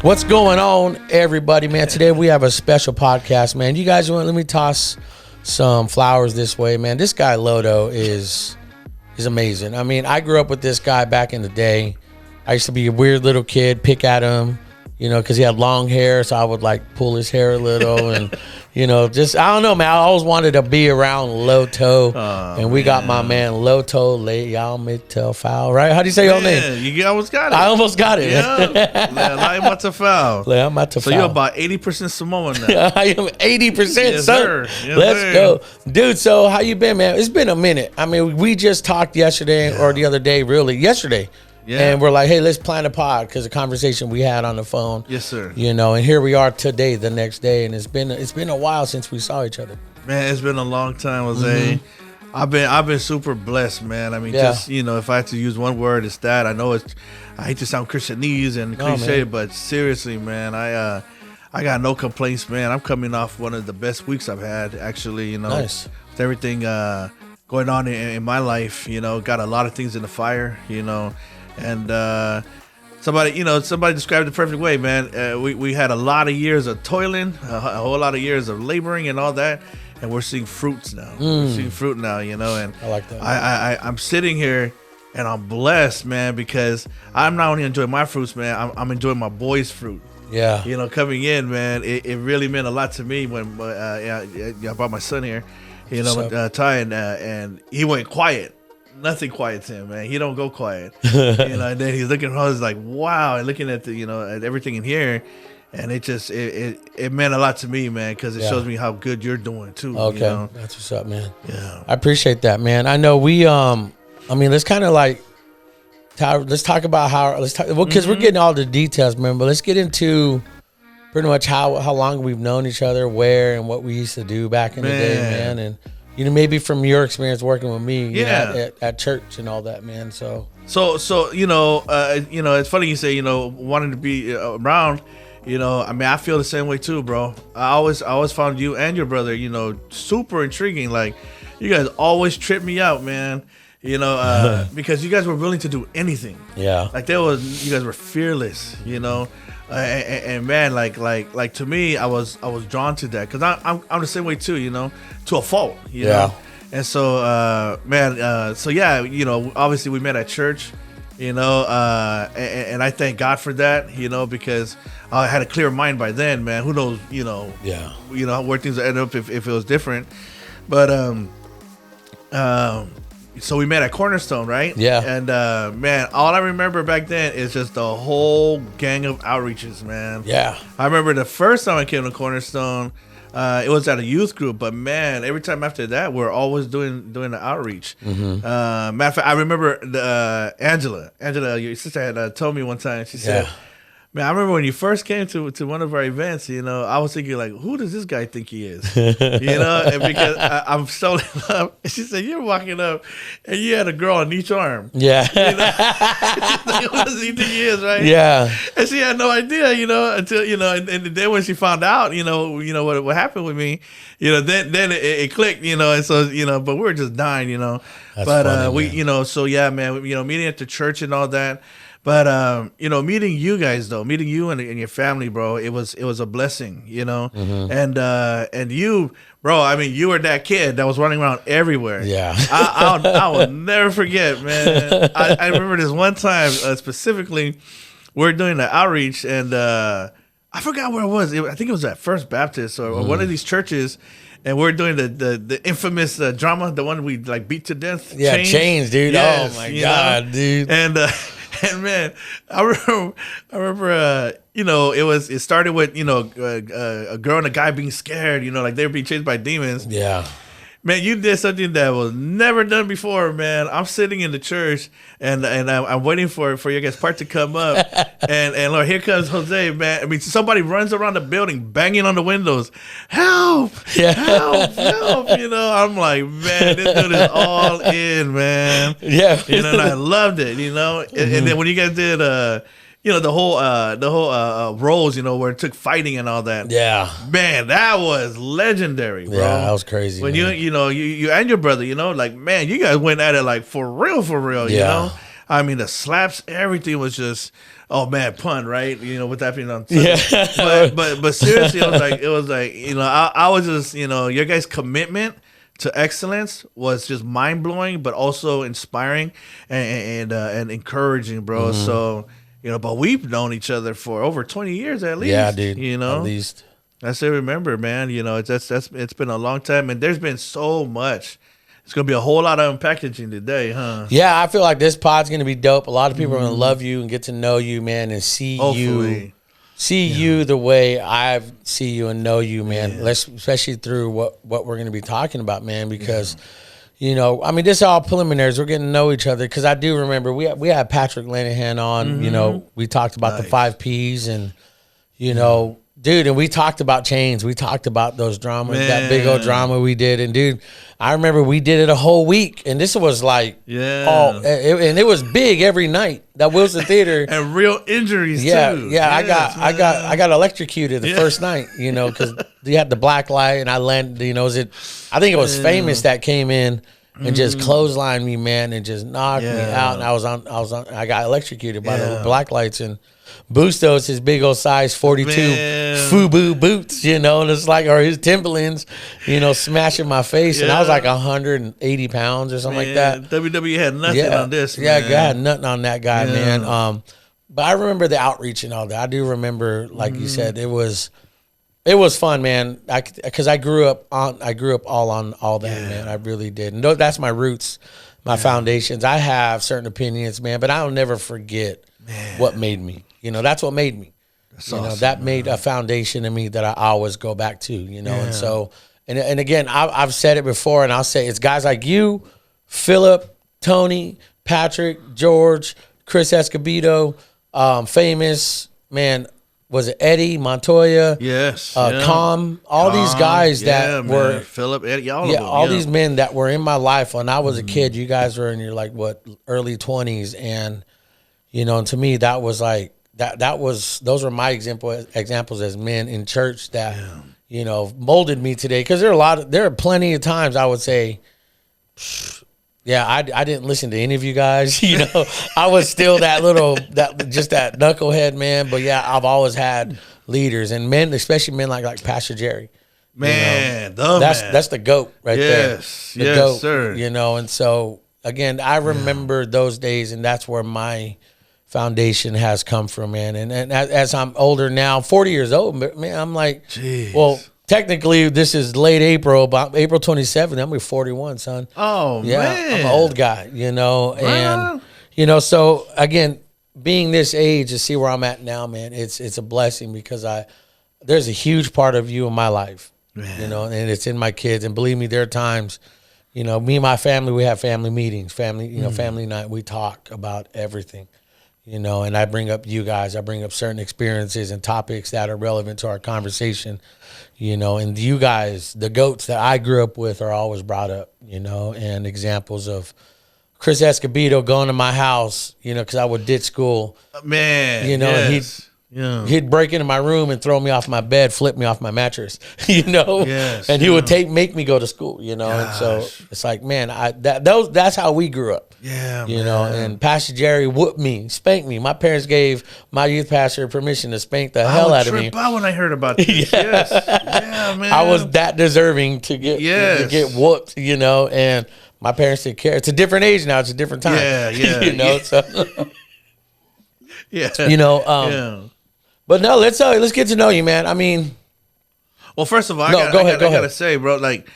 What's going on, everybody, man? Today we have a special podcast, man. You guys want? Let me toss some flowers this way, man. This guy Loto is amazing. I mean, I grew up with this guy back in the day. I used to be a weird little kid, pick at him, you know, because he had long hair, so I would like pull his hair a little, and you know, just I don't know, man. I always wanted to be around Loto, and we got my man Loto Le'Amatefal, right? How do you say your name? You almost got it. I almost got it. Yeah, Le'Amatefal. Le'Amatefal. So you're about 80% Samoan now. I am 80%, Yes, sir. sir. Yes, Let's sir. go, dude. So how you been, man? It's been a minute. I mean, we just talked yesterday or the other day, really yesterday. Yeah. And we're like, hey, let's plan a pod because the conversation we had on the phone. Yes, sir. You know, and here we are today, the next day, and it's been a while since we saw each other. Man, it's been a long time, Jose. I've been super blessed, man. I mean, just, you know, if I had to use one word, it's that. I hate to sound Christianese and cliche, but seriously, man, I got no complaints, man. I'm coming off one of the best weeks I've had, actually, you know. Nice. With everything going on in my life, you know, got a lot of things in the fire, you know. And somebody described it the perfect way, man. We had a lot of years of toiling, a whole lot of years of laboring and all that, and we're seeing fruits now. We're seeing fruit now, you know. And I like that. I'm sitting here and I'm blessed, man, because I'm not only enjoying my fruits, man. I'm enjoying my boys' fruit. Yeah. You know, coming in, man, it really meant a lot to me when I brought my son here, you know, Ty, and he went quiet. Nothing quiets him, man. He don't go quiet. You know, and then he's looking around, he's like, wow, and looking at the, you know, at everything in here, and it just it meant a lot to me, man, because it shows me how good you're doing too. Okay, you know? that's what's up, man. Yeah, I appreciate that, man. I know we I mean, let's kind of like let's talk about how because we're getting all the details, man. But let's get into pretty much how long we've known each other, where, and what we used to do back in the day, man, and. You know, maybe from your experience working with me, you know, at church and all that, man. So you know, it's funny you say, you know, wanting to be around. You know, I mean, I feel the same way too, bro. I always found you and your brother, you know, super intriguing. Like, you guys always trip me out, man. You know, because you guys were willing to do anything. Yeah. Like you guys were fearless. You know. And man, like to me, I was drawn to that because I'm the same way too, you know, to a fault, you know. And so, so yeah, you know, obviously we met at church, you know, and I thank God for that, you know, because I had a clear mind by then, man. Who knows, you know, where things would end up if it was different, but so we met at Cornerstone, right? Yeah. And man, all I remember back then is just the whole gang of outreaches, man. Yeah. I remember the first time I came to Cornerstone, it was at a youth group, but man, every time after that, we're always doing the outreach. Matter of fact, I remember Angela, your sister had told me one time. She said, man, I remember when you first came to one of our events, you know, I was thinking like, who does this guy think he is? You know, and because I'm so in love. And she said, you're walking up and you had a girl on each arm. Yeah. You know? Like, who does he think he is, right? Yeah. And she had no idea, you know, until, you know, and then when she found out, you know what happened with me, you know, then it clicked, you know, and so, you know, but we were just dying, you know. That's but funny, we, man. you know, so yeah, man, you know, meeting at the church and all that. But you know, meeting you guys though, meeting you and your family, bro, it was a blessing, you know. And you, bro, I mean, you were that kid that was running around everywhere. Yeah. I will never forget, man. I remember this one time specifically, we were doing the outreach, and I forgot where it was. I think it was at First Baptist or one of these churches. And we're doing the infamous drama, the one we like beat to death. Yeah, chains, dude. Yes, oh my God, dude. And man, I remember, you know, it started with, you know, a girl and a guy being scared, you know, like they were being chased by demons. Yeah. Man, you did something that was never done before, man. I'm sitting in the church and I'm waiting for your guys' part to come up. and Lord, here comes Jose, man. I mean, somebody runs around the building banging on the windows. Help! Yeah. Help! You know, I'm like, man, this dude is all in, man. Yeah. You know, and I loved it, you know. And then when you guys did you know, the whole roles, you know, where it took fighting and all that. Yeah. Man, that was legendary, bro. Yeah, that was crazy. When man. you know, you and your brother, you know, like, man, you guys went at it like for real, you know. I mean, the slaps, everything was just, oh man, pun, right? You know, with that being on. Yeah. But seriously, it was like, you know, I was just, you know, your guys' commitment to excellence was just mind blowing, but also inspiring and encouraging, bro. So, you know, but we've known each other for over 20 years at least. Yeah, dude. You know, at least. I still remember, man. You know, it's been a long time, and there's been so much. It's gonna be a whole lot of unpackaging today, huh? Yeah, I feel like this pod's gonna be dope. A lot of people are gonna love you and get to know you, man, and see Hopefully. you the way I see you and know you, man. Let's especially through what we're gonna be talking about, man, because. You know, I mean, this is all preliminaries. We're getting to know each other because I do remember we had Patrick Lanahan on. You know, we talked about the 5 Ps and, you know, dude, and we talked about chains. We talked about those dramas, that big old drama we did. And, dude, I remember we did it a whole week. And this was like, and it was big every night. That Wilson Theater. And real injuries, too. Yeah, Yes, I got electrocuted the first night, you know, because you had the black light and I landed, you know, I think it was Famous that came in and just clotheslined me, man, and just knocked me out. And I got electrocuted by the black lights. And Bustos, his big old size 42 FUBU boots, you know, and it's like, or his Timberlands, you know, smashing my face. And I was like 180 pounds or something like that. WWE had nothing on this, man. Yeah, God, nothing on that guy, man. But I remember the outreach and all that. I do remember, like you said, it was fun, man. Because I grew up all on all that, man. I really did. And that's my roots, my foundations. I have certain opinions, man, but I'll never forget what made me. You know, that's what made me. That's awesome, that made a foundation in me that I always go back to, you know. And so, and again, I've said it before, and I'll say it's guys like you, Philip, Tony, Patrick, George, Chris Escobedo, Famous, man, was it Eddie, Montoya? Yes. Com, all these guys that were Philip, Eddie, all of them. All these men that were in my life when I was a kid. You guys were in your early 20s, and you know, and to me that was like those were my examples as men in church that you know molded me today. Because there are plenty of times I would say, I didn't listen to any of you guys. You know, I was still that knucklehead, man. But yeah, I've always had leaders and men, especially men like Pastor Jerry. Man, you know, that's the GOAT right there. Yes, GOAT, sir. You know, and so again, I remember those days, and that's where my foundation has come from, man. And as I'm older now, 40 years old, man, I'm like, well, technically this is late April, about April 27th. I'm gonna be 41, son. Oh, man. I'm an old guy, you know, and you know, so again, being this age to see where I'm at now, man, it's a blessing because there's a huge part of you in my life, you know, and it's in my kids. And believe me, there are times, you know, me and my family, we have family meetings, family night. We talk about everything. You know, and I bring up you guys. I bring up certain experiences and topics that are relevant to our conversation, you know, and you guys, the GOATs that I grew up with are always brought up, you know, and examples of Chris Escobedo going to my house, you know, because I would ditch school. Man, you know, and he'd break into my room and throw me off my bed, flip me off my mattress, you know, and he would make me go to school, you know, and so it's like, man, that's how we grew up. Yeah, you know, and Pastor Jerry whooped me, spanked me. My parents gave my youth pastor permission to spank the hell out of me. I when I heard about this. Yes. Yeah, man. I was that deserving to get whooped, you know, and my parents didn't care. It's a different age now. It's a different time. Yeah. You know, so you know, but no, let's get to know you, man. I mean, well, first of all, I gotta say, bro, like,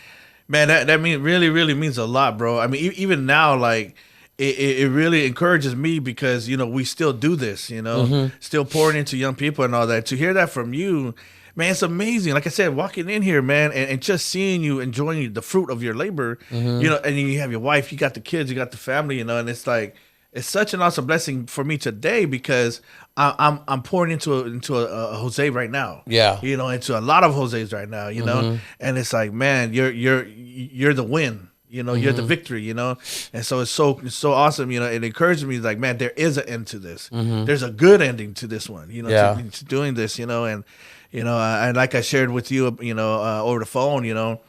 man, that really means a lot, bro. I mean, even now, like, it really encourages me because, you know, we still do this, you know, still pouring into young people and all that. To hear that from you, man, it's amazing. Like I said, walking in here, man, and just seeing you enjoying the fruit of your labor, you know, and you have your wife, you got the kids, you got the family, you know, and it's like, it's such an awesome blessing for me today because I'm pouring into a Jose right now. Yeah, you know, into a lot of Jose's right now. You know, and it's like, man, you're the win. You know, you're the victory. You know, and so it's so awesome. You know, it encourages me like, man, there is an end to this. There's a good ending to this one. You know, to doing this. You know, and you know, and like I shared with you, you know, over the phone. You know,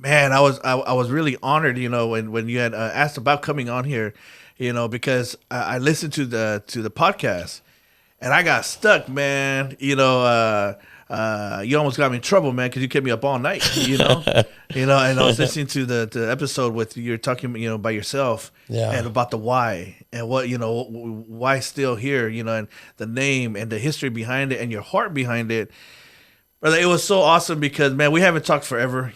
man, I was really honored, when you had asked about coming on here, because I listened to the podcast, and I got stuck, man. You almost got me in trouble, man, because you kept me up all night, and I was listening to the episode with you're talking, by yourself, and about the why and what, why still here, and the name and the history behind it and your heart behind it. Brother, it was so awesome because, man, we haven't talked forever,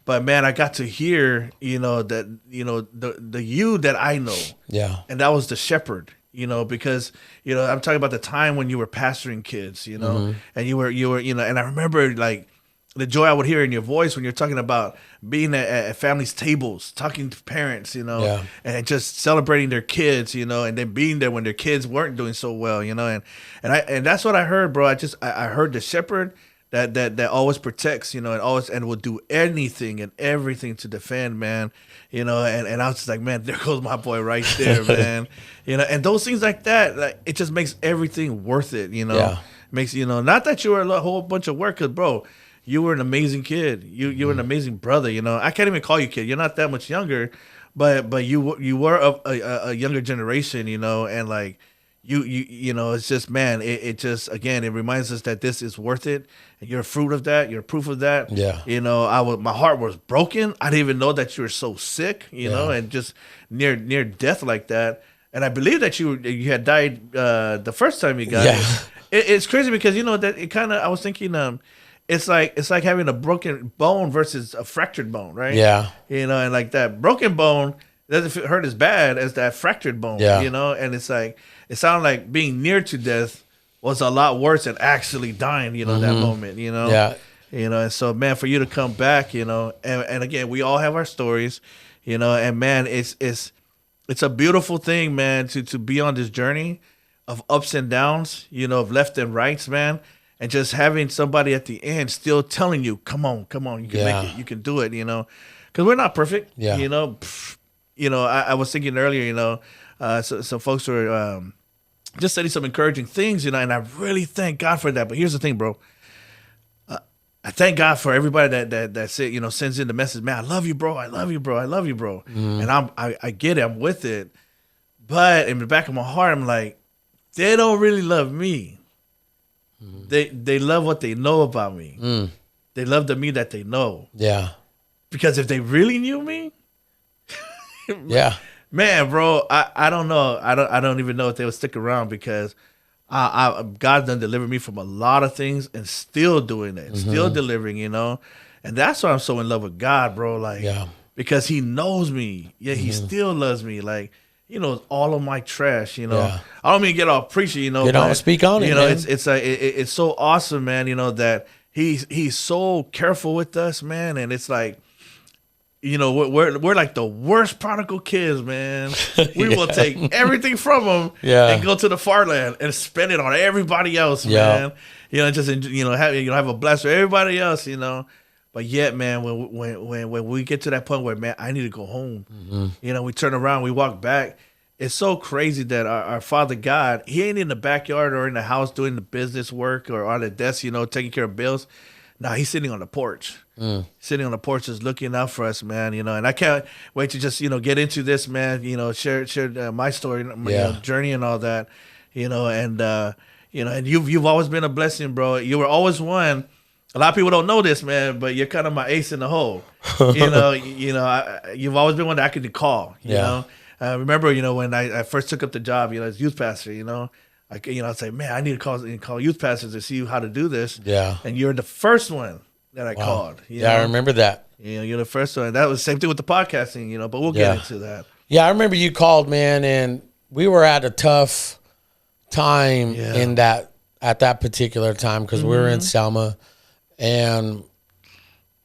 but man, I got to hear, that, the you that I know. Yeah. And that was the shepherd, because, I'm talking about the time when you were pastoring kids, and you were, and I remember like the joy I would hear in your voice when you're talking about being at families' tables, talking to parents, and just celebrating their kids, and then being there when their kids weren't doing so well, and that's what I heard, bro. I heard the shepherd that always protects, and will do anything and everything to defend, man, and I was just like, man, there goes my boy right there, man, and those things like that, like, it just makes everything worth it, makes, not that you were a whole bunch of work, 'cause, bro, you were an amazing kid, you were an amazing brother, I can't even call you kid, you're not that much younger, but you were of a younger generation, and like, it's just, man, it just, again, it reminds us that this is worth it. And you're a fruit of that. You're proof of that. Yeah. My heart was broken. I didn't even know that you were so sick, and just near death like that. And I believe that you had died the first time you got it. It's crazy because, that it kind of, I was thinking, it's like having a broken bone versus a fractured bone, right? Yeah. And like that broken bone doesn't hurt as bad as that fractured bone, and it's like, it sounded like being near to death was a lot worse than actually dying, that moment, Yeah. And so, man, for you to come back, and again, we all have our stories, and man, it's a beautiful thing, man, to be on this journey of ups and downs, of left and rights, man, and just having somebody at the end still telling you, come on, you can make it, you can do it, because we're not perfect, I was thinking earlier, so some folks were just saying some encouraging things, and I really thank God for that. But here's the thing, bro. I thank God for everybody that said, sends in the message, man, I love you, bro. I love you, bro. I love you, bro. And I get it. I'm with it. But in the back of my heart, I'm like, they don't really love me. They love what they know about me. They love the me that they know. Yeah. Because if they really knew me, yeah. Man, bro, I don't know. I don't even know if they would stick around because God done delivered me from a lot of things and still doing it, still delivering, and that's why I'm so in love with God, bro. Like, because He knows me. Yeah, He still loves me. Like, He knows all of my trash. I don't mean to get all preachy, speak on it. Man. It's so awesome, man. That He's so careful with us, man, and it's like, we're like the worst prodigal kids, man. We will take everything from them and go to the far land and spend it on everybody else, man. Just have a blast for everybody else, But yet, man, when we get to that point where, man, I need to go home, we turn around, we walk back. It's so crazy that our Father God, He ain't in the backyard or in the house doing the business work or on the desk, taking care of bills. No, He's sitting on the porch. Sitting on the porch just looking out for us, man, and I can't wait to just, get into this, man, share my story, my journey and all that, and you've always been a blessing, bro. You were always one. A lot of people don't know this, man, but you're kind of my ace in the hole. You've always been one that I could call, you know. I remember, when I first took up the job, as youth pastor, I'd say, man, I need to call youth pastors to see how to do this. Yeah. And you're the first one that I called. I remember that. You're the first one. That was the same thing with the podcasting, but we'll get into that. Yeah, I remember you called, man, and we were at a tough time at that particular time because we were in Selma. And,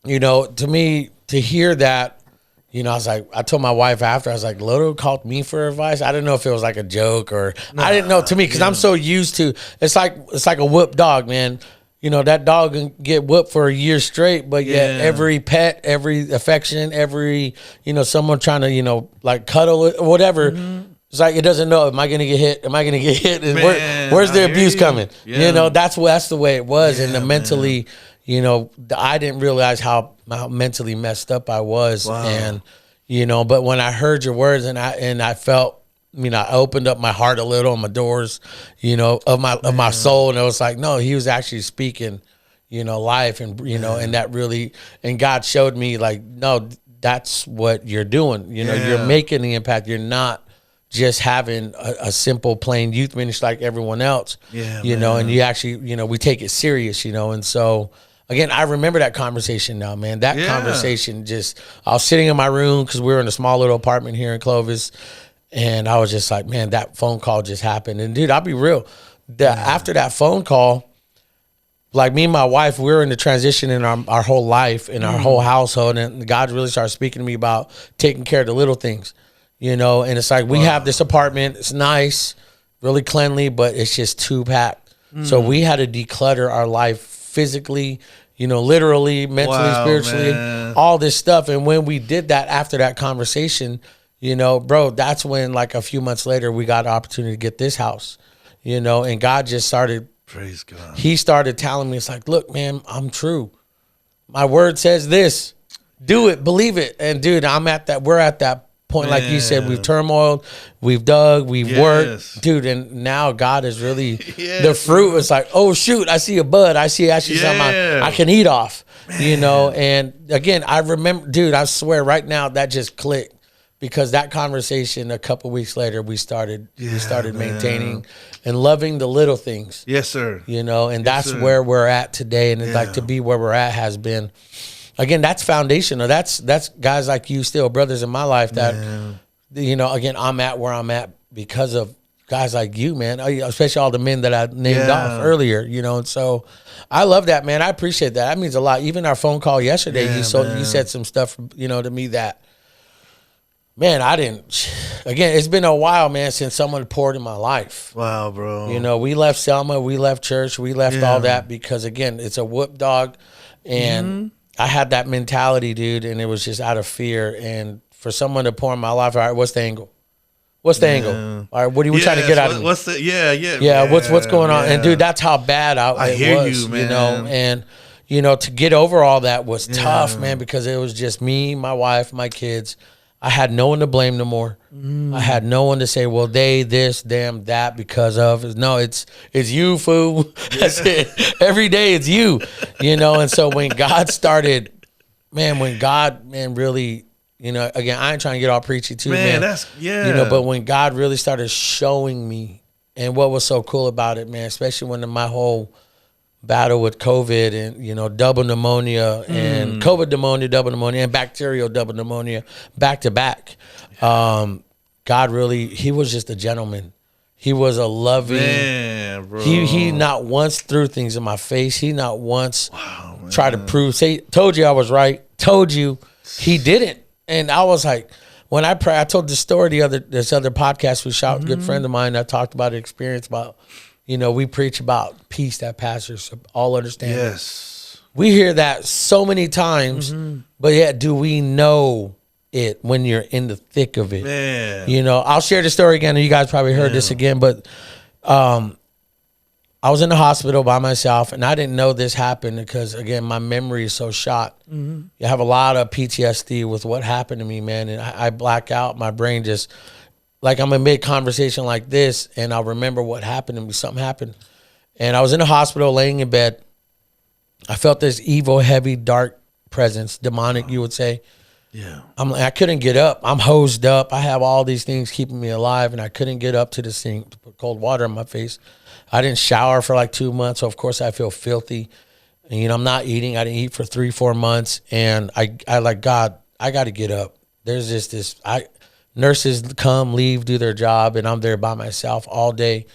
to me, to hear that, I was like, I told my wife after, I was like, Loto called me for advice. I didn't know if it was like a joke or I didn't know, to me, because I'm so used to, it's like a whooped dog, man. That dog can get whooped for a year straight, but yet every pet, every affection, every, someone trying to, like cuddle it or whatever, it's like it doesn't know, am I going to get hit? Am I going to get hit? And where's the abuse coming? That's the way it was. And mentally, I didn't realize how mentally messed up I was. Wow. And, but when I heard your words and I felt, I opened up my heart a little, my doors, of my soul. And it was like, no, he was actually speaking, life and, and that really, and God showed me like, no, that's what you're doing. You're making the impact. You're not just having a simple plain youth ministry like everyone else, and you actually, we take it serious, and so again, I remember that conversation now, man. That conversation I was sitting in my room because we were in a small little apartment here in Clovis, and I was just like, man, that phone call just happened. And dude, I'll be real, after that phone call, like me and my wife, we were in the transition in our whole life, in our whole household, and God really started speaking to me about taking care of the little things. And it's like we have this apartment. It's nice, really cleanly, but it's just too packed. So we had to declutter our life physically, literally, mentally, spiritually, all this stuff. And when we did that after that conversation, bro, that's when like a few months later, we got an opportunity to get this house, and God just started. Praise God. He started telling me, it's like, look, man, I'm true. My word says this. Do it. Believe it. And dude, we're at that point, like you said, we've turmoiled, we've dug, we've worked, dude, and now God is really the fruit. It's like, oh shoot, I see a bud, I see actually something I can eat off, and again, I remember, dude, I swear right now that just clicked, because that conversation a couple weeks later, we started maintaining and loving the little things. Yes, sir. And that's where we're at today, and like to be where we're at has been, again, that's foundational. That's guys like you, still brothers in my life that, again, I'm at where I'm at because of guys like you, man, especially all the men that I named off earlier, and so I love that, man. I appreciate that. That means a lot. Even our phone call yesterday, you said some stuff, to me that, man, again, it's been a while, man, since someone poured in my life. Wow, bro. We left Selma, we left church, we left all that because, again, it's a whoop dog, and I had that mentality, dude, and it was just out of fear. And for someone to pour in my life, all right, what's the angle? What's the angle? All right, what are we trying to get out of me? What's the what's going on? And dude, that's how bad I hear was, you, man. And to get over all that was tough, man, because it was just me, my wife, my kids. I had no one to blame no more. I had no one to say, well, they, this, them, that, because of. No, it's you, fool. That's it. Every day it's you, And so when God started, really, again, I ain't trying to get all preachy too, man. But when God really started showing me, and what was so cool about it, man, especially when my whole battle with COVID and, double pneumonia and COVID pneumonia, double pneumonia, and bacterial double pneumonia back to back. God really, he was just a gentleman. He was a loving, man, bro. He not once threw things in my face. He not once tried to told you I was right. Told you he didn't. And I was like, when I pray, I told this story this other podcast we shot, good friend of mine, I talked about an experience about, we preach about peace that passes all understanding. Yes. We hear that so many times, but yet do we know it when you're in the thick of it? Man. I'll share the story again, and you guys probably heard this again, but I was in the hospital by myself, and I didn't know this happened because, again, my memory is so shot. You have a lot of PTSD with what happened to me, man, and I black out. My brain just... like I'm in mid-conversation like this, and I'll remember what happened to me. Something happened. And I was in the hospital laying in bed. I felt this evil, heavy, dark presence, demonic, you would say. Yeah. I couldn't get up. I'm hosed up. I have all these things keeping me alive, and I couldn't get up to the sink to put cold water on my face. I didn't shower for like 2 months, so of course I feel filthy. And, I'm not eating. I didn't eat for 3-4 months, and I like, God, I got to get up. There's just this... nurses come, leave, do their job, and I'm there by myself all day,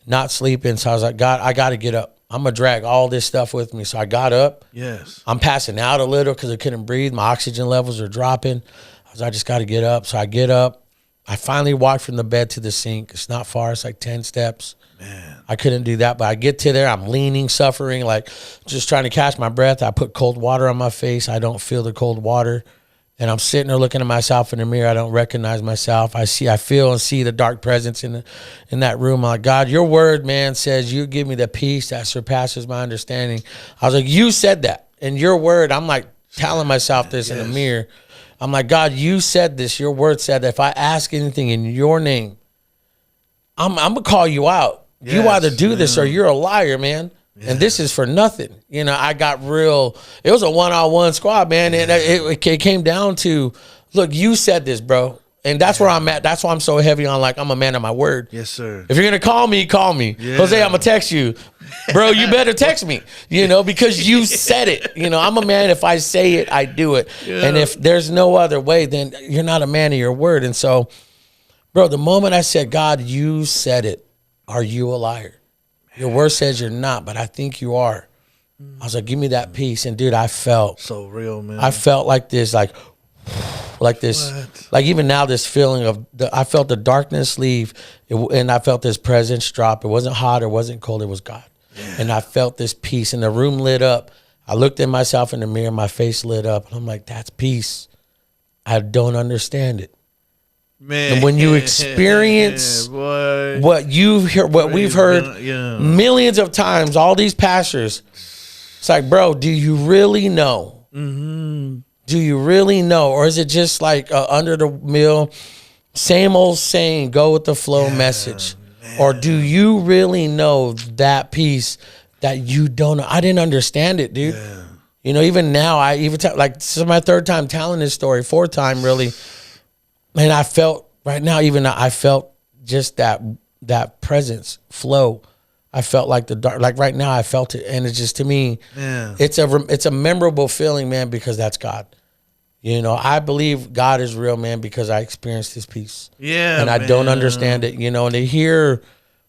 not sleeping. So I was like, God, I got to get up. I'm going to drag all this stuff with me. So I got up. Yes. I'm passing out a little because I couldn't breathe. My oxygen levels are dropping. I just got to get up. So I get up. I finally walked from the bed to the sink. It's not far. It's like 10 steps. Man. I couldn't do that, but I get to there. I'm leaning, suffering, like just trying to catch my breath. I put cold water on my face. I don't feel the cold water. And I'm sitting there looking at myself in the mirror. I don't recognize myself. I feel and see the dark presence in that room. I'm like, God, your word, man, says you give me the peace that surpasses my understanding. I was like, you said that in your word. I'm like telling myself this in the mirror. I'm like, God, you said this. Your word said that if I ask anything in your name, I'm going to call you out. Yes, you either do this or you're a liar, man. Yeah. And this is for nothing. You know, I got real. It was a one-on-one squad, man. And it came down to, look, you said this, bro. And that's where I'm at. That's why I'm so heavy on, like, I'm a man of my word. Yes, sir. If you're going to call me, call me. Yeah. Jose, I'm going to text you. Bro, you better text me, you know, because you said it. You know, I'm a man. If I say it, I do it. Yeah. And if there's no other way, then you're not a man of your word. And so, bro, the moment I said, God, you said it, are you a liar? Your word says you're not, but I think you are. I was like, give me that peace. And dude, I felt so real, man. I felt like this, like this, like even now, this feeling of I felt the darkness leave, and I felt this presence drop. It wasn't hot, it wasn't cold, it was God. Yeah. And I felt this peace, and the room lit up. I looked at myself in the mirror, my face lit up, and I'm like, that's peace. I don't understand it. Man, and when you experience what you've heard, what we've heard millions of times, all these pastors, it's like, bro, do you really know? Mm-hmm. Do you really know? Or is it just like under the mill, same old saying, go with the flow message? Man. Or do you really know that piece that you don't know? I didn't understand it, dude. Yeah. You know, even now, this is my third time telling this story, fourth time really. And I felt right now, even I felt just that presence flow. I felt like the dark, like right now I felt it. And it's just, to me, it's a memorable feeling, man, because that's God. You know, I believe God is real, man, because I experienced his peace. Yeah. And I don't understand it, you know, and to hear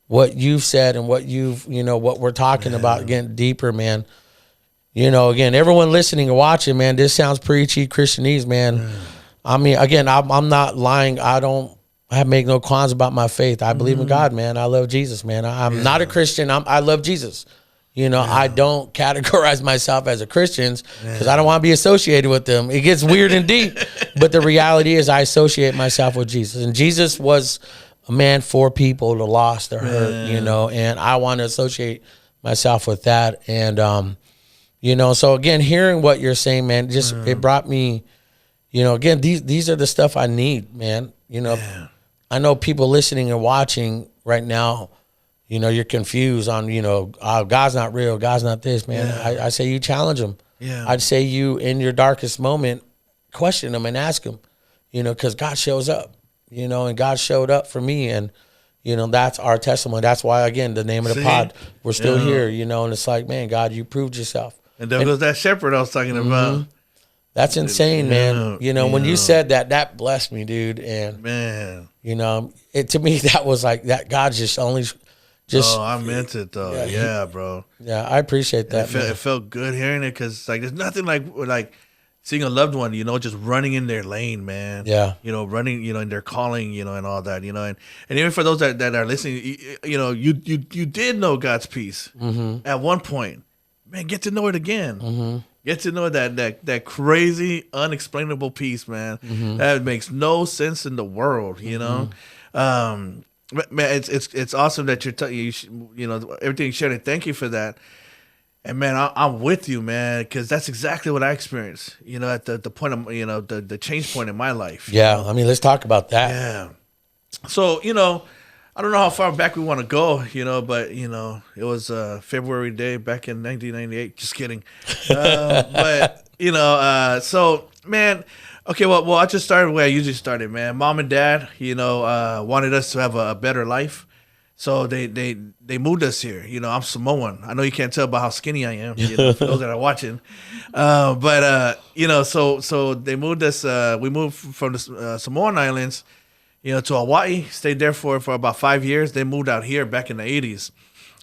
what you've said and what what we're talking about, again, deeper, man. You know, again, everyone listening and watching, man, this sounds preachy, Christianese, man. I mean, again, I'm not lying. I make no qualms about my faith. I believe in God, man. I love Jesus, man. I'm not a Christian. I love Jesus. You know, I don't categorize myself as a Christian because I don't want to be associated with them. It gets weird and deep. But the reality is I associate myself with Jesus. And Jesus was a man for people, the lost, the hurt, you know, and I want to associate myself with that. And, you know, so again, hearing what you're saying, man, just it brought me... You know, again, these are the stuff I need, man. You know, I know people listening and watching right now, you know, you're confused on, you know, God's not real, God's not this, man. I say you challenge him. Yeah. I'd say you, in your darkest moment, question him and ask him, you know, because God shows up, you know, and God showed up for me. And, you know, that's our testimony. That's why, again, the name of the pod, we're still here, you know, and it's like, man, God, you proved yourself. And there goes that shepherd I was talking about. That's insane, man. You know, when you said that blessed me, dude. And man, you know, to me that was like that. God just Oh, I meant it though. Yeah, bro. Yeah, I appreciate that. It felt good hearing it because like there's nothing like seeing a loved one, you know, just running in their lane, man. Yeah. You know, running, you know, in their calling, you know, and all that, you know, and even for those that are listening, you know, you did know God's peace at one point, man. Get to know it again. Get to know that crazy, unexplainable peace, man. That makes no sense in the world, you know. Man, it's awesome that you know everything you shared. And thank you for that. And man, I'm with you, man, because that's exactly what I experienced. You know, at the point of the change point in my life. Yeah, I mean, let's talk about that. Yeah. So you know, I don't know how far back we want to go, you know, but, you know, it was February day back in 1998. Just kidding. But, you know, so, man, okay, well, I just started the way I usually started, man. Mom and Dad, you know, wanted us to have a better life. So they moved us here. You know, I'm Samoan. I know you can't tell by how skinny I am, you know, for those that are watching. But, you know, so they moved us. We moved from the Samoan Islands, you know, to Hawaii, stayed there for about 5 years. They moved out here back in the 80s,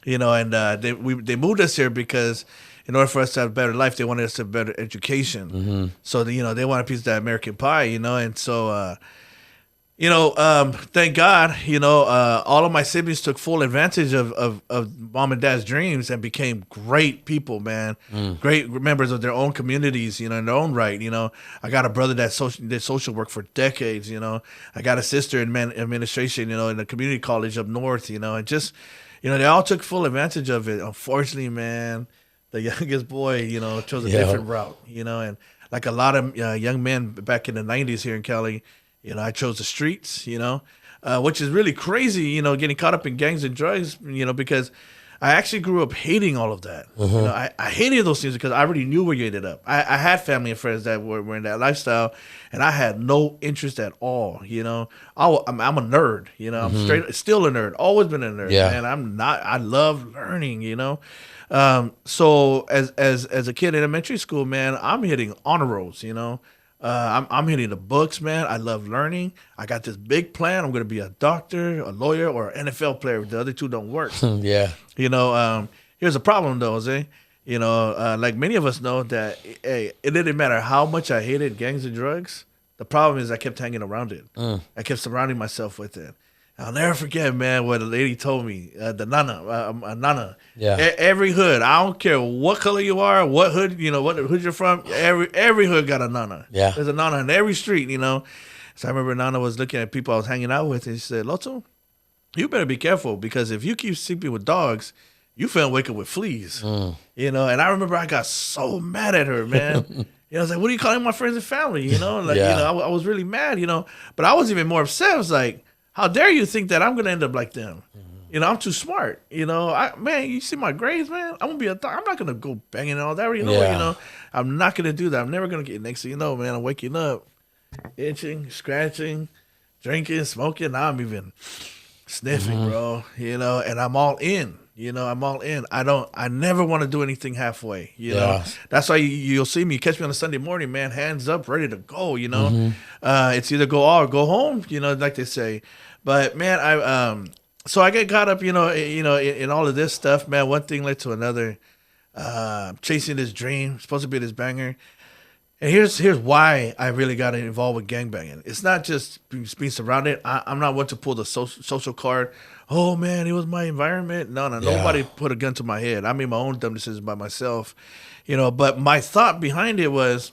you know, and they moved us here because in order for us to have a better life, they wanted us to have better education. So, you know, they want a piece of that American pie, you know, and so, Thank God, all of my siblings took full advantage of mom and dad's dreams and became great people, man. Great members of their own communities, in their own right. I got a brother that did social work for decades, I got a sister in administration, in the community college up north, and just, they all took full advantage of it. Unfortunately, man, the youngest boy, chose a different route, and like a lot of young men back in the 90s here in Cali, I chose the streets, which is really crazy, getting caught up in gangs and drugs, because I actually grew up hating all of that. I hated those things because I already knew where you ended up. I had family and friends that were in that lifestyle, and I had no interest at all. I'm a nerd. I'm still a nerd. Always been a nerd. Yeah. And I love learning. So as a kid in elementary school, man, I'm hitting honor rolls. I'm hitting the books, man. I love learning. I got this big plan. I'm going to be a doctor, a lawyer, or an NFL player. The other two don't work. Yeah. Here's a problem, though, Jose. Like many of us know that, hey, it didn't matter how much I hated gangs and drugs. The problem is I kept hanging around it. I kept surrounding myself with it. I'll never forget, man, what a lady told me, the nana. Yeah. Every hood, I don't care what color you are, what hood, what hood you're from, every hood got a nana. Yeah. There's a nana in every street, So I remember Nana was looking at people I was hanging out with, and she said, Loto, you better be careful, because if you keep sleeping with dogs, you finna wake up with fleas. And I remember I got so mad at her, man. I was like, what are you calling my friends and family? I was really mad, But I was even more upset. I was like, how dare you think that I'm going to end up like them? I'm too smart. Man, you see my grades, man? I'm going to be a doctor. I'm not going to go banging and all that. I'm not going to do that. I'm never going to get, next thing you know, man, I'm waking up, itching, scratching, drinking, smoking. Now I'm even sniffing, bro, and I'm all in. I'm all in. I never want to do anything halfway, That's why you'll see me, catch me on a Sunday morning, man, hands up, ready to go, It's either go all or go home, like they say. But man, so I get caught up, in all of this stuff, man. One thing led to another. Chasing this dream, supposed to be this banger. And here's why I really got involved with gangbanging. It's not just being surrounded. I'm not one to pull the social card. Oh, man, it was my environment. No, nobody put a gun to my head. I made my own dumb decisions by myself. But my thought behind it was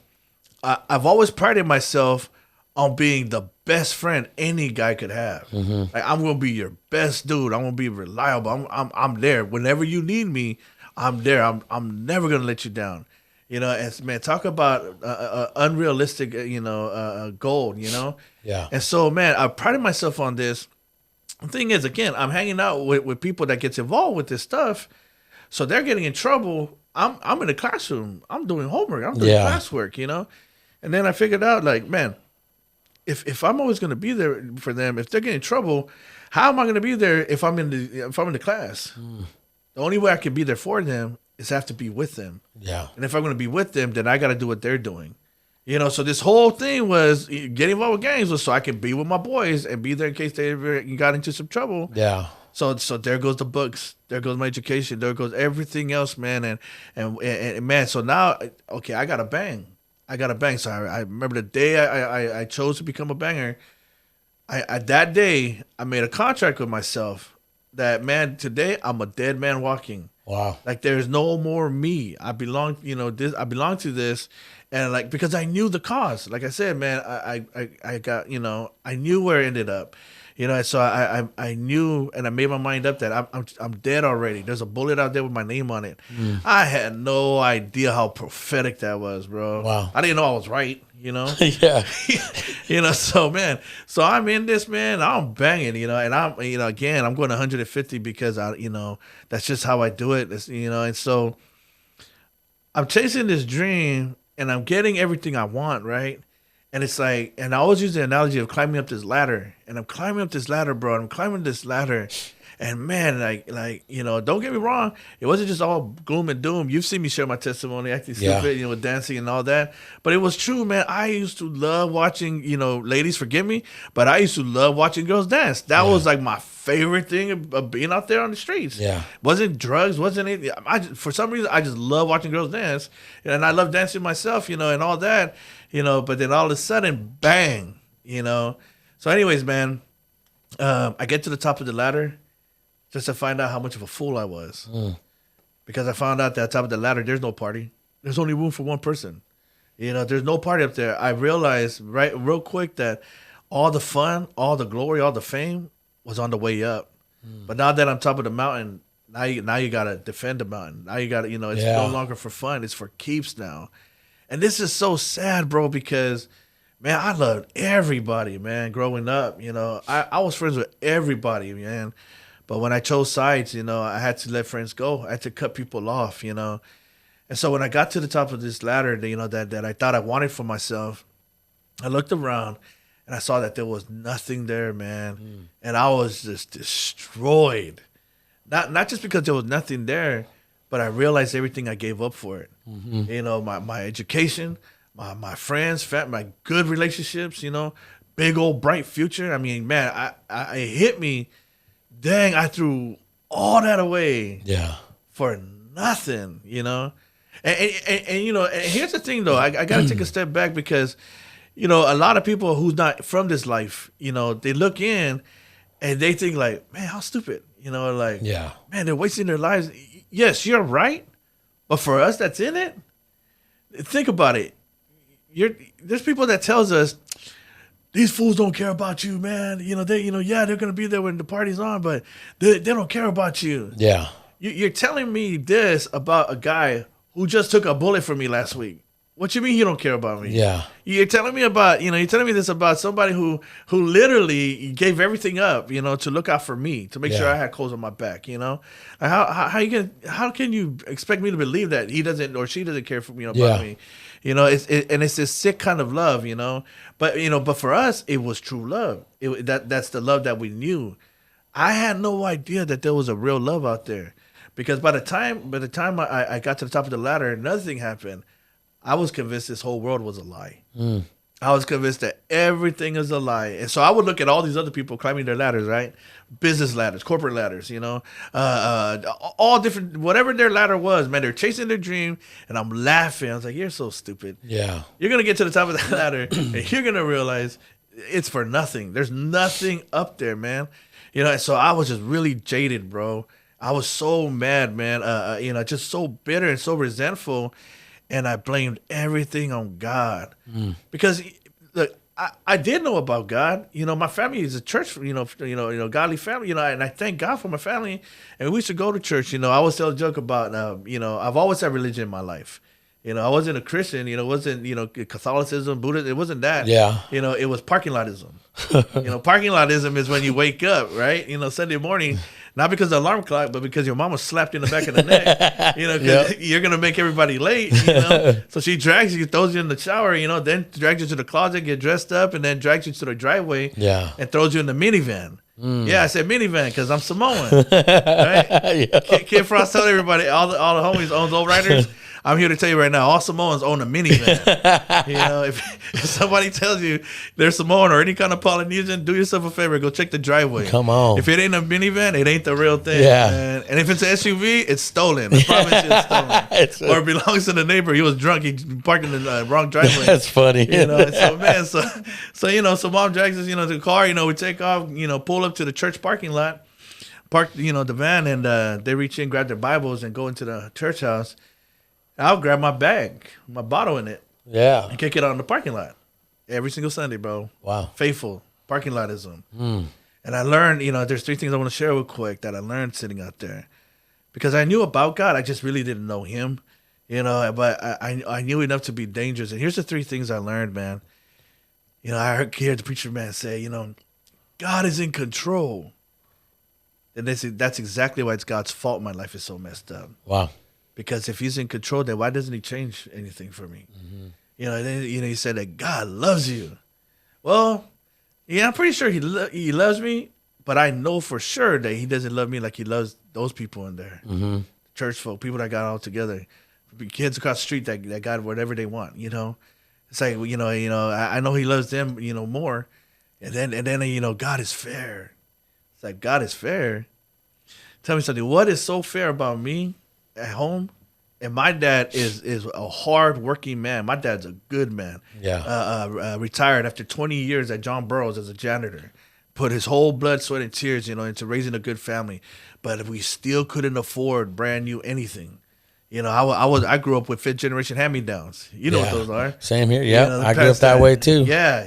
I've always prided myself on being the best friend any guy could have. Like, I'm going to be your best dude. I'm going to be reliable. I'm there. Whenever you need me, I'm there. I'm never going to let you down. And man, talk about unrealistic, goal, Yeah. And so, man, I prided myself on this. The thing is, again, I'm hanging out with people that gets involved with this stuff. So they're getting in trouble. I'm in the classroom. I'm doing homework. I'm doing classwork, And then I figured out, like, man, if I'm always going to be there for them, if they're getting in trouble, how am I going to be there if I'm in the class? The only way I can be there for them is have to be with them. Yeah. And if I'm going to be with them, then I got to do what they're doing. So this whole thing was getting involved with gangs was so I could be with my boys and be there in case they ever got into some trouble. Yeah. So there goes the books. There goes my education. There goes everything else, man. And man, so now, okay, I got to bang. So I remember the day I chose to become a banger. That day, I made a contract with myself that, man, today I'm a dead man walking. Wow. Like, there's no more me. I belong, I belong to this. And like, because I knew the cause, like I said, man, I got, I knew where it ended up, and so I knew, and I made my mind up that I'm dead already. There's a bullet out there with my name on it. I had no idea how prophetic that was, bro. Wow. I didn't know I was right, Yeah. So man, so I'm in this, man, I'm banging, and I'm, again, I'm going 150 because that's just how I do it. It's, and so I'm chasing this dream and I'm getting everything I want, right? And it's like, and I always use the analogy of climbing up this ladder, and I'm climbing up this ladder, bro. I'm climbing this ladder, and man, like, don't get me wrong, it wasn't just all gloom and doom. You've seen me share my testimony, acting stupid, with dancing and all that. But it was true, man. I used to love watching, ladies forgive me, but I used to love watching girls dance. That was like my favorite thing of being out there on the streets. Yeah. Wasn't drugs, wasn't it? For some reason, I just love watching girls dance, and I love dancing myself, and all that, but then all of a sudden, bang, So, anyways, man, I get to the top of the ladder just to find out how much of a fool I was. Because I found out that at the top of the ladder, there's no party. There's only room for one person. You know, there's no party up there. I realized real quick that all the fun, all the glory, all the fame was on the way up. But now that I'm top of the mountain, now you gotta defend the mountain. Now you gotta, it's no longer for fun. It's for keeps now. And this is so sad, bro, because man, I loved everybody, man, growing up. I was friends with everybody, man. But when I chose sides, I had to let friends go. I had to cut people off, And so when I got to the top of this ladder, that I thought I wanted for myself, I looked around and I saw that there was nothing there, man. And I was just destroyed. Not just because there was nothing there, but I realized everything I gave up for it. My education, my friends, my good relationships, big old bright future. I mean, man, it hit me. Dang, I threw all that away. Yeah. For nothing, And here's the thing, though. I got to take a step back because, a lot of people who's not from this life, they look in and they think like, man, how stupid, man, they're wasting their lives. Yes, you're right. But for us that's in it, think about it. There's people that tells us, these fools don't care about you, man. They're gonna be there when the party's on, but they don't care about you. Yeah. You're telling me this about a guy who just took a bullet from me last week. What you mean you don't care about me? Yeah. You're telling me this about somebody who literally gave everything up, to look out for me, to make sure I had clothes on my back, How can you expect me to believe that he doesn't or she doesn't care for me about me? It's this sick kind of love, But for us, it was true love. That's the love that we knew. I had no idea that there was a real love out there, because by the time I got to the top of the ladder, another thing happened. I was convinced this whole world was a lie. I was convinced that everything is a lie. And so I would look at all these other people climbing their ladders, right? Business ladders, corporate ladders, all different, whatever their ladder was, man, they're chasing their dream. And I'm laughing. I was like, you're so stupid. Yeah. You're going to get to the top of that ladder and you're going to realize it's for nothing. There's nothing up there, man. And so I was just really jaded, bro. I was so mad, man. Just so bitter and so resentful. And I blamed everything on God because, look, I did know about God. My family is a church, godly family. And I thank God for my family. And we used to go to church. I always tell a joke about, I've always had religion in my life. I wasn't a Christian. It wasn't Catholicism, Buddhism. It wasn't that. Yeah. It was parking lotism. Parking lotism is when you wake up, right? Sunday morning. Not because of the alarm clock, but because your mama slapped you in the back of the neck. Because you're going to make everybody late, So she drags you, throws you in the shower, then drags you to the closet, get dressed up, and then drags you to the driveway and throws you in the minivan. Yeah, I said minivan because I'm Samoan. Right? Kid Frost told everybody, all the homies owns old riders. I'm here to tell you right now, all Samoans own a minivan. If somebody tells you they're Samoan or any kind of Polynesian, do yourself a favor, go check the driveway. Come on. If it ain't a minivan, it ain't the real thing. Yeah. Man. And if it's an SUV, it's stolen. I promise you or it belongs to the neighbor. He was drunk. He parked in the wrong driveway. That's funny. So mom drags us, to the car. We take off. Pull up to the church parking lot, park, the van, and they reach in, grab their Bibles, and go into the church house. I'll grab my bag, my bottle in it, and kick it out in the parking lot every single Sunday, bro. Wow. Faithful parking lotism. And I learned, there's 3 things I want to share real quick that I learned sitting out there, because I knew about God, I just really didn't know Him, but I knew enough to be dangerous. And here's the 3 things I learned, man. I heard the preacher man say, God is in control. And that's exactly why it's God's fault my life is so messed up. Wow. Because if He's in control, then why doesn't He change anything for me? And then, He said that God loves you. Well, I'm pretty sure He loves me, but I know for sure that He doesn't love me like He loves those people in there. Church folk, people that got all together, kids across the street that got whatever they want. It's like I know He loves them, more. And then God is fair. It's like, God is fair. Tell me something. What is so fair about me at home And my dad is a hard working man. My dad's a good man. Yeah. Retired after 20 years at John Burroughs as a janitor. Put his whole blood, sweat, and tears, into raising a good family. But we still couldn't afford brand new anything. I grew up with fifth generation hand-me-downs. You know what those are. Same here. Yeah, the I grew up that way too. Yeah,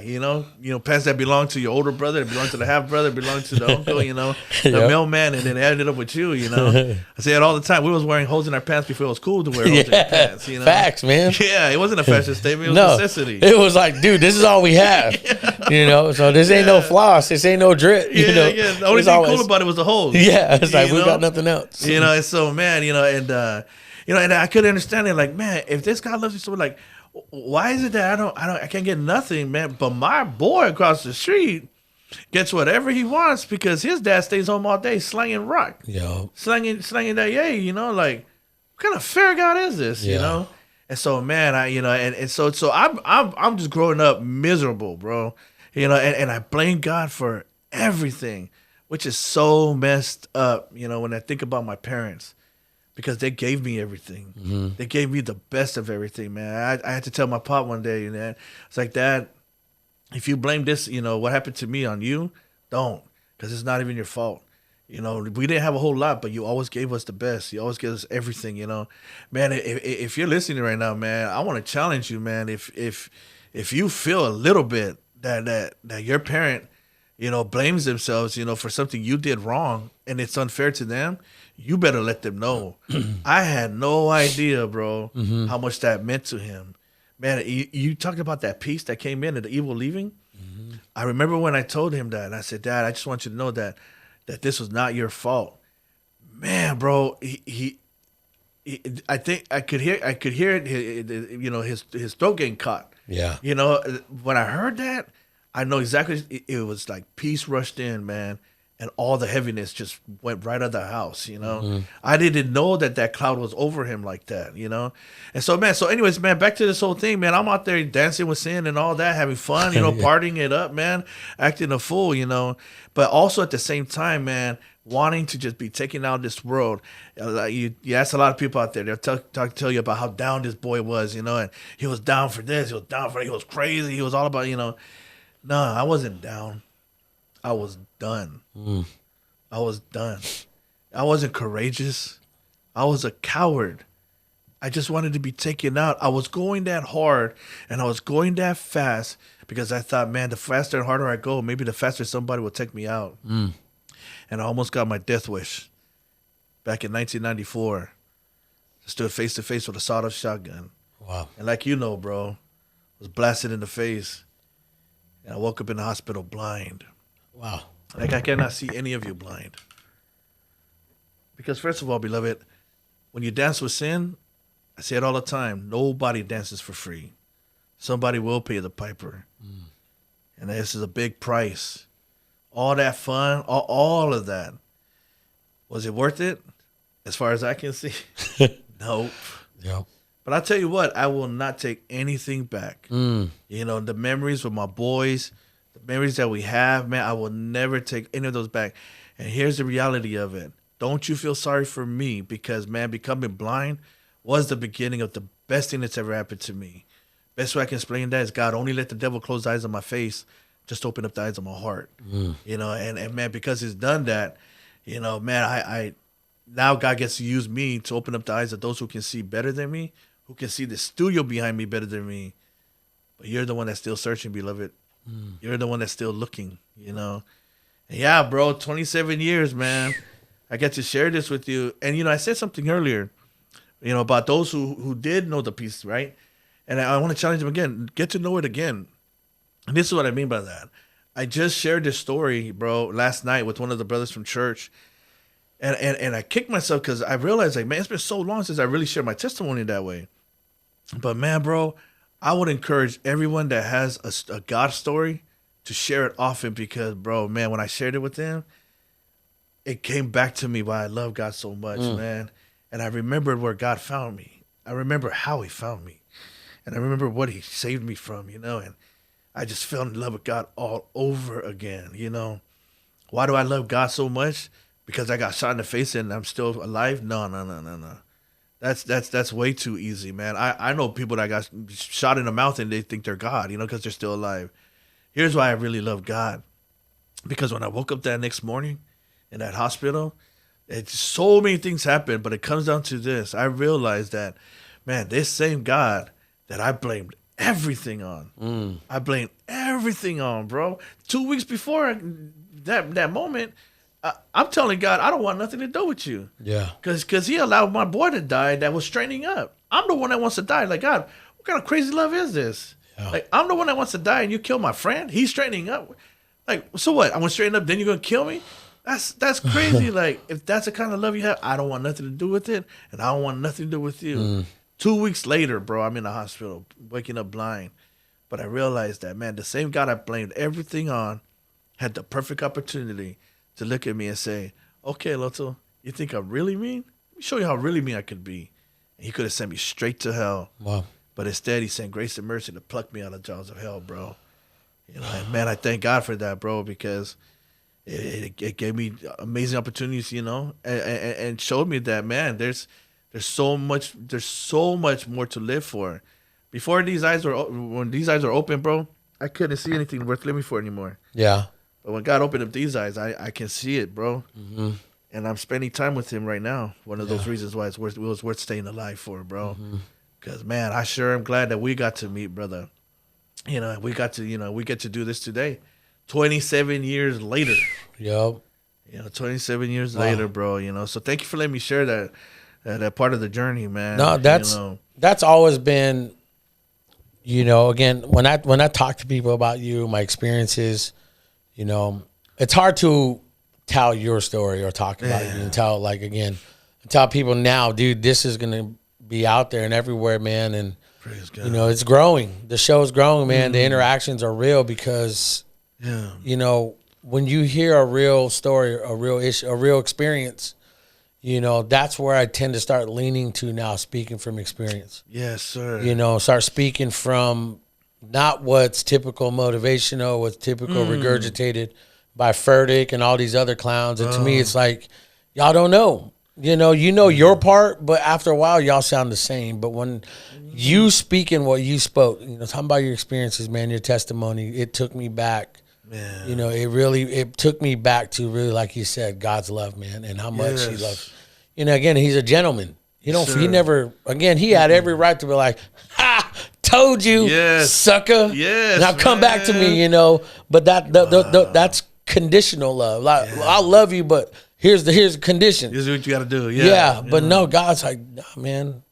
pants that belong to your older brother, that belong to the half brother, belong to the uncle, the mailman, and then it ended up with you. I say it all the time. We was wearing holes in our pants before it was cool to wear holes in our pants. Facts, man. Yeah, it wasn't a fashion statement. It was necessity. It was like, dude, this is all we have. So this ain't no floss. This ain't no drip. The only thing cool about it was the holes. Yeah, it's like we got nothing else. And so, man, and I couldn't understand it. Like, man, if this guy loves me so much, like, why is it that I can't get nothing, man? But my boy across the street gets whatever he wants because his dad stays home all day slanging rock, slanging that like, what kind of fair God is this, And so, man, so I'm just growing up miserable, bro, and I blame God for everything, which is so messed up, when I think about my parents. Because they gave me everything. Mm-hmm. They gave me the best of everything, man. I had to tell my pop one day, it's like, Dad, if you blame this, what happened to me on you, don't, because it's not even your fault. We didn't have a whole lot, but you always gave us the best. You always gave us everything, Man, if you're listening right now, man, I want to challenge you, man. If you feel a little bit that your parent, blames themselves, for something you did wrong and it's unfair to them, you better let them know. I had no idea, bro, how much that meant to him. Man, you talked about that peace that came in and the evil leaving. Mm-hmm. I remember when I told him that, and I said, Dad, I just want you to know that this was not your fault. Man, bro, I think I could hear it, his throat getting caught. Yeah. When I heard that, I know exactly, it was like peace rushed in, man. And all the heaviness just went right out of the house, Mm-hmm. I didn't know that cloud was over him like that, And so, man, anyways, man, back to this whole thing, man. I'm out there dancing with sin and all that, having fun, partying it up, man, acting a fool, But also at the same time, man, wanting to just be taken out of this world. You ask a lot of people out there, they'll tell you about how down this boy was, and he was down for this, he was down for that, he was crazy, he was all about, No, I wasn't down. I was done. I was done. I wasn't courageous. I was a coward. I just wanted to be taken out. I was going that hard and I was going that fast because I thought, man, the faster and harder I go, maybe the faster somebody will take me out. And I almost got my death wish back in 1994. I stood face to face with a sawed-off shotgun. Wow. And like bro, was blasted in the face. And I woke up in the hospital blind. Wow. Like, I cannot see any of you blind. Because first of all, beloved, when you dance with sin, I say it all the time, nobody dances for free. Somebody will pay the piper. And this is a big price. All that fun, all of that. Was it worth it? As far as I can see? Nope. Yep. But I tell you what, I will not take anything back. The memories with my boys, the memories that we have, man, I will never take any of those back. And here's the reality of it. Don't you feel sorry for me because, man, becoming blind was the beginning of the best thing that's ever happened to me. Best way I can explain that is God only let the devil close the eyes of my face, just open up the eyes of my heart. And man, because he's done that, man, I now God gets to use me to open up the eyes of those who can see better than me, who can see the studio behind me better than me. But you're the one that's still searching, beloved. You're the one that's still looking, And yeah, bro, 27 years, man. I get to share this with you. And, I said something earlier, about those who did know the peace, right? And I want to challenge them again. Get to know it again. And this is what I mean by that. I just shared this story, bro, last night with one of the brothers from church. And I kicked myself because I realized, like, man, it's been so long since I really shared my testimony that way. But, man, bro, I would encourage everyone that has a God story to share it often because, bro, man, when I shared it with them, it came back to me why I love God so much, man. And I remembered where God found me. I remember how he found me. And I remember what he saved me from, and I just fell in love with God all over again, Why do I love God so much? Because I got shot in the face and I'm still alive? No. That's way too easy, man. I know people that got shot in the mouth and they think they're God, because they're still alive. Here's why I really love God. Because when I woke up that next morning in that hospital, so many things happened, but it comes down to this. I realized that, man, this same God that I blamed everything on. I blamed everything on, bro. 2 weeks before that moment, I'm telling God, I don't want nothing to do with you. Yeah. Because he allowed my boy to die that was training up. I'm the one that wants to die. Like, God, what kind of crazy love is this? Yeah. Like, I'm the one that wants to die and you kill my friend? He's training up. Like, so what? I want to straighten up, then you're going to kill me? That's crazy. Like, if that's the kind of love you have, I don't want nothing to do with it, and I don't want nothing to do with you. 2 weeks later, bro, I'm in the hospital, waking up blind. But I realized that, man, the same God I blamed everything on had the perfect opportunity to look at me and say, okay, Loto, you think I'm really mean? Let me show you how really mean I could be. And he could have sent me straight to hell. Wow. But instead, he sent grace and mercy to pluck me out of the jaws of hell, bro. And man, I thank God for that, bro, because it gave me amazing opportunities, and showed me that, man, there's so much more to live for. Before when these eyes were open, bro, I couldn't see anything worth living for anymore. Yeah. But when God opened up these eyes, I can see it, bro. Mm-hmm. And I'm spending time with him right now. One of those reasons why it was worth staying alive for, bro. Because, man, I sure am glad that we got to meet, brother. We get to do this today. 27 years later. Yep. 27 years later, bro, so thank you for letting me share that part of the journey, man. No, that's always been, again, when I talk to people about you, my experiences, it's hard to tell your story or talk about you and tell people now, dude, this is going to be out there and everywhere, man. And, praise God. It's growing. The show's growing, man. The interactions are real because, when you hear a real story, a real issue, a real experience, that's where I tend to start leaning to now, speaking from experience. Yes, sir. Start speaking from not what's typical motivational, what's typical regurgitated by Furtick and all these other clowns. And to me, it's like, y'all don't know. Your part, but after a while, y'all sound the same. But when you speaking what you spoke, talking about your experiences, man, your testimony, it took me back. Man. It took me back to really, like you said, God's love, man, and how much he loves. Again, he's a gentleman. He had every right to be like, ha, told you, sucker. Yes, now come back to me, But that's conditional love. Like, I love you, but here's the condition. Here's what you got to do. But no, God's like, nah, man,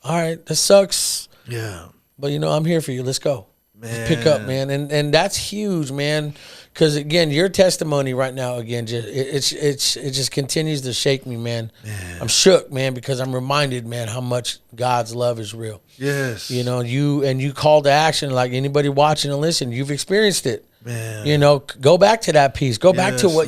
all right, this sucks. Yeah. But, I'm here for you. Let's go. Man. Pick up, man, and that's huge, man. Because again, your testimony right now, again, it just continues to shake me, man. I'm shook, man, because I'm reminded, man, how much God's love is real. Yes, you call to action, like anybody watching and listening, you've experienced it. Man, go back to that peace. Go back to what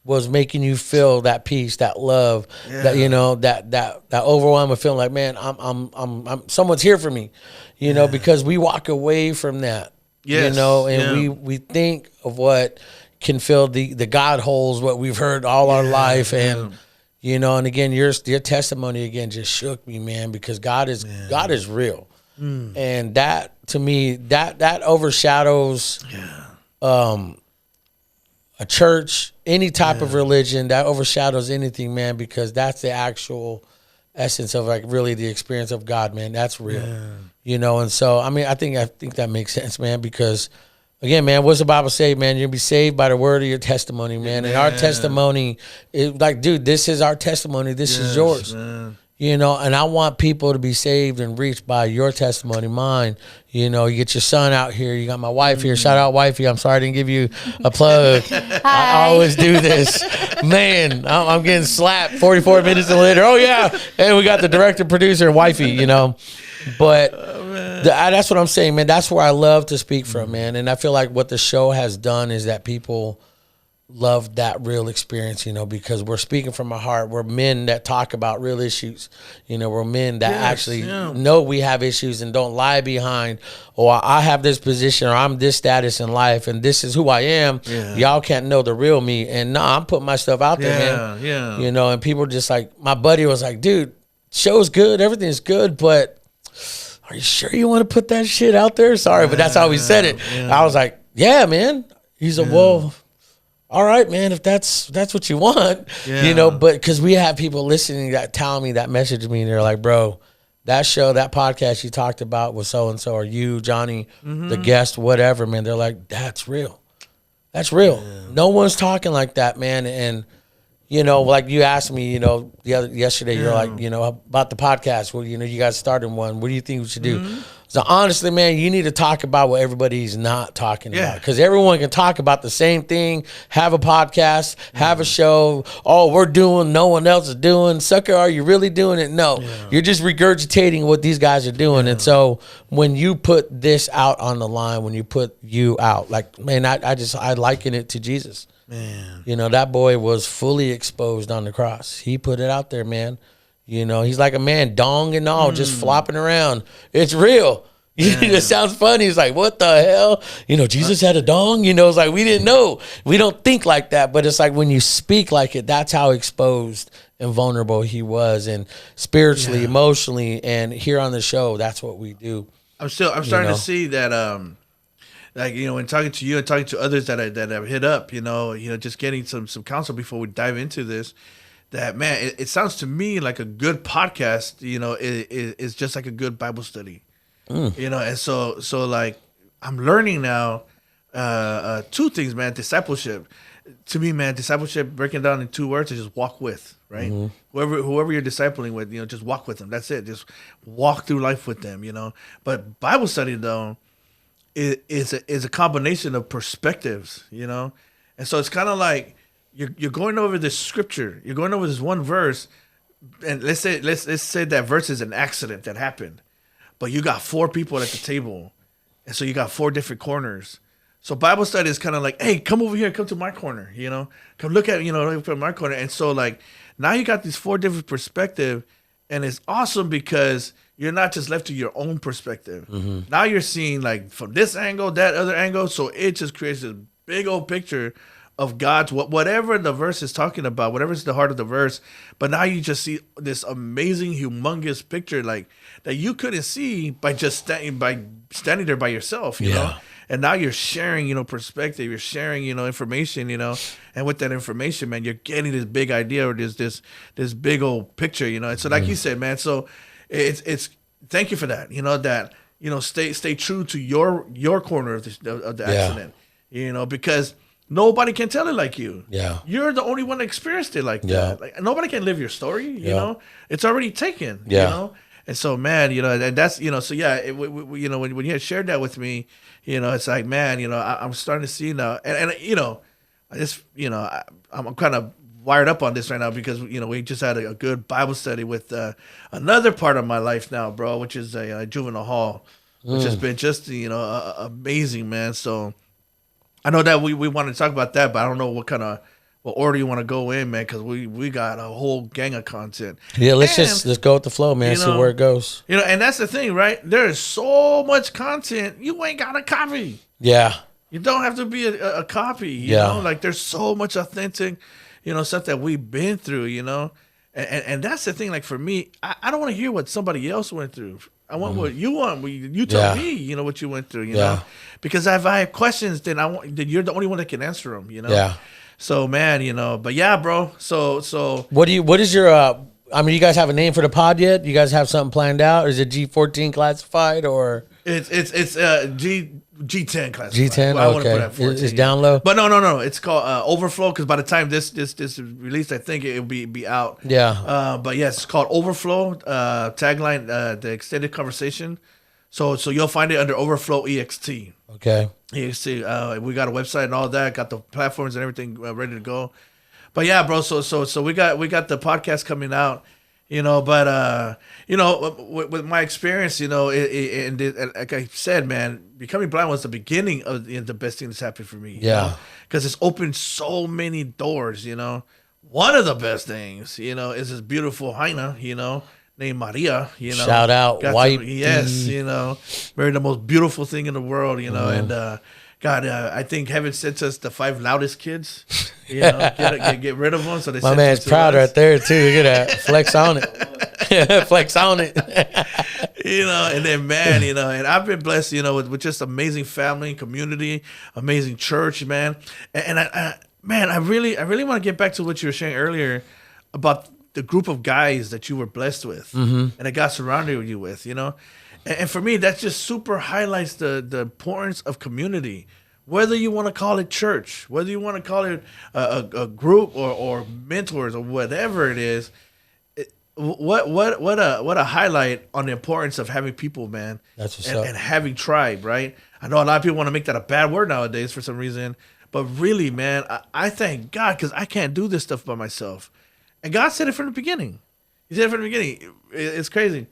was making you feel that peace, that love, that overwhelming feeling like, man, I'm someone's here for me, because we walk away from that, we think of what can fill the God holes, what we've heard all our life, and and again, your testimony again just shook me, man, because God is real, and that to me that overshadows, a church, any type of religion, that overshadows anything, man, because that's the actual essence of like really the experience of God, man. That's real, and so I think that makes sense, man, because again, man, what's the Bible say, man? You'll be saved by the word of your testimony, man. And our testimony is like, dude, this is our testimony. This is yours. Man. And I want people to be saved and reached by your testimony, mine. You get your son out here. You got my wife here. Shout out, wifey. I'm sorry I didn't give you a plug. I always do this. Man, I'm getting slapped 44 minutes later. Oh, yeah. And we got the director, producer, and wifey, But that's what I'm saying, man. That's where I love to speak from, man. And I feel like what the show has done is that people love that real experience, because we're speaking from our heart. We're men that talk about real issues. We're men that actually know we have issues and don't lie behind, or I have this position or I'm this status in life and this is who I am. Y'all can't know the real me. And I'm putting my stuff out there, man. And people just like, my buddy was like, dude, show's good, everything's good, but are you sure you want to put that shit out there? Sorry, but that's how we said it. I was like, yeah, man. He's like, well, all right, man, if that's what you want, but because we have people listening that tell me, that message me, and they're like, bro, that show, that podcast you talked about with so-and-so, or you, Johnny, the guest, whatever, man, they're like, that's real. That's real. Yeah. No one's talking like that, man. And, like you asked me, yesterday, you're like, about the podcast. Well, you guys started one. What do you think we should do? So honestly, man, you need to talk about what everybody's not talking about, because everyone can talk about the same thing, have a podcast, have a show. Oh, we're doing, no one else is doing. Sucker, are you really doing it? No, you're just regurgitating what these guys are doing. And so when you put this out on the line, when you put you out, like, man, I liken it to Jesus. Man, that boy was fully exposed on the cross. He put it out there, man. He's like a man, dong and all, just flopping around. It's real. It sounds funny. It's like, what the hell? Jesus had a dong. It's like, we didn't know. We don't think like that. But it's like when you speak like it, that's how exposed and vulnerable he was, and spiritually, emotionally, and here on the show, that's what we do. I'm starting to see that. When talking to you and talking to others that I've hit up, just getting some counsel before we dive into this. That, man, it sounds to me like a good podcast, is just like a good Bible study, and so like I'm learning now two things, man. Discipleship, to me, man, discipleship, breaking down in 2 words, is just walk with, right? Whoever you're discipling with, just walk with them. That's it. Just walk through life with them, But Bible study, though, is a combination of perspectives, and so it's kind of like, You're going over this scripture. You're going over this one verse, and let's say that verse is an accident that happened, but you got 4 people at the table, and so you got 4 different corners. So Bible study is kind of like, hey, come over here, come to my corner, come look at look at my corner, and so like now you got these 4 different perspectives, and it's awesome because you're not just left to your own perspective. Now you're seeing like from this angle, that other angle, so it just creates this big old picture of God's, whatever the verse is talking about, whatever's the heart of the verse. But now you just see this amazing, humongous picture, like that you couldn't see by just standing there by yourself, you know. And now you're sharing, perspective. You're sharing, information, And with that information, man, you're getting this big idea or this big old picture, And so, like you said, man, so it's thank you for that, stay true to your corner of the accident, because nobody can tell it like you. Yeah. You're the only one that experienced it like that. Like, nobody can live your story, you know. It's already taken, you know. And so, man, and that's, so yeah, when you had shared that with me, it's like, man, I'm starting to see now. And I just, I'm kind of wired up on this right now because, we just had a good Bible study with another part of my life now, bro, which is a juvenile hall, which has been just, amazing, man. So I know that we want to talk about that, but I don't know what order you want to go in, man, because we got a whole gang of content. Yeah, let's go with the flow, man. See where it goes. And that's the thing, right? There is so much content, you ain't got a copy. Yeah. You don't have to be a copy, you know? Like, there's so much authentic, stuff that we've been through, And that's the thing, like, for me, I don't want to hear what somebody else went through. I want what you want. You tell me, what you went through, you know? Because if I have questions, then then you're the only one that can answer them, Yeah. So, man, but yeah, bro. So what is your you guys have a name for the pod yet? You guys have something planned out? Is it G14 classified or it's G10 classified? G10, well, okay. It's down low. But no. It's called Overflow, because by the time this is released, I think it'll be out. Yeah. But yes, it's called Overflow. Tagline: the extended conversation. So you'll find it under Overflow EXT. Okay. EXT. We got a website and all that. Got the platforms and everything ready to go. But yeah, bro. So we got the podcast coming out. But with my experience, and like I said, man, becoming blind was the beginning of the best thing that's happened for me. Yeah. Because it's opened so many doors. One of the best things, is this beautiful Jaina, named Maria, Shout out, white. Married the most beautiful thing in the world, and God, I think heaven sent us the 5 loudest kids. Get rid of them. So they my man's proud right there too. Look at that, flex on it. Flex on it. And then, man, and I've been blessed, with just amazing family and community, amazing church, man. And man, I really want to get back to what you were saying earlier about the group of guys that you were blessed with and that God surrounded you with, And for me, that just super highlights the importance of community. Whether you want to call it church, whether you want to call it a group or mentors or whatever it is, what a highlight on the importance of having people, man. That's what's up. And having tribe, right? I know a lot of people want to make that a bad word nowadays for some reason, but really, man, I thank God because I can't do this stuff by myself. And God said it from the beginning. He said it from the beginning. It's crazy.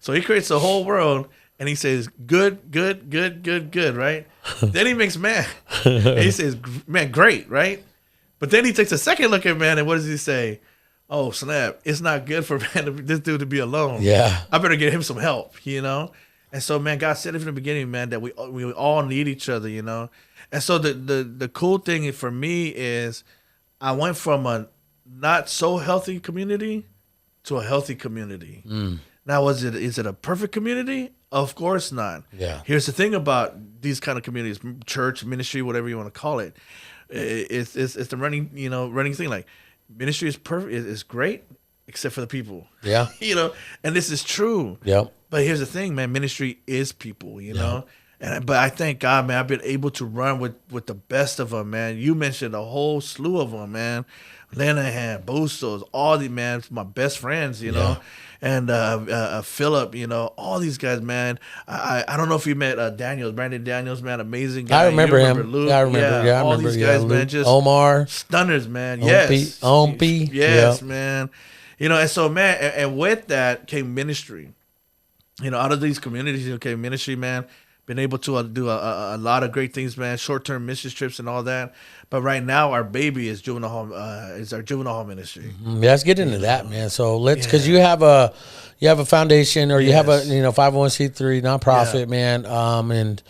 So he creates the whole world, and he says, good, good, good, good, good, right? Then he makes man. And he says, man, great, right? But then he takes a second look at man, and what does he say? Oh, snap. It's not good for this dude to be alone. Yeah. I better get him some help, And so, man, God said it from the beginning, man, that we all need each other, And so the cool thing for me is I went from a not so healthy community to a healthy community. Now, is it a perfect community? Of course not. Yeah. Here's the thing about these kind of communities, church, ministry, whatever you want to call it. It's the running thing. Like, ministry is perfect, is great, except for the people. Yeah. And this is true. Yep. But here's the thing, man. Ministry is people, know. But I thank God, man. I've been able to run with the best of them, man. You mentioned a whole slew of them, man. Lenahan, Bustos, all these, man, my best friends, know. And Philip, all these guys, man. I don't know if you met Brandon Daniels, man, amazing guy. I remember him. Luke? Yeah, I remember. Yeah, I all remember. these guys, Luke, man, just Omar, stunners, man. Ompy. Yes, man. And so, man, and with that came ministry. Out of these communities, came ministry, man. Been able to do a lot of great things, man. Short-term missions trips and all that. But right now, our baby is juvenile home. Is our juvenile home ministry. Yeah, let's get into that, man. So because you have a foundation or you have a 501c3 nonprofit, man. And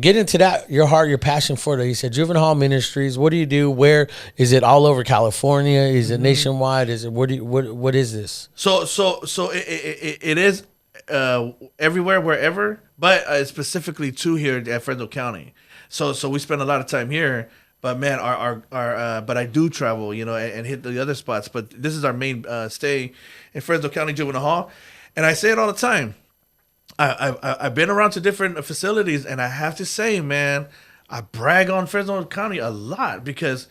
get into that. Your heart, your passion for it. You said Juvenile Hall Ministries. What do you do? Where is it? All over California? Is it nationwide? Is it what is this? So it is everywhere, wherever, but specifically to here at Fresno County. So we spend a lot of time here. But man, our but I do travel, and hit the other spots. But this is our main stay in Fresno County Juvenile Hall, and I say it all the time. I've been around to different facilities, and I have to say, man, I brag on Fresno County a lot because,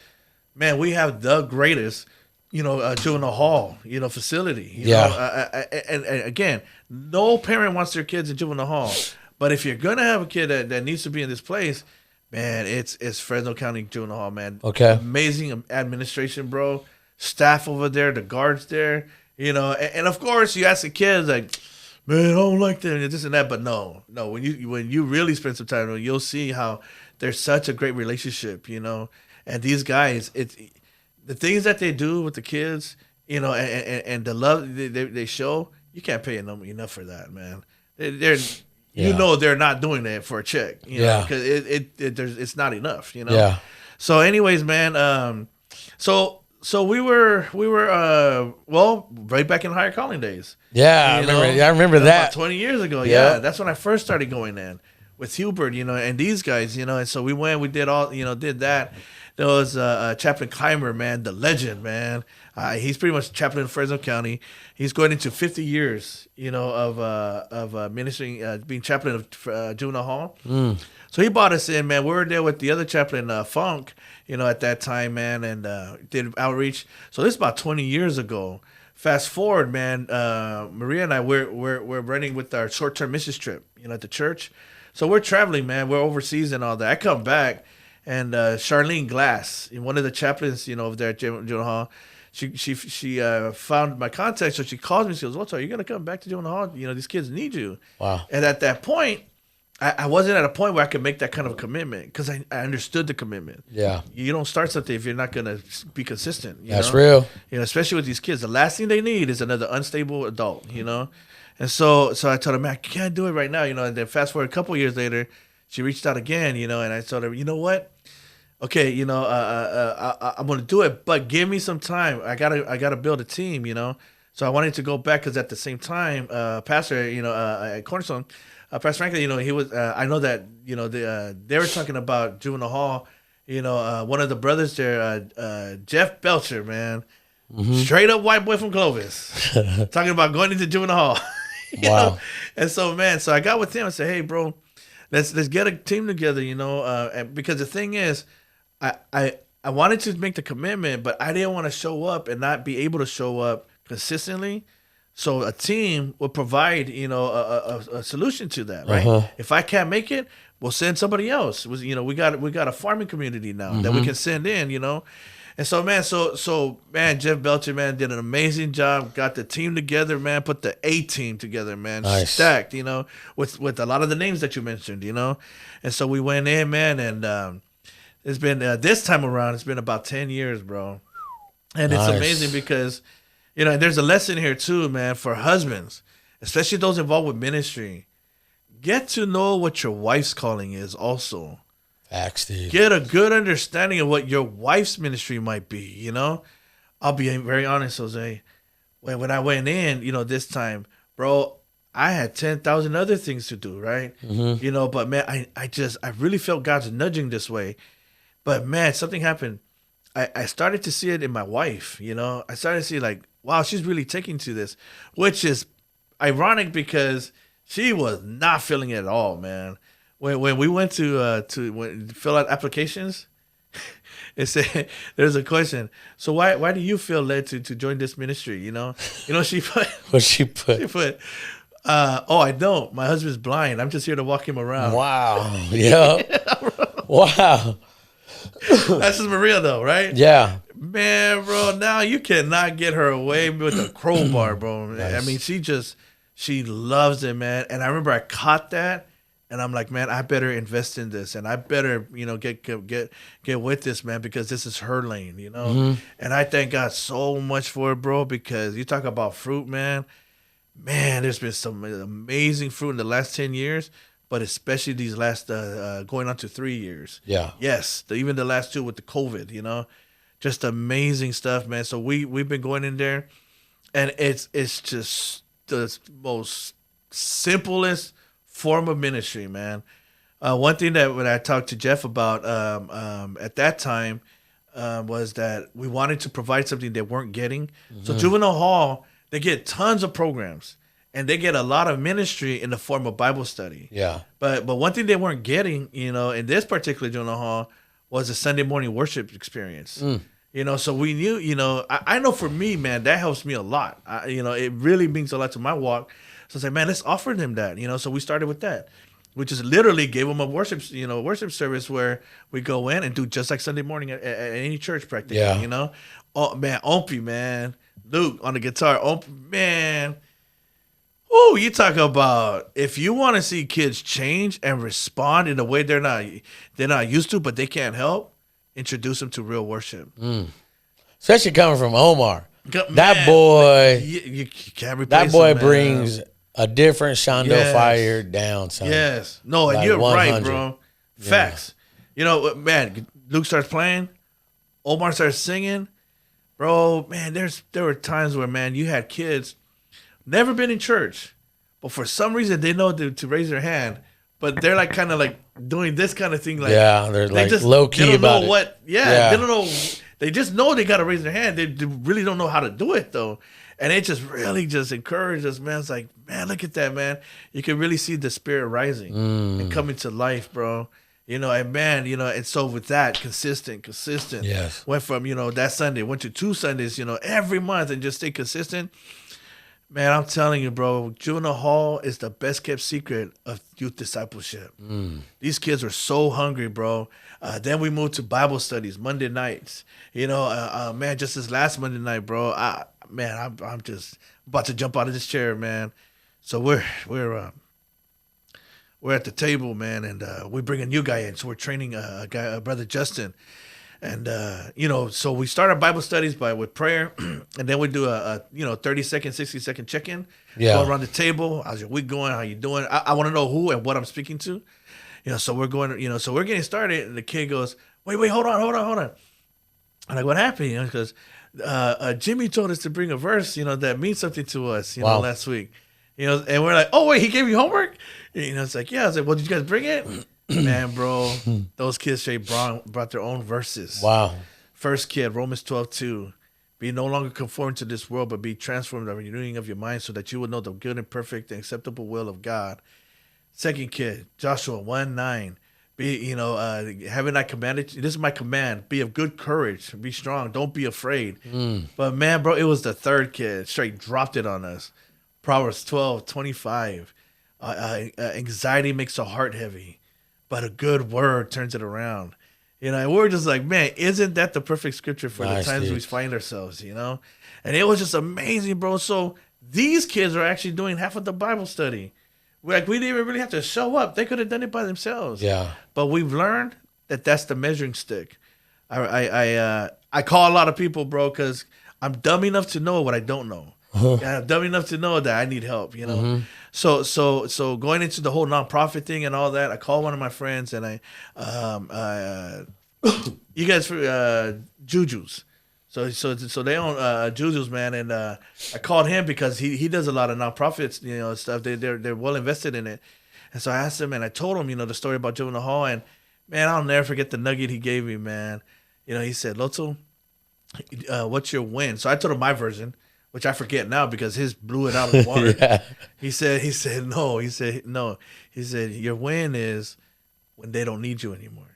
man, we have the greatest, juvenile hall, facility. And again, no parent wants their kids in juvenile hall, but if you're gonna have a kid that needs to be in this place, man, it's Fresno County Juvenile Hall, man. Okay. Amazing administration, bro. Staff over there, the guards there, and of course you ask the kids like, man, I don't like that, this and that. But no, when you really spend some time, you'll see how there's such a great relationship, And these guys, it's the things that they do with the kids, and the love they show, you can't pay them enough for that, man. They're they're not doing that for a check, because it's not enough, Yeah. So, anyways, man, so we were right back in higher calling days. Yeah, I remember that. About 20 years ago. Yeah, that's when I first started going in with Hubert, and these guys, and so we went, we did did that. There was Chaplain Keimer, man, the legend, man. He's pretty much chaplain in Fresno County. He's going into 50 years, of ministering, being chaplain of Juvenile Hall. So he brought us in, man. We were there with the other chaplain, Funk, at that time, man, and did outreach. So this is about 20 years ago. Fast forward, man. Maria and I, we're running with our short-term missions trip, at the church. So we're traveling, man. We're overseas and all that. I come back, and Charlene Glass, one of the chaplains, over there at Juvenile Hall, she found my contact, so she calls me. She goes, "Loto, are you gonna come back to Juvenile Hall? These kids need you." Wow. And at that point, I wasn't at a point where I could make that kind of a commitment because I understood the commitment. Yeah. You don't start something if you're not gonna be consistent. That's real. Especially with these kids, the last thing they need is another unstable adult. And so I told her, man, I can't do it right now. And then fast forward a couple years later, she reached out again. And I told her, you know what? Okay, I'm gonna do it, but give me some time. I gotta build a team. So I wanted to go back because at the same time, Pastor, at Cornerstone, Pastor Franklin, he was. I know that they were talking about Juvenile Hall. One of the brothers there, Jeff Belcher, man, straight up white boy from Clovis, talking about going into Juvenile Hall. Wow. And so, man, so I got with him and said, hey, bro, let's get a team together, and because the thing is, I wanted to make the commitment, but I didn't want to show up and not be able to show up consistently. So a team will provide, a solution to that, right? If I can't make it, we'll send somebody else. We got a farming community now that we can send in, And so, man, Jeff Belcher, man, did an amazing job. Got the team together, man. Put the A team together, man. Nice. Stacked, with a lot of the names that you mentioned, And so we went in, man, and it's been this time around. It's been about 10 years, bro, and it's amazing because. And there's a lesson here too, man, for husbands, especially those involved with ministry. Get to know what your wife's calling is also. Facts, dude. Get a good understanding of what your wife's ministry might be, I'll be very honest, Jose. When I went in, this time, bro, I had 10,000 other things to do, right? But man, I really felt God's nudging this way. But man, something happened. I started to see it in my wife, I started to see like, wow, she's really taking to this, which is ironic because she was not feeling it at all, man. When we went to fill out applications, it said there's a question. So why do you feel led to join this ministry? She put What she put? she put. I don't. My husband's blind. I'm just here to walk him around. Wow. Yeah. Wow. That's just Maria though, right? Yeah. Man, bro, now you cannot get her away with a crowbar, bro. Nice. I mean, she loves it, man. And I remember I caught that, and I'm like, man, I better invest in this, and I better, get with this, man, because this is her lane, And I thank God so much for it, bro, because you talk about fruit, man. Man, there's been some amazing fruit in the last 10 years, but especially these last going on to 3 years. Yeah. Yes, even the last 2 with the COVID, Just amazing stuff, man. So we've been going in there, and it's just the most simplest form of ministry, man. One thing that when I talked to Jeff about at that time was that we wanted to provide something they weren't getting. So Juvenile Hall, they get tons of programs, and they get a lot of ministry in the form of Bible study. Yeah. But one thing they weren't getting, in this particular Juvenile Hall, was a Sunday morning worship experience. So we knew, I know for me, man, that helps me a lot. It really means a lot to my walk. So I said, man, let's offer them that, So we started with that. We just literally gave them a worship service where we go in and do just like Sunday morning at any church practically, Oh, man, Opie, man. Luke on the guitar. Opie, man. Oh, you talk about if you want to see kids change and respond in a way they're not used to, but they can't help, introduce them to real worship. Especially coming from Omar. Man, That boy, you can't replace that boy him, man. brings a different Shondo Yes. fire down, son. Yes. No, and Like you're 100. right, bro. Facts. Man, Luke starts playing, Omar starts singing. Bro, man, there were times where, man, you had kids never been in church, but for some reason they know to raise their hand, but they're like kind of like doing this kind of thing. Like, they're like just, low key they don't about know it. what. Yeah, they don't know. They just know they got to raise their hand. They really don't know how to do it though, and it just really just encouraged us, man. It's like, man, look at that, man. You can really see the spirit rising and coming to life, bro. And man, and so with that, consistent. Yes. Went from, that Sunday, went to 2 Sundays, every month and just stay consistent. Man, I'm telling you, bro, Juvenile Hall is the best kept secret of youth discipleship. These kids are so hungry, bro. Then we moved to Bible studies Monday nights. Man, just this last Monday night, bro. I'm just about to jump out of this chair, man. So we're at the table, man, and we bring a new guy in. So we're training a brother Justin. And, so we start our Bible studies with prayer, and then we do a 30-second, 60-second check-in. Yeah. Go around the table. How's your week going? How you doing? I want to know who and what I'm speaking to. So we're going, so we're getting started, and the kid goes, wait, hold on. I'm like, what happened? Because Jimmy told us to bring a verse, that means something to us, Wow. last week. And we're like, oh, wait, he gave you homework? It's like, yeah. I was like, well, did you guys bring it? Man, bro, those kids straight brought their own verses. Wow. First kid, Romans 12:2. Be no longer conformed to this world, but be transformed by the renewing of your mind so that you will know the good and perfect and acceptable will of God. Second kid, Joshua 1:9. Be, haven't I commanded you? This is my command. Be of good courage. Be strong. Don't be afraid. But man, bro, it was the third kid. Straight dropped it on us. Proverbs 12:25. Anxiety makes the heart heavy, but a good word turns it around. And we're just like, man, isn't that the perfect scripture for the times we find ourselves, And it was just amazing, bro. So these kids are actually doing half of the Bible study. We didn't even really have to show up. They could have done it by themselves. Yeah. But we've learned that that's the measuring stick. I call a lot of people, bro, because I'm dumb enough to know what I don't know. And I'm dumb enough to know that I need help, So going into the whole nonprofit thing and all that, I called one of my friends and you guys for Juju's. So they own Juju's, man, and I called him because he does a lot of nonprofits, stuff. They're well invested in it, and so I asked him and I told him, the story about Juvenile Hall, and man, I'll never forget the nugget he gave me, man. He said, Loto, what's your win? So I told him my version, which I forget now because his blew it out of the water. Yeah. He said no. He said your win is when they don't need you anymore.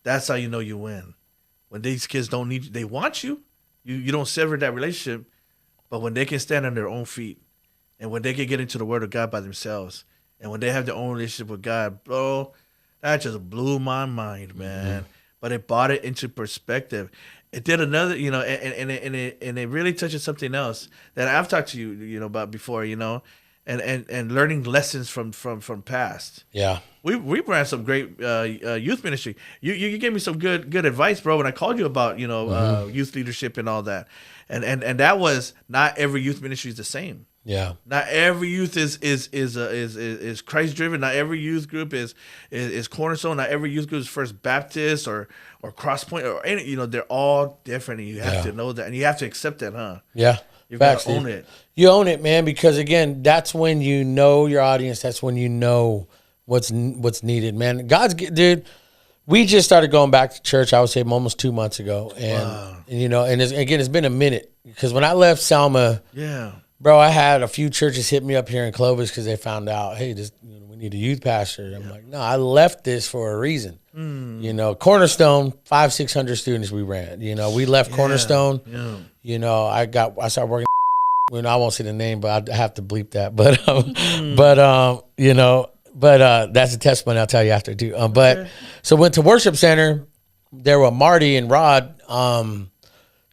That's how you know you win. When these kids don't need you, they want you. You don't sever that relationship, but when they can stand on their own feet, and when they can get into the Word of God by themselves, and when they have their own relationship with God, bro, that just blew my mind, man. But it brought it into perspective. It did another, and it really touches something else that I've talked to you, about before, and learning lessons from past. Yeah. We ran some great youth ministry. You gave me some good advice, bro, when I called you about youth leadership and all that, and that was not every youth ministry is the same. Yeah. Not every youth is Christ driven. Not every youth group is Cornerstone. Not every youth group is First Baptist or Cross Point or any. They're all different, and you have to know that, and you have to accept that, huh? Yeah. You got to own it. You own it, man, because again, that's when you know your audience. That's when you know what's needed, man. Dude. We just started going back to church, I would say almost 2 months ago, and it's been a minute because when I left Selma, bro, I had a few churches hit me up here in Clovis because they found out, hey, we need a youth pastor. I'm like, no, I left this for a reason. Cornerstone, 500-600 students we ran. We left Cornerstone. I started working. I won't say the name, but I have to bleep that. But that's a testimony I'll tell you after too. So went to worship center. There were Marty and Rod.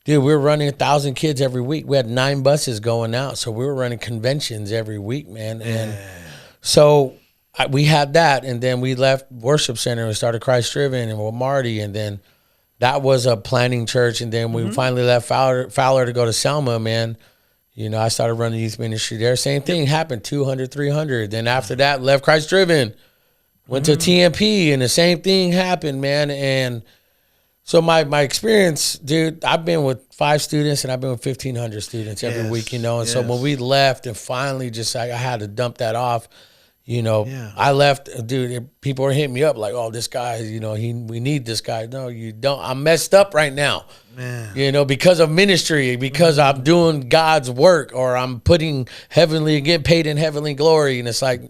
Dude, we were running 1,000 kids every week. We had 9 buses going out, so we were running conventions every week, man. And so we had that, and then we left worship center and started Christ Driven and with Marty, and then that was a planning church, and then we finally left Fowler to go to Selma, man. I started running youth ministry there. Same thing happened, 200, 300. Then after that, left Christ Driven, went to TMP, and the same thing happened, man. And so my experience, dude, I've been with 5 students and I've been with 1,500 students every week, And so when we left and finally I had to dump that off, I left, dude, people were hitting me up like, oh, this guy, we need this guy. No, you don't. I'm messed up right now, man. Because of ministry, because I'm doing God's work, or I'm getting paid in heavenly glory. And it's like,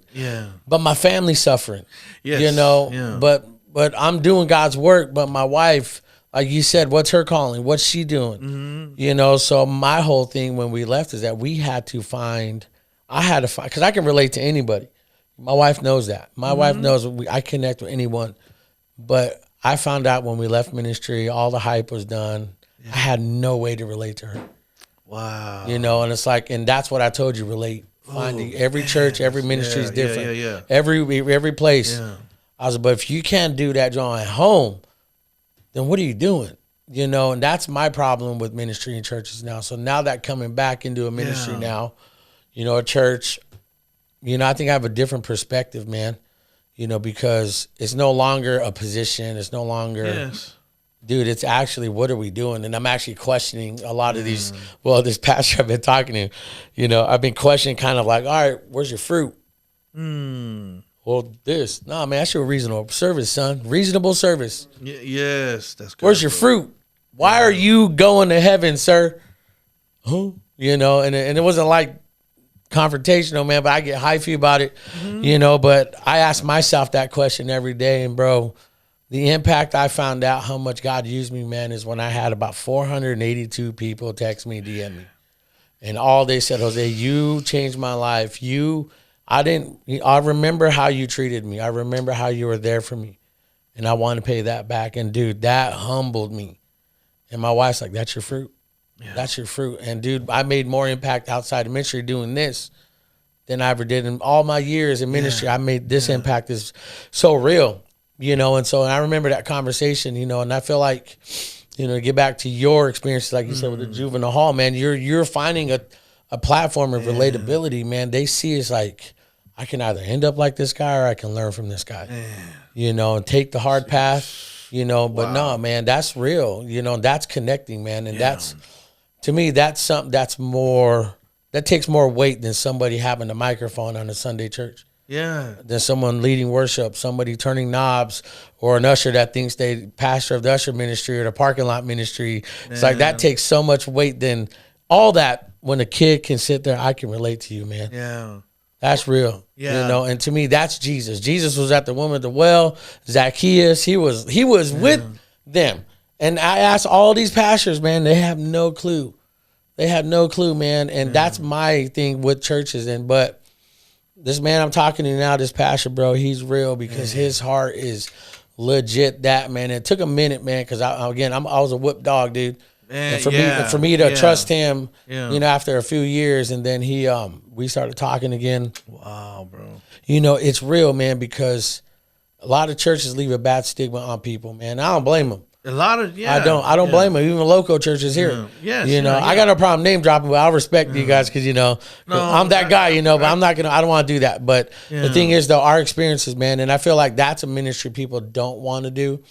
but my family's suffering, but I'm doing God's work. But my wife, like you said, what's her calling? What's she doing? So my whole thing when we left is that I had to find, because I can relate to anybody. My wife knows that. My wife knows I connect with anyone. But I found out when we left ministry, all the hype was done. I had no way to relate to her. Wow. And it's like, and that's what I told you, relate. Finding every church, every ministry is different. Every place. I was like, but if you can't do that, John, at home, then what are you doing? And that's my problem with ministry and churches now. So now that coming back into a ministry now, a church, I think I have a different perspective, man, because it's no longer a position. It's no longer, dude, it's actually, what are we doing? And I'm actually questioning a lot of these, well, this pastor I've been talking to, I've been questioning kind of like, all right, where's your fruit? Well, nah, man, that's your reasonable service, son. Reasonable service. Yes, that's good. Where's your fruit? Why are you going to heaven, sir? Huh? And it wasn't like confrontational, man, but I get hyphy about it, but I ask myself that question every day. And bro, the impact I found out how much God used me, man, is when I had about 482 people text me, DM me. And all they said, Jose, you changed my life. I remember how you treated me. I remember how you were there for me. And I want to pay that back. And dude, that humbled me. And my wife's like, that's your fruit. Yeah. That's your fruit. And dude, I made more impact outside of ministry doing this than I ever did in all my years in ministry. I made this impact is so real, and I remember that conversation, and I feel like, to get back to your experiences, like you said, with the juvenile hall, man, you're finding a platform of relatability, man. They see it's like, I can either end up like this guy or I can learn from this guy, and take the hard path, but no, man, that's real, that's connecting, man. And that's, to me, that's something that takes more weight than somebody having a microphone on a Sunday church. Yeah. Than someone leading worship, somebody turning knobs, or an usher that thinks they pastor of the usher ministry or the parking lot ministry. It's like that takes so much weight than all that. When a kid can sit there, I can relate to you, man. Yeah. That's real. Yeah. And to me, that's Jesus. Jesus was at the woman at the well. Zacchaeus, he was with them. And I ask all these pastors, man, they have no clue. They have no clue, man. And that's my thing with churches. But this man I'm talking to now, this pastor, bro, he's real because his heart is legit that, man. It took a minute, man, because I was a whipped dog, dude. And for me to trust him, after a few years, and then we started talking again. Wow, bro. It's real, man, because a lot of churches leave a bad stigma on people, man. I don't blame them. A lot of I don't blame them. Even Loco churches here. I got no problem name dropping, but I'll respect you guys because I'm that guy, but I'm not gonna. I don't want to do that. But the thing is, though, our experiences, man, and I feel like that's a ministry people don't want to do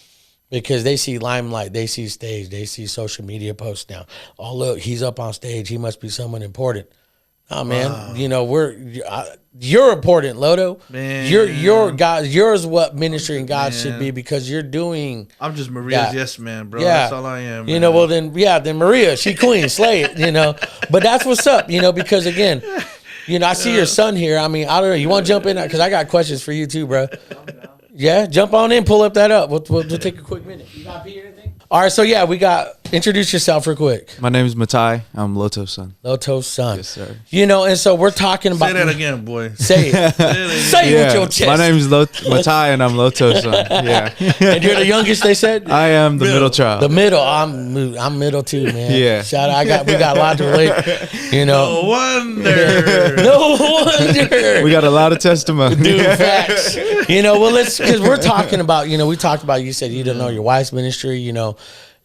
because they see limelight, they see stage, they see social media posts now. Oh, look, he's up on stage. He must be someone important. Oh man, you're important, Loto. Man, you're God. Yours what ministry and God should be because you're doing. I'm just Maria's yes man, bro. Yeah. That's all I am. Man. Well then Maria, she queen, slay it. But that's what's up, because again, I see your son here. I mean, I don't know. You want to jump in because I got questions for you too, bro. Yeah, jump on in, pull up that up. We'll take a quick minute. You got pee or anything? All right, so introduce yourself real quick. My name is Matai. I'm Loto's son. Loto's son. Yes, sir. And so we're talking about. Say that again, boy. Say it. Say it with your chest. My name is Matai, and I'm Loto's son. Yeah. And you're the youngest, they said? I am the middle child. The middle. I'm middle too, man. Yeah. Shout out. We got a lot to relate. No wonder. No wonder. We got a lot of testimony. Dude, facts. Because we're talking about, we talked about, you said you don't know your wife's ministry,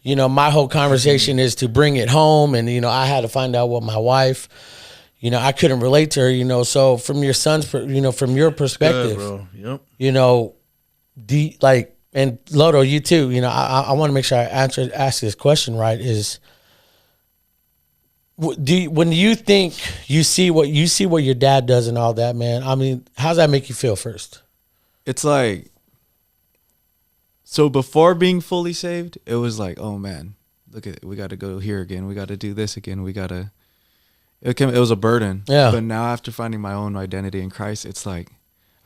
my whole conversation is to bring it home. And, I had to find out what my wife, I couldn't relate to her, so from your son's, from your perspective, good, bro. Yep. And Loto, you too, I want to make sure I ask this question right is, when you think you see what your dad does and all that, man, I mean, how's that make you feel first? It's like, so before being fully saved, it was like, oh man, look at it. We got to go here again. We got to do this again. It was a burden. Yeah. But now after finding my own identity in Christ, it's like,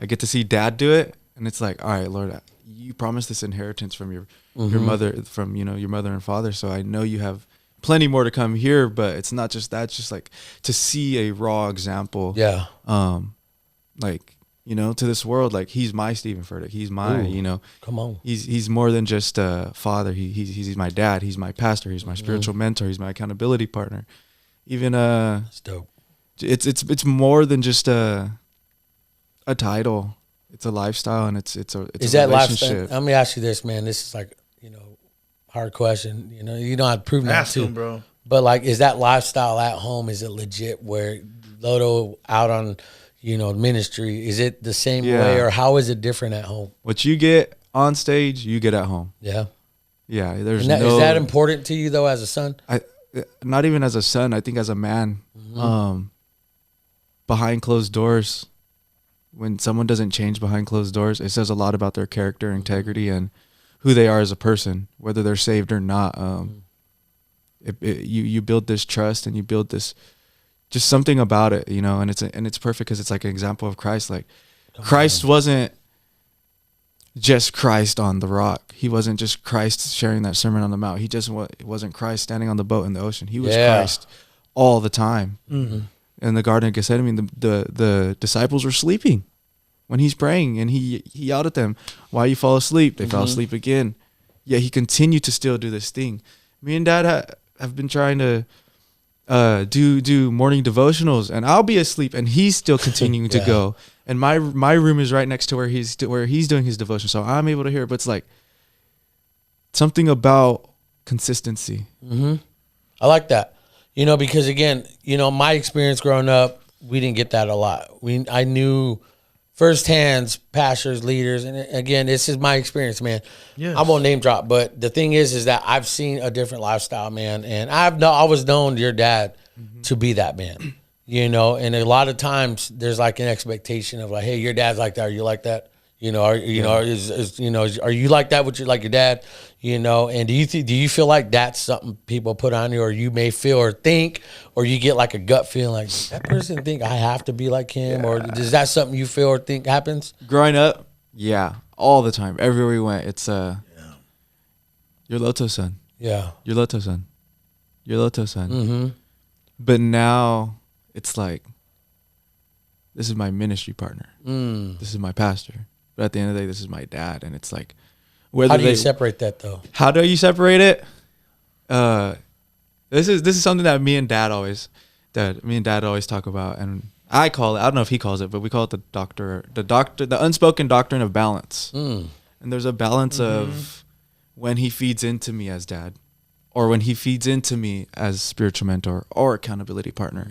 I get to see dad do it. And it's like, all right, Lord, you promised this inheritance from your mother, from, your mother and father. So I know you have plenty more to come here, but it's not just that. It's just like to see a raw example. Yeah. To this world, like he's my Stephen Furtick. He's my, come on. He's more than just a father. He's my dad. He's my pastor. He's my spiritual mentor. He's my accountability partner. Even that's dope. It's more than just a title. It's a lifestyle, and it's a relationship. Lifestyle? Let me ask you this, man. This is like, hard question. You don't have to prove that too, bro. But is that lifestyle at home? Is it legit? Where Loto out on ministry, is it the same way, or how is it different at home? What you get on stage, you get at home. Yeah. Yeah, there's And no. is that important to you though, as a son? Not even as a son. I think as a man, behind closed doors, when someone doesn't change behind closed doors, it says a lot about their character, integrity, and who they are as a person, whether they're saved or not. You build this trust, and you build this, just something about it, you know, and it's perfect because it's like an example of Christ. Like Christ wasn't just Christ on the rock. He wasn't just Christ sharing that Sermon on the Mount. He just wasn't Christ standing on the boat in the ocean. He was Christ all the time. In the Garden of Gethsemane, the disciples were sleeping when he's praying, and he yelled at them, "Why you fall asleep?" They fell asleep again. Yet he continued to still do this thing. Me and Dad have been trying to do morning devotionals, and I'll be asleep, and he's still continuing to go. And my room is right next to where he's doing his devotion, so I'm able to hear it. But it's like something about consistency. I like that. You know, because again, you know, my experience growing up, we didn't get that a lot. I knew firsthand pastors, leaders, and again, this is my experience, man. Yes. I won't name drop, but the thing is that I've seen a different lifestyle, man, and I was known your dad to be that man, you know. And a lot of times there's like an expectation of like, hey, your dad's like that, are you like that? You know, are you like that with your dad? You know, and do you feel like that's something people put on you, or you may feel or think, or you get like a gut feeling like that person think I have to be like him, or is that something you feel or think happens? Growing up, all the time, everywhere we went, it's your Loto son, your Loto son, your Loto son. But now it's like, this is my ministry partner, this is my pastor. But at the end of the day, this is my dad, and it's like, how do you separate that though? How do you separate it? This is something that me and Dad always talk about, and I call it. I don't know if he calls it, but we call it the unspoken doctrine of balance. And there's a balance of when he feeds into me as dad, or when he feeds into me as spiritual mentor or accountability partner.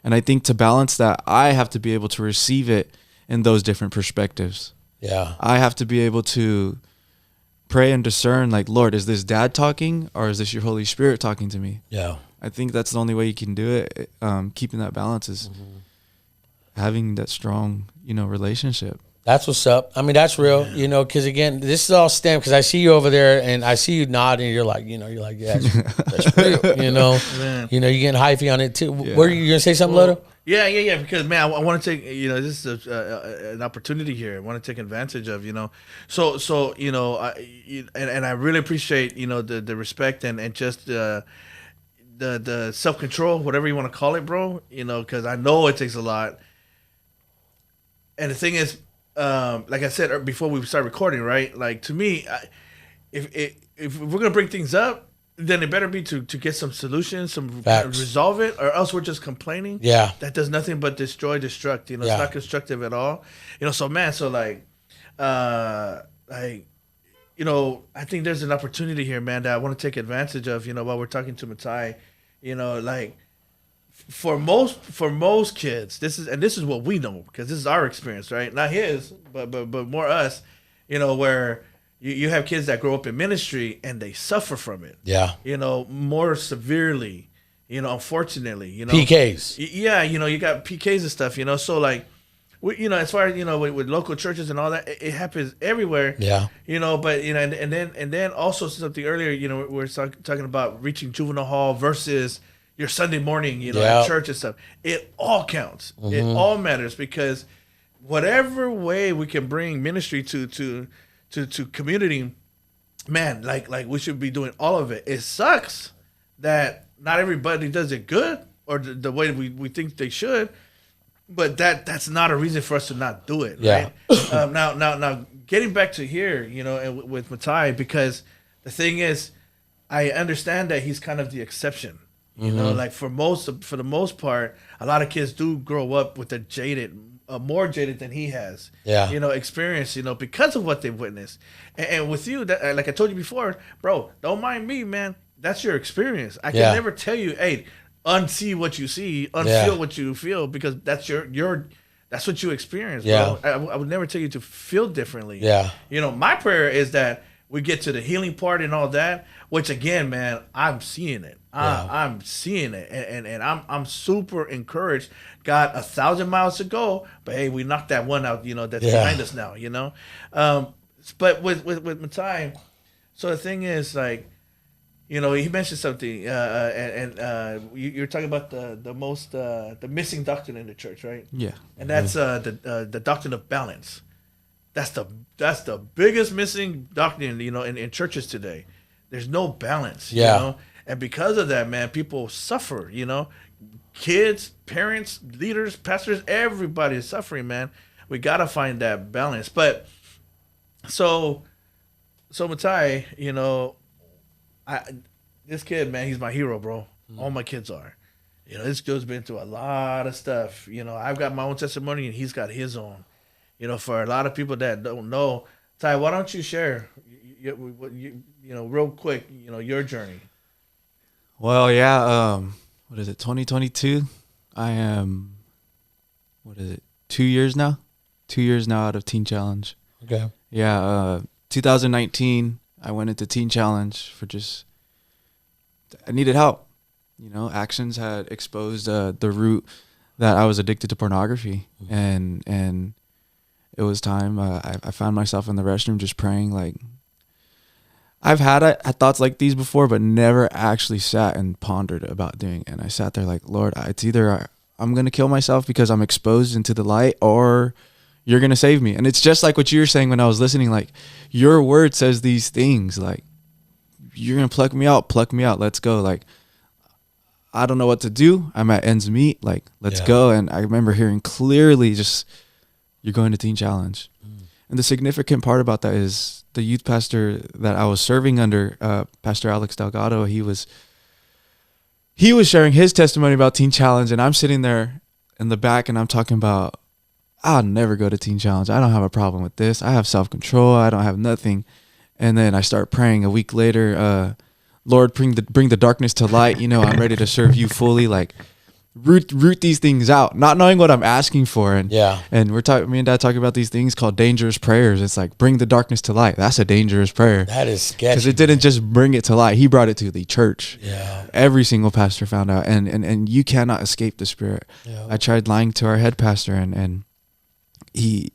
And I think to balance that, I have to be able to receive it in those different perspectives. Yeah. I have to be able to pray and discern, like, Lord, is this dad talking, or is this your Holy Spirit talking to me? Yeah. I think that's the only way you can do it. Keeping that balance is having that strong, relationship. That's what's up. I mean, that's real, because again, this is all STEM, because I see you over there and I see you nodding. You're like, yeah, that's real, Man. you're getting hyphy on it too. Yeah. Were you going to say something, Loto? Yeah. Because man, I want to take this is an opportunity here. I want to take advantage of So and I really appreciate the respect and just the self control, whatever you want to call it, bro. Because I know it takes a lot. And the thing is, like I said before we start recording, right? Like to me, if we're gonna bring things up, then it better be to get some solutions, resolve it, or else we're just complaining. Yeah, that does nothing but destroy, destruct. It's not constructive at all. I think there's an opportunity here, man, that I want to take advantage of. While we're talking to Matai, For most kids, this is what we know, because this is our experience, right? Not his, but more us. Where you have kids that grow up in ministry and they suffer from it. Yeah. More severely. Unfortunately. PKs. Yeah. You got PKs and stuff. So like, as far as with local churches and all that, it happens everywhere. Yeah. But and then also something earlier. We're talking about reaching juvenile hall versus your Sunday morning, at church and stuff. It all counts. It all matters, because whatever way we can bring ministry to community, man, like we should be doing all of it. It sucks that not everybody does it good, or the way we think they should, but that's not a reason for us to not do it. Yeah. Right? Now getting back to here, and with Matai, because the thing is, I understand that he's kind of the exception. Like for the most part, a lot of kids do grow up with more jaded than he has. Yeah. Experience. Because of what they've witnessed. And with you, that, like I told you before, bro, don't mind me, man. That's your experience. I can never tell you, hey, unsee what you see, unfeel what you feel, because that's that's what you experience, bro. I would never tell you to feel differently. Yeah. My prayer is that we get to the healing part and all that, which again, man, I'm seeing it. I'm seeing it, and I'm super encouraged. Got 1,000 miles to go, but hey, we knocked that one out. That's behind us now. But with Matai, so the thing is, like, he mentioned something, you're talking about the missing doctrine in the church, right? Yeah. And that's the doctrine of balance. That's the biggest missing doctrine, in churches today. There's no balance, and because of that, man, people suffer. Kids, parents, leaders, pastors, everybody is suffering, man. We gotta find that balance. But so Matai, this kid, man, he's my hero, bro. All my kids are. This dude's been through a lot of stuff. I've got my own testimony, and he's got his own. For a lot of people that don't know, Ty, why don't you share, real quick, your journey? Well, yeah. What is it? 2022. I am. What is it? 2 years now. 2 years now out of Teen Challenge. Okay. Yeah. 2019. I went into Teen Challenge for I needed help. Actions had exposed the root that I was addicted to pornography, and it was time. I found myself in the restroom just praying. Like, I've had thoughts like these before, but never actually sat and pondered about doing it. And I sat there like, Lord, it's either I'm going to kill myself because I'm exposed into the light, or you're going to save me. And it's just like what you were saying when I was listening, like, your word says these things, like, you're going to pluck me out, let's go. Like, I don't know what to do. I'm at ends meet. Like, let's go. And I remember hearing clearly just, you're going to Teen Challenge. And the significant part about that is the youth pastor that I was serving under, Pastor Alex Delgado, he was sharing his testimony about Teen Challenge, and I'm sitting there in the back and I'm talking about, I'll never go to Teen Challenge. I don't have a problem with this. I have self-control. I don't have nothing. And then I start praying a week later, Lord, bring the darkness to light. I'm ready to serve you fully. Like, root these things out, not knowing what I'm asking for. And me and Dad talking about these things called dangerous prayers. It's like, bring the darkness to light. That's a dangerous prayer. That is sketchy. Because it didn't just bring it to light. He brought it to the church. Yeah. Every single pastor found out. And you cannot escape the Spirit. Yeah. I tried lying to our head pastor, and he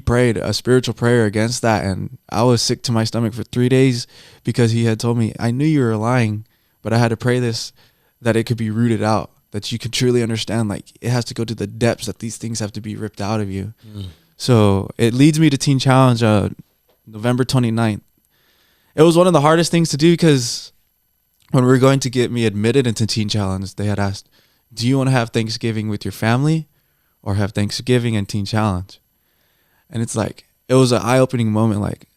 prayed a spiritual prayer against that. And I was sick to my stomach for 3 days because he had told me, I knew you were lying, but I had to pray this, that it could be rooted out, that you could truly understand, like, it has to go to the depths, that these things have to be ripped out of you. So it leads me to Teen Challenge, November 29th. It was one of the hardest things to do because when we were going to get me admitted into Teen Challenge, they had asked, do you want to have Thanksgiving with your family or have Thanksgiving and Teen Challenge? And it's like, it was an eye-opening moment, like,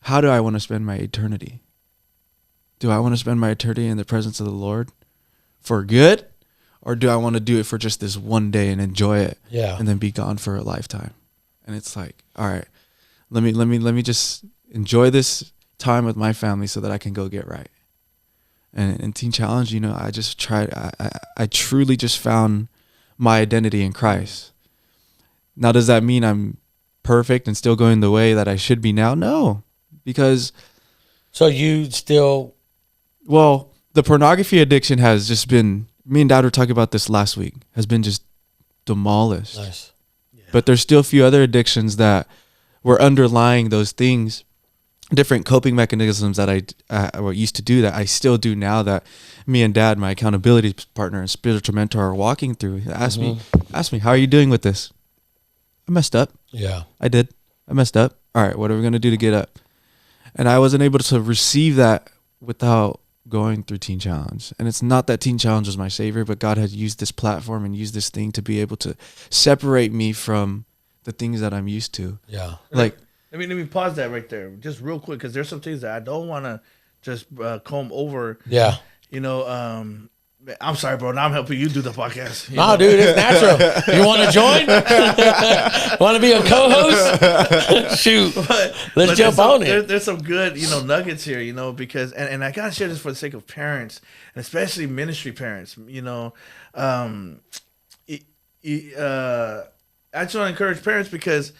how do I want to spend my eternity? Do I want to spend my eternity in the presence of the Lord for good? Or do I want to do it for just this one day and enjoy it and then be gone for a lifetime? And it's like, all right, let me just enjoy this time with my family so that I can go get right. And in Teen Challenge, I just tried, I truly just found my identity in Christ. Now, does that mean I'm perfect and still going the way that I should be now? No, because... So you still... Well, the pornography addiction has just been, me and Dad were talking about this last week, has been just demolished. Nice. Yeah. But there's still a few other addictions that were underlying those things, different coping mechanisms that I used to do that I still do now, that me and Dad, my accountability partner and spiritual mentor, are walking through. Ask me, how are you doing with this? I messed up. Yeah. I did. I messed up. All right, what are we going to do to get up? And I wasn't able to receive that without going through Teen Challenge. And it's not that Teen Challenge was my savior, but God has used this platform and used this thing to be able to separate me from the things that I'm used to. Yeah. Like, let me pause that right there just real quick, because there's some things that I don't want to just comb over. Yeah. I'm sorry, bro. Now I'm helping you do the podcast. No, dude, it's natural. You want to join? Want to be a co-host? Shoot. Let's jump on it. There's some good, nuggets here, because, and I got to share this for the sake of parents, and especially ministry parents, I just want to encourage parents because,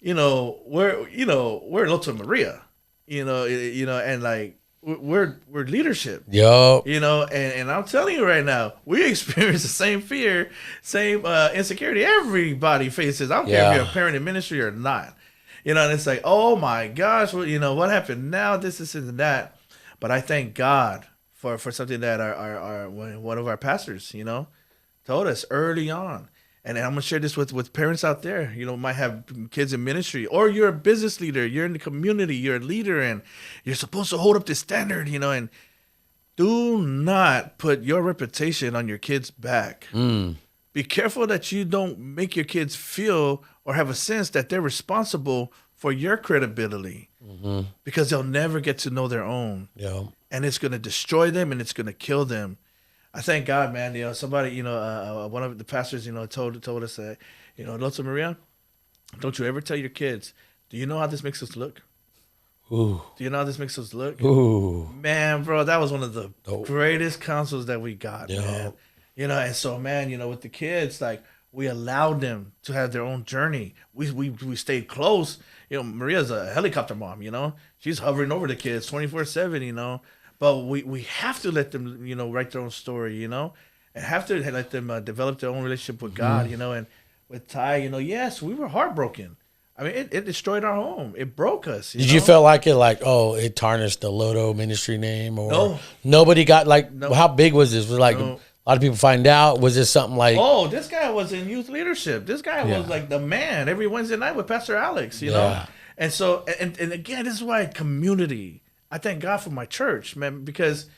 we're Loto Maria, and like we're leadership. Yo. And I'm telling you right now, we experience the same fear, same insecurity everybody faces. I don't care if you're a parent in ministry or not. And it's like, oh my gosh, what happened now? This and that. But I thank God for something that our one of our pastors, told us early on. And I'm gonna share this with parents out there. Might have kids in ministry, or you're a business leader, you're in the community, you're a leader, and you're supposed to hold up the standard. And do not put your reputation on your kids' back. Be careful that you don't make your kids feel or have a sense that they're responsible for your credibility, because they'll never get to know their own. Yeah. And it's gonna destroy them, and it's gonna kill them. I thank God, man. Somebody, one of the pastors, told us that, Loto Maria, don't you ever tell your kids, do you know how this makes us look? Ooh. Do you know how this makes us look? Ooh. Man, bro, that was one of the greatest counsels that we got, man. And so, man, with the kids, like, we allowed them to have their own journey. We stayed close. Maria's a helicopter mom, She's hovering over the kids 24/7, But we have to let them, write their own story, and have to let them develop their own relationship with God, and with Ty, yes, we were heartbroken. I mean, it destroyed our home. It broke us. Did you feel like it tarnished the Loto ministry name? Or no. Nobody got how big was this? Was it like a lot of people find out? Was this something like? Oh, this guy was in youth leadership. This guy was like the man every Wednesday night with Pastor Alex, know? And so, and again, this is why community. I thank God for my church, man, because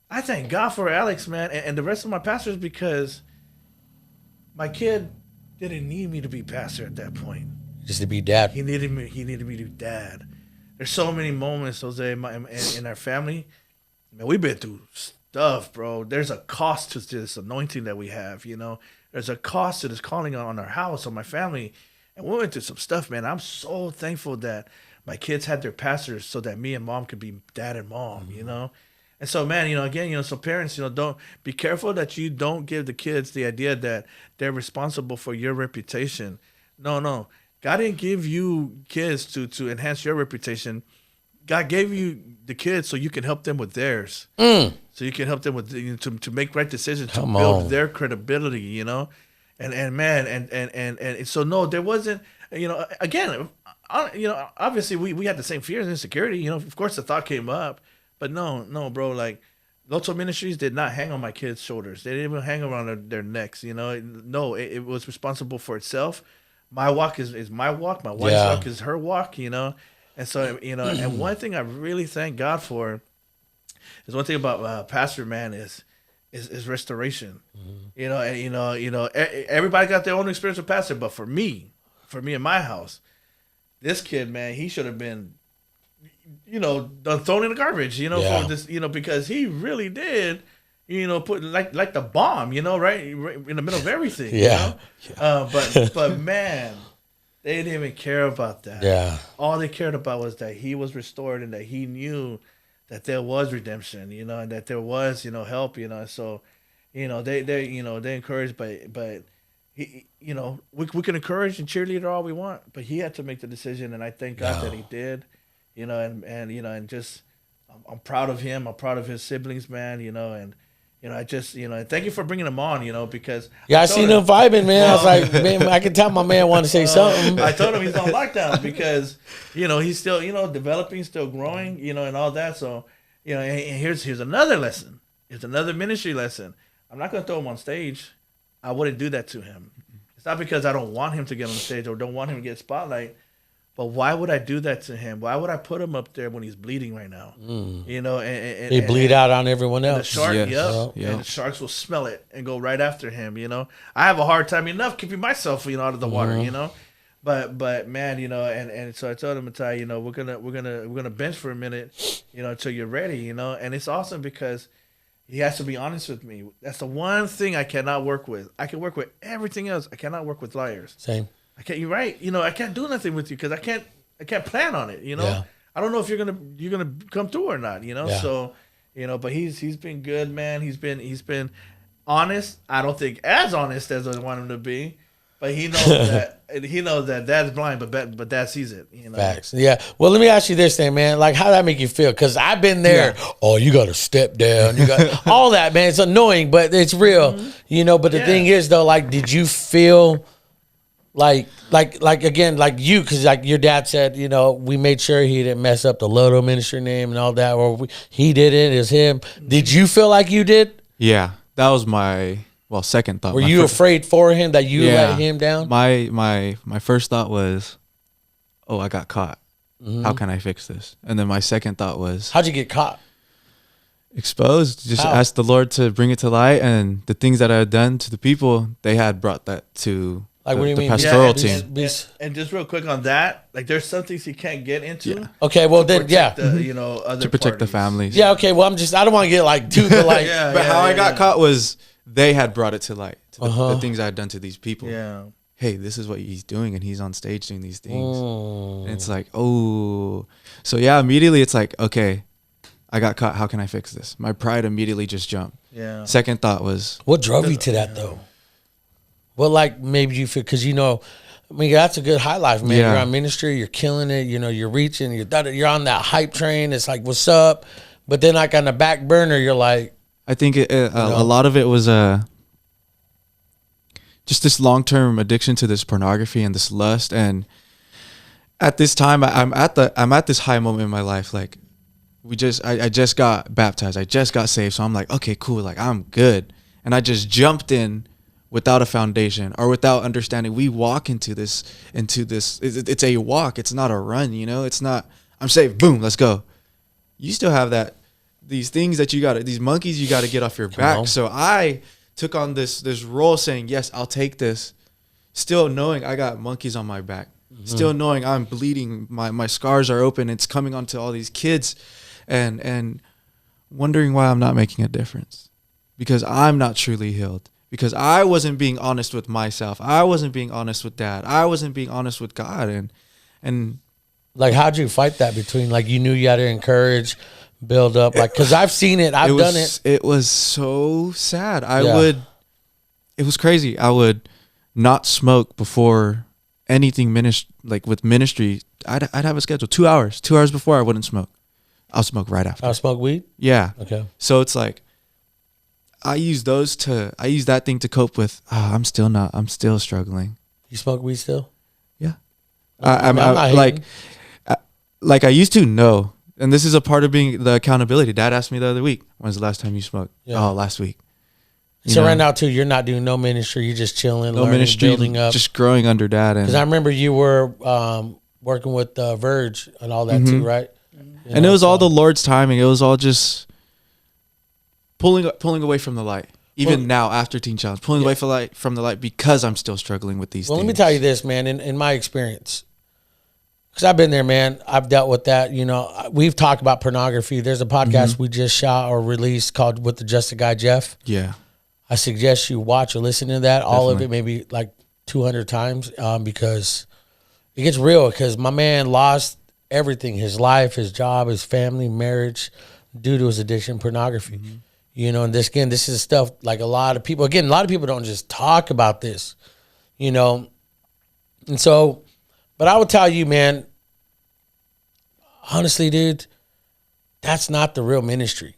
I thank God for Alex, man, and the rest of my pastors, because my kid didn't need me to be pastor at that point. Just to be dad. He needed me to be dad. There's so many moments, Jose, in our family. Man, we've been through stuff, bro. There's a cost to this anointing that we have, There's a cost to this calling on our house, on my family. And we went through some stuff, man. I'm so thankful that my kids had their pastors so that me and mom could be dad and mom, And so, man, again, so parents, don't be careful that you don't give the kids the idea that they're responsible for your reputation. No. God didn't give you kids to enhance your reputation. God gave you the kids so you can help them with theirs. So you can help them with to make right decisions, to build their credibility, And man, and so no, there wasn't, again, obviously we had the same fears and insecurity. Of course the thought came up, but no, bro. Like, Loto Ministries did not hang on my kids' shoulders. They didn't even hang around their necks. No, it was responsible for itself. My walk is my walk. My wife's walk is her walk. And so and one thing I really thank God for is one thing about pastor, man, is restoration. Everybody got their own experience with pastor, but for me in my house, this kid, man, he should have been, done thrown in the garbage, for this, because he really did, put like the bomb, right in the middle of everything. But man, they didn't even care about that. Yeah. All they cared about was that he was restored and that he knew that there was redemption, and that there was, help, So, they encouraged, but he, we can encourage and cheerleader all we want, but he had to make the decision, and I thank God that he did, and just I'm proud of him. I'm proud of his siblings, man, and I just, thank you for bringing him on, because I seen him vibing, man. I was like, man, I could tell my man wanted to say something. I told him he's on lockdown because, he's still, developing, still growing, and all that. So, and here's another lesson. Here's another ministry lesson. I'm not going to throw him on stage. I wouldn't do that to him. It's not because I don't want him to get on stage or don't want him to get spotlight, but why would I do that to him? Why would I put him up there when he's bleeding right now? And they bleed out on everyone else. The shark, and the sharks will smell it and go right after him. I have a hard time enough keeping myself, out of the water. But man, and so I told him, Ty, we're gonna bench for a minute, until you're ready, and it's awesome because he has to be honest with me. That's the one thing I cannot work with. I can work with everything else. I cannot work with liars. Same. I can't. You're right. I can't do nothing with you because I can't plan on it. I don't know if you're gonna come through or not. So, but he's been good, man. He's been honest. I don't think as honest as I want him to be, But he knows that dad's blind, but dad sees it. Facts. Yeah. Well, let me ask you this thing, man. Like, how did that make you feel? Because I've been there. Yeah. Oh, you got to step down. You got all that, man. It's annoying, but it's real. But the thing is, though, like, did you feel like again, like you, because like your dad said, we made sure he didn't mess up the Loto ministry name and all that, or he did it, it's him. Did you feel like you did? Yeah, that was my second thought. Were you afraid for him that you let him down? My first thought was, oh, I got caught. How can I fix this? And then my second thought was, how'd you get caught? Exposed. Just asked the Lord to bring it to light, and the things that I had done to the people, they had brought that to what do you mean? Pastoral team. And just real quick on that, like there's some things you can't get into. Yeah. Okay, well then, other to protect the parties. families. Yeah, okay. Well, I don't want to get like too like. But how I got caught was they had brought it to light, to the things I had done to these people. Yeah. Hey, this is what he's doing, and he's on stage doing these things. And it's like, oh, so yeah, immediately it's like, okay, I got caught. How can I fix this? My pride immediately just jumped. Yeah. Second thought was, what drove you to that though? Well, like maybe you feel because that's a good high life, man. Yeah. You're on ministry, you're killing it. You're reaching, you're on that hype train. It's like, what's up? But then like on the back burner, you're like, I think a lot of it was just this long-term addiction to this pornography and this lust. And at this time, I'm at this high moment in my life. Like I just got baptized. I just got saved. So I'm like, okay, cool. Like I'm good. And I just jumped in without a foundation or without understanding. We walk into this. It's a walk. It's not a run. It's not, I'm saved. Boom, let's go. You still have these things that these monkeys you got to get off your back. So I took on this role saying, yes, I'll take this. Still knowing I got monkeys on my back. Still knowing I'm bleeding. My scars are open. It's coming onto all these kids and wondering why I'm not making a difference because I'm not truly healed. Because I wasn't being honest with myself. I wasn't being honest with Dad. I wasn't being honest with God. And like, how'd you fight that between, like, you knew you had to encourage, build up? Like, because I've seen it. I've done it. It was so sad. It was crazy. I would not smoke before anything with ministry. I'd have a schedule. 2 hours. 2 hours before I wouldn't smoke. I'll smoke right after. I'll smoke weed? Yeah. Okay. So it's like, I use that thing to cope with. I'm still struggling. You smoke weed still? Yeah. I'm like I used to know. And this is a part of being the accountability. Dad asked me the other week, when's the last time you smoked? Yeah. Oh, last week. So right now too, you're not doing no ministry. You're just chilling, learning, ministry, building up. Just growing under Dad. Because I remember you were working with Verge and all that too, right? And it was all the Lord's timing. It was all just pulling away from the light. Even now, after Teen Challenge, pulling away from the light because I'm still struggling with these things. Well, let me tell you this, man. In my experience, because I've been there, man. I've dealt with that. We've talked about pornography. There's a podcast we just shot or released called With the Just a Guy, Jeff. Yeah. I suggest you watch or listen to that. All of it, maybe like 200 times because it gets real because my man lost everything, his life, his job, his family, marriage, due to his addiction to pornography. And this is stuff like a lot of people don't just talk about this, and so, but I would tell you, man, honestly, dude, that's not the real ministry.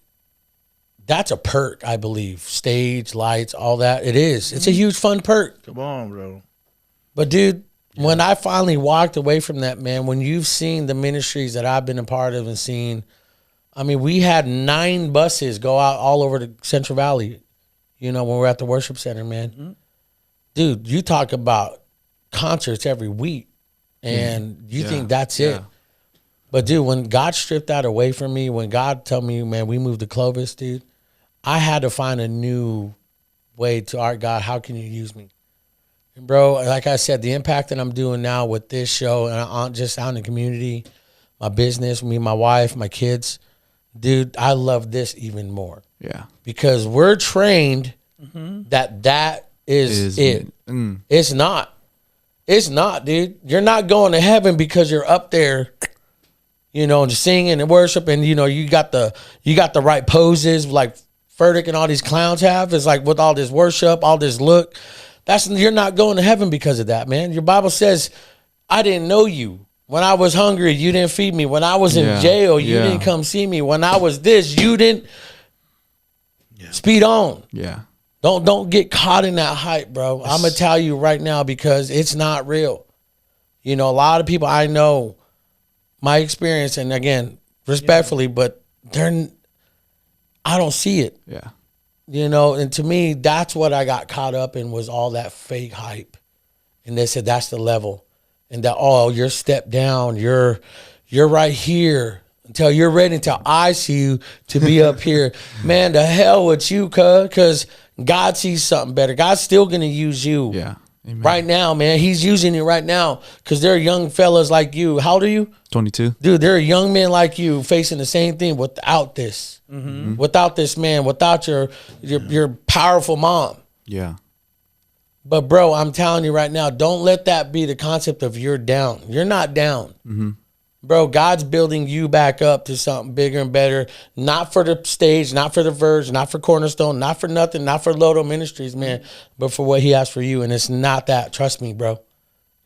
That's a perk, I believe. Stage, lights, all that. It is. It's a huge fun perk. Come on, bro. But dude, when I finally walked away from that, man, when you've seen the ministries that I've been a part of and seen, I mean, we had 9 buses go out all over the Central Valley, when we're at the worship center, man. Dude, you talk about concerts every week, and you think that's it. But, dude, when God stripped that away from me, when God told me, man, we moved to Clovis, dude, I had to find a new way to, all right, God, how can you use me? And, bro, like I said, the impact that I'm doing now with this show and just out in the community, my business, me, my wife, my kids, dude, I love this even more. Yeah. Because we're trained that is it. It's not. It's not, dude. You're not going to heaven because you're up there, and singing and worship, and you got the right poses like Furtick and all these clowns have. It's like with all this worship, all this look. you're not going to heaven because of that, man. Your Bible says, I didn't know you. When I was hungry, you didn't feed me. When I was in jail, you didn't come see me. When I was this, you didn't speed on. Yeah. Don't get caught in that hype, bro. I'm going to tell you right now because it's not real. You know, a lot of people I know, my experience, and again, respectfully, but I don't see it. Yeah. You know, and to me, that's what I got caught up in was all that fake hype. And they said that's the level. And that, oh, you're stepped down. You're right here until you're ready, until I see you to be up here. Man, the hell with you, because God sees something better. God's still going to use you. Yeah. Amen. Right now, man. He's using you right now because there are young fellas like you. How old are you? 22. Dude, there are young men like you facing the same thing without this. Mm-hmm. Without this man, without your powerful mom. Yeah. But, bro, I'm telling you right now, don't let that be the concept of you're down. You're not down. Mm-hmm. Bro, God's building you back up to something bigger and better. Not for the stage, not for the Verge, not for Cornerstone, not for nothing, not for Loto Ministries, man, but for what he has for you. And it's not that. Trust me, bro.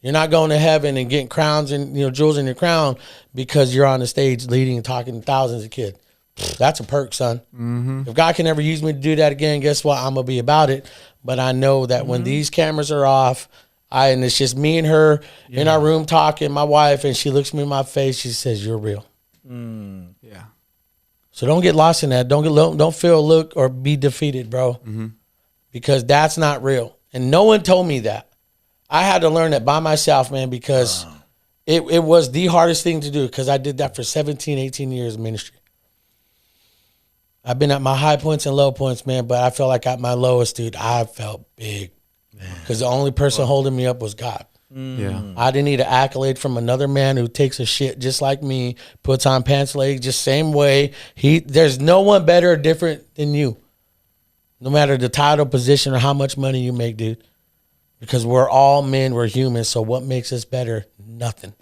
You're not going to heaven and getting crowns and jewels in your crown because you're on the stage leading and talking to thousands of kids. That's a perk, son. Mm-hmm. If God can ever use me to do that again, guess what? I'm going to be about it. But I know that when these cameras are off, and it's just me and her in our room talking, my wife, and she looks me in my face. She says, "You're real." Yeah. So don't get lost in that. Don't feel look or be defeated, bro, because that's not real. And no one told me that. I had to learn that by myself, man, because it was the hardest thing to do because I did that for 17, 18 years of ministry. I've been at my high points and low points, man, but I felt like at my lowest, dude, I felt big. Because the only person holding me up was God. Yeah. I didn't need an accolade from another man who takes a shit just like me, puts on pants legs just same way. There's no one better or different than you. No matter the title, position, or how much money you make, dude. Because we're all men, we're humans. So what makes us better? Nothing.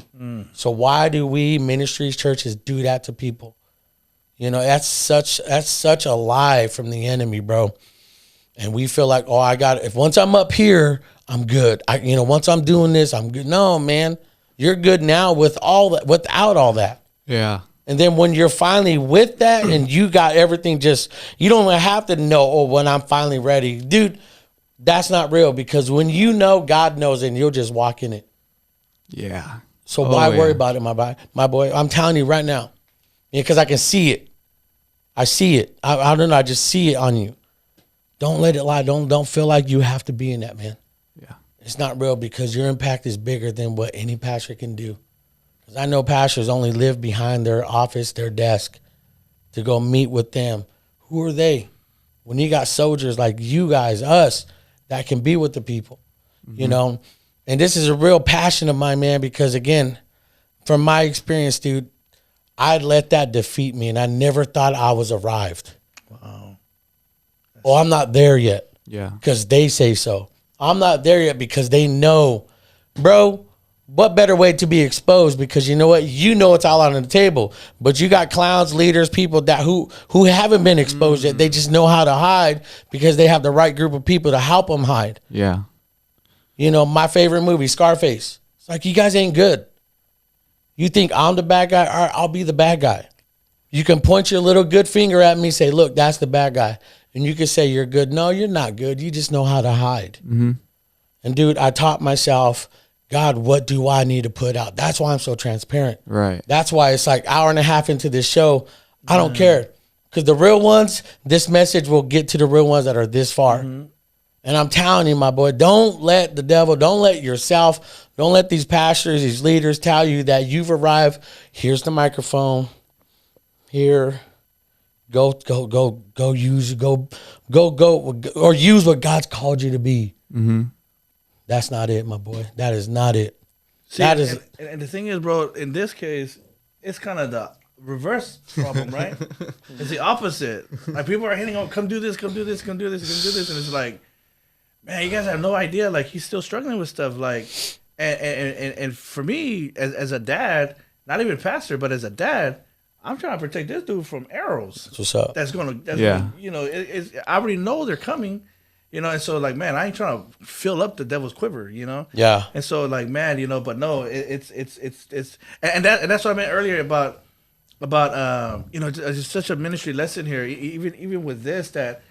So why do we ministries, churches do that to people? You know, that's such a lie from the enemy, bro. And we feel like, oh, if once I'm up here, I'm good. Once I'm doing this, I'm good. No, man, you're good now with all that, without all that. Yeah. And then when you're finally with that and you got everything you don't have to know, when I'm finally ready. Dude, that's not real because when you know, God knows and you'll just walk in it. Yeah. So why worry about it, my boy? I'm telling you right now, because I can see it. I see it. I don't know. I just see it on you. Don't let it lie. Don't feel like you have to be in that, man. Yeah. It's not real because your impact is bigger than what any pastor can do. Because I know pastors only live behind their office, their desk, to go meet with them. Who are they? When you got soldiers like you guys, us, that can be with the people, you know? And this is a real passion of mine, man, because again, from my experience, dude, I let that defeat me and I never thought I was arrived. Wow. Oh, I'm not there yet. Yeah. Because they say so. I'm not there yet because they know. Bro, what better way to be exposed? Because you know what? You know it's all on the table. But you got clowns, leaders, people that who haven't been exposed yet. They just know how to hide because they have the right group of people to help them hide. Yeah. You know, my favorite movie, Scarface. It's like, you guys ain't good. You think I'm the bad guy? All right, I'll be the bad guy. You can point your little good finger at me, say, look, that's the bad guy. And you can say you're good. No, you're not good. You just know how to hide. Mm-hmm. And dude, I taught myself, God, what do I need to put out? That's why I'm so transparent. Right. That's why it's like hour and a half into this show. I don't care. Because the real ones, this message will get to the real ones that are this far. Mm-hmm. And I'm telling you, my boy, don't let the devil, don't let yourself, don't let these pastors, these leaders tell you that you've arrived. Here's the microphone. Here. Go use or use what God's called you to be. Mm-hmm. That's not it, my boy. That is not it. See, and the thing is, bro, in this case, it's kind of the reverse problem, right? It's the opposite. Like, people are hitting on, come do this, come do this, come do this, come do this. And it's like, man, you guys have no idea. Like, he's still struggling with stuff. Like, and for me, as a dad, not even pastor, but as a dad, I'm trying to protect this dude from arrows. That's what's up. That's gonna, you know, I already know they're coming, And so like, man, I ain't trying to fill up the devil's quiver, Yeah. And so like, man, but no, it's and that's what I meant earlier about it's such a ministry lesson here, even with this, that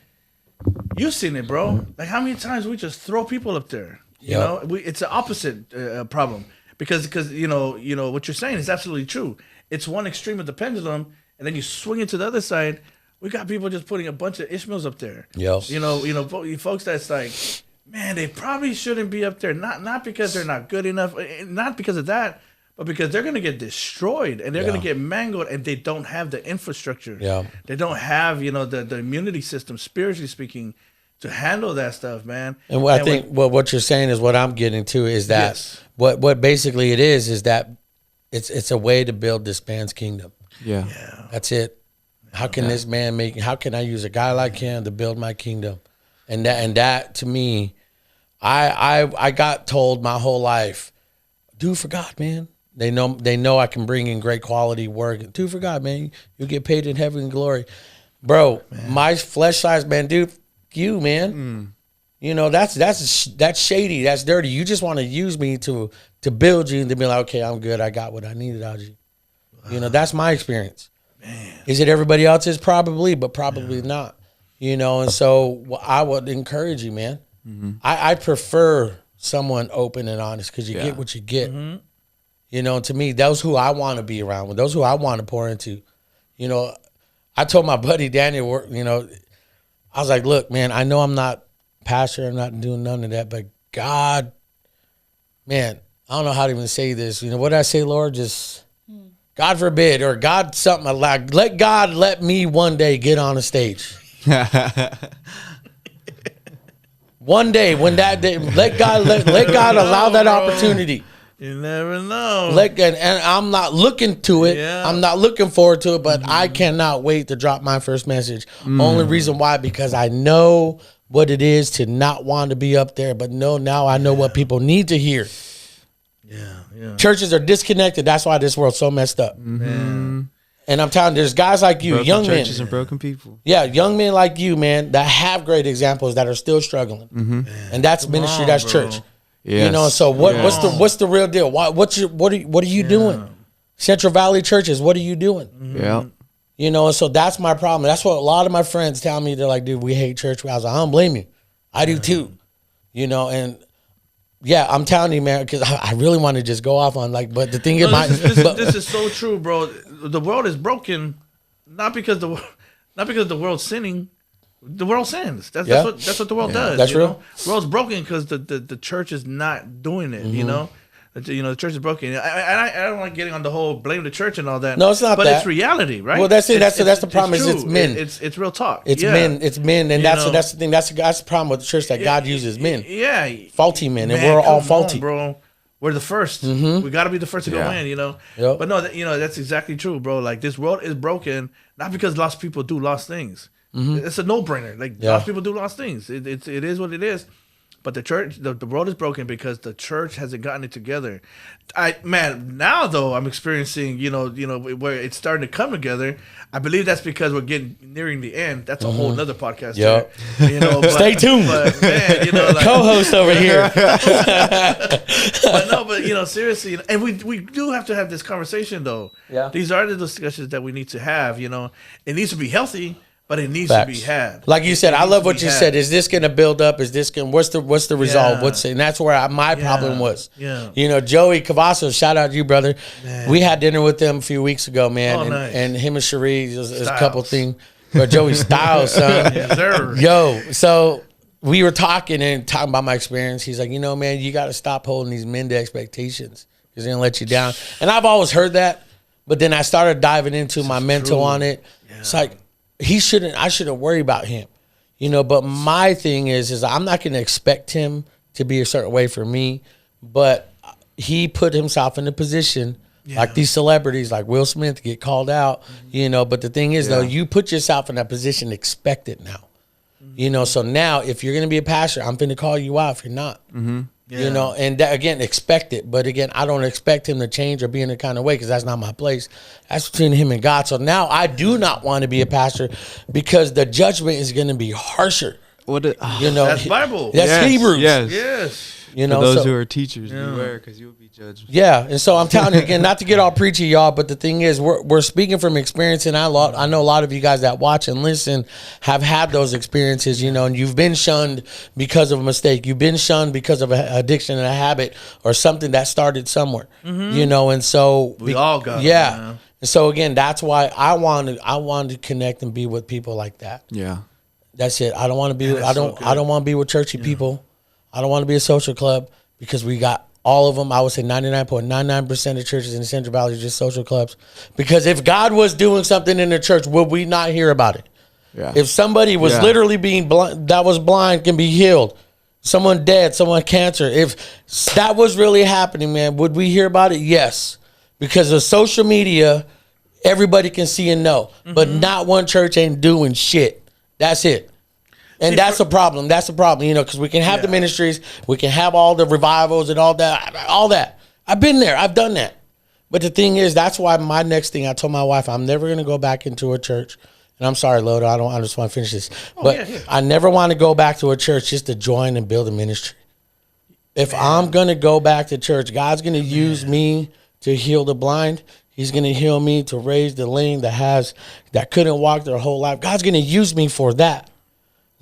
you've seen it, bro. Like how many times we just throw people up there, it's the opposite problem because what you're saying is absolutely true. It's one extreme of the pendulum, and then you swing it to the other side. We got people just putting a bunch of Ishmaels up there. Yes. Folks that's like, man, they probably shouldn't be up there. Not because they're not good enough, not because of that, but because they're going to get destroyed and they're going to get mangled, and they don't have the infrastructure. Yeah. They don't have, the immunity system, spiritually speaking, to handle that stuff, man. And I think what you're saying is what I'm getting to is that Yes. what basically it is that it's a way to build this man's kingdom. Yeah. That's it. How can this man how can I use a guy like him to build my kingdom? And that to me, I got told my whole life, do for God, man. They know I can bring in great quality work. Do for God, man. You get paid in heaven and glory. Bro, my flesh size, man, dude, you, man. That's shady. That's dirty. You just want to use me to build you and to be like, okay, I'm good. I got what I needed out of you. That's my experience. Man. Is it everybody else's? Probably, but probably not. And so I would encourage you, man. Mm-hmm. I prefer someone open and honest because you get what you get. Mm-hmm. To me, those who I want to be around with, those who I want to pour into. I told my buddy Daniel, I was like, look, man, I know I'm not pastor, I'm not doing none of that, but God, man, I don't know how to even say this. What did I say, Lord? Just God forbid, or God something like, let God let me one day get on a stage. One day, when that day, let God allow that opportunity. You never know. And I'm not looking to it. Yeah. I'm not looking forward to it, but I cannot wait to drop my first message. Only reason why, because I know what it is to not want to be up there, but now I know what people need to hear. Yeah. Churches are disconnected. That's why this world's so messed up. Mm-hmm. And I'm telling you, there's guys like you, broken young men. Churches and broken people. Yeah, young men like you, man, that have great examples that are still struggling. Mm-hmm. And that's ministry, that's church. Yes. So what's the real deal? What are you doing? Central Valley churches, what are you doing? Yeah. And so that's my problem. That's what a lot of my friends tell me. They're like, dude, we hate church. I was like, I don't blame you. I do too. And yeah, I'm telling you, man, because I really want to just go off on but the thing is, this is so true, bro. The world is broken, not because the world's sinning. The world sins. That's what the world does. That's real. The world's broken because the church is not doing it. The church is broken. I don't like getting on the whole blame the church and all that. No, it's not but that. it's reality, right? Well, that's it. That's the problem. It's it's men. It's real talk. It's men, and that's the thing. That's the problem with the church, that God uses men. Yeah, faulty men, and we're all faulty, bro. We're the first. Mm-hmm. We got to be the first to go in, Yep. But no, that's exactly true, bro. Like, this world is broken, not because lost people do lost things. Mm-hmm. It's a no-brainer. Lost people do lost things. It is what it is. But the church, the world is broken because the church hasn't gotten it together. Now though, I'm experiencing, where it's starting to come together. I believe that's because we're nearing the end. That's a whole nother podcast. Yep. Stay tuned. But man, co-host over here. But seriously, and we do have to have this conversation though. Yeah. These are the discussions that we need to have. It needs to be healthy. But it needs to be had. Like you said, I love what you said. Is this going to build up? Is this going? What's the resolve? Yeah. And that's where my problem was. Yeah. Joey Cavazos, shout out to you, brother. Man. We had dinner with him a few weeks ago, man. Oh, nice. And him and Cherie is a couple things. But Joey Styles, son. Yes, sir. Yo, so we were talking about my experience. He's like, man, you got to stop holding these men to expectations because they're going to let you down. And I've always heard that, but then I started diving into my mental on it. Yeah. It's like, I shouldn't worry about him, but my thing is I'm not going to expect him to be a certain way for me, but he put himself in a position like these celebrities, like Will Smith, get called out, but the thing is though, you put yourself in that position, expect it now, so now if you're going to be a pastor, I'm going to call you out if you're not. Mm-hmm. Yeah. And that, again, expect it. But again, I don't expect him to change or be in a kind of way because that's not my place. That's between him and God. So now I do not want to be a pastor because the judgment is going to be harsher. What? You know, That's Bible. That's Yes, Hebrews. Yes. Yes. You know, For those so- who are teachers, beware, because you will be judged. Yeah, and so I'm telling you again, not to get all preachy, y'all, but the thing is, we're speaking from experience, and I know a lot of you guys that watch and listen have had those experiences, you know, and you've been shunned because of a mistake, you've been shunned because of an addiction and a habit or something that started somewhere, you know, and so We all got it, yeah. man. And so again, that's why I wanted to connect and be with people like that. Yeah. That's it. I don't want to be. Man, I that's so don't. I don't good. want to be with churchy people. I don't want to be a social club because we got all of them. I would say 99.99% of churches in the Central Valley are just social clubs. Because if God was doing something in the church, would we not hear about it? Yeah. If somebody was Yeah. literally being blind, that was blind, can be healed. Someone dead, someone cancer. If that was really happening, man, would we hear about it? Yes. Because of social media, everybody can see and know. But not one church ain't doing shit. That's it. And that's a problem. That's a problem, you know, because we can have the ministries, we can have all the revivals and all that. I've been there. I've done that. But the thing is, that's why my next thing, I told my wife, I'm never going to go back into a church. And I'm sorry, Loto, I just want to finish this. But I never want to go back to a church just to join and build a ministry. If I'm going to go back to church, God's going to use me to heal the blind. He's going to heal me to raise the lame that couldn't walk their whole life. God's going to use me for that.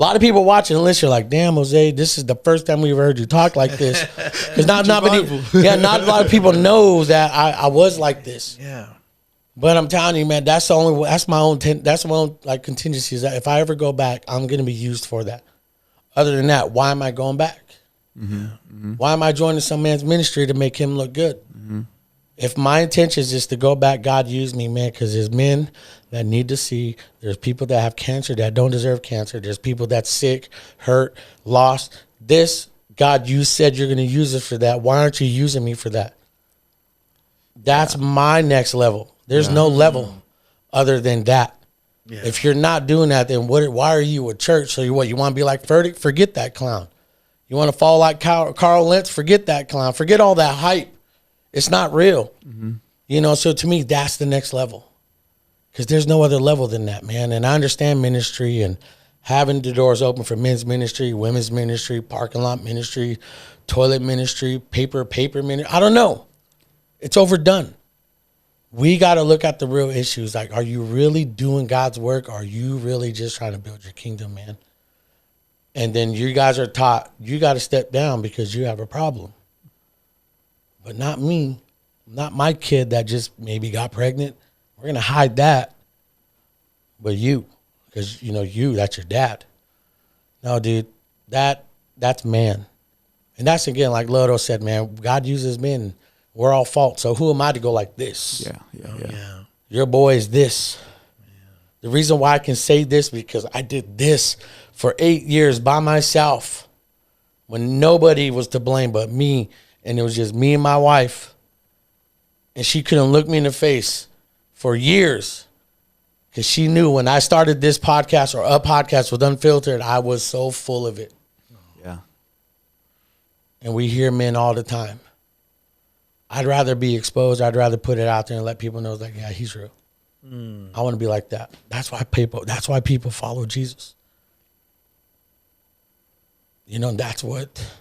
A lot of people watching and listening are like, damn, Jose, this is the first time we've heard you talk like this. Because not a lot of people know that I was like this. Yeah. But I'm telling you, man, that's my own like contingencies. If I ever go back, I'm going to be used for that. Other than that, why am I going back? Why am I joining some man's ministry to make him look good? If my intention is just to go back, God use me, man, because there's men that need to see. There's people that have cancer that don't deserve cancer. There's people that's sick, hurt, lost. God, you said you're going to use it for that. Why aren't you using me for that? That's my next level. There's no level other than that. Yeah. If you're not doing that, then why are you a church? So you want to be like Verdict? Forget that clown. You want to fall like Carl Lentz? Forget that clown. Forget all that hype. It's not real. You know, so to me, that's the next level. Because there's no other level than that, man. And I understand ministry and having the doors open for men's ministry, women's ministry, parking lot ministry, toilet ministry, paper ministry. I don't know. It's overdone. We got to look at the real issues. Like, are you really doing God's work? Or are you really just trying to build your kingdom, man? And then you guys are taught you got to step down because you have a problem. But not me, not my kid that just maybe got pregnant. We're going to hide that. But you, because, you know, that's your dad. No, dude, that's man. And that's, again, like Loto said, man, God uses men. We're all fault. So who am I to go like this? Yeah. Your boy is this. The reason why I can say this because I did this for 8 years by myself when nobody was to blame but me. And it was just me and my wife. And she couldn't look me in the face for years. Because she knew when I started this podcast or a podcast with Unfiltered, I was so full of it. Yeah. And we hear men all the time. I'd rather be exposed. I'd rather put it out there and let people know, like, yeah, he's real. I want to be like that. That's why people follow Jesus. You know, that's what.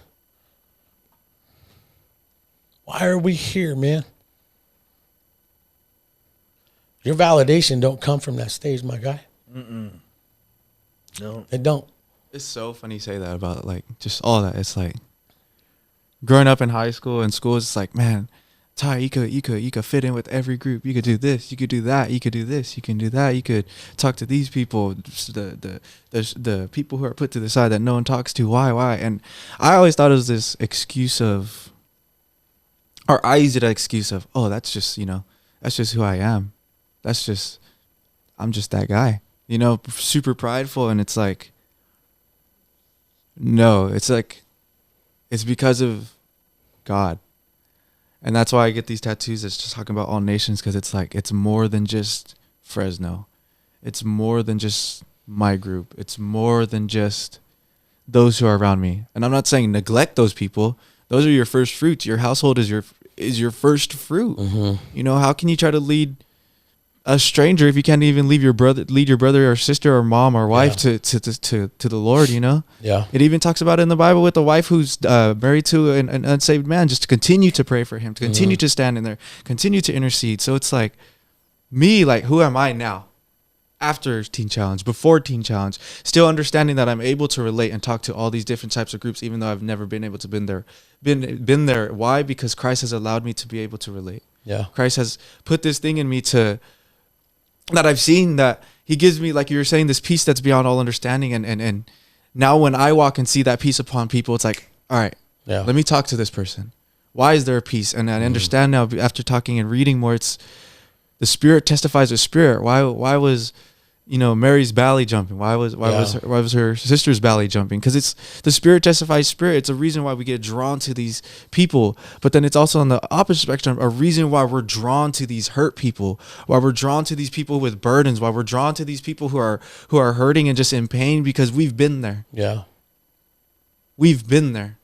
Why are we here, man? Your validation don't come from that stage, my guy. No. It don't. It's so funny you say that about, like, just all that. It's like growing up in high school and school, it's like, man, Ty, you could fit in with every group. You could do this, you could do that, you could do this, you can do that. You could talk to these people, the people who are put to the side that no one talks to. Why? And I always thought it was this excuse of, or I used that excuse of, oh, that's just, you know, that's just who I am. I'm just that guy, you know, super prideful. And it's like, no, it's like, it's because of God. And that's why I get these tattoos that's just talking about all nations, because it's like, it's more than just Fresno. It's more than just my group. It's more than just those who are around me. And I'm not saying neglect those people. Those are your first fruits. Your household is your first fruit. You know, how can you try to lead a stranger if you can't even lead your brother or sister or mom or wife to the Lord, you know? Yeah. It even talks about it in the Bible with the wife who's married to an unsaved man, just to continue to pray for him, to continue to stand in there, continue to intercede. So it's like, me, like, who am I now? After Teen Challenge, before Teen Challenge, still understanding that I'm able to relate and talk to all these different types of groups, even though I've never been able to been there. Why? Because Christ has allowed me to be able to relate. Yeah. Christ has put this thing in me that I've seen, that he gives me, like you were saying, this peace that's beyond all understanding. And now when I walk and see that peace upon people, it's like, all right, let me talk to this person. Why is there a peace? And I understand now after talking and reading more, it's the Spirit testifies with Spirit. Why was, Mary's belly jumping? Why was her sister's belly jumping? Because it's the Spirit testifies Spirit. It's a reason why we get drawn to these people. But then it's also on the opposite spectrum, a reason why we're drawn to these hurt people, why we're drawn to these people with burdens, why we're drawn to these people who are hurting and just in pain, because we've been there. Yeah. We've been there.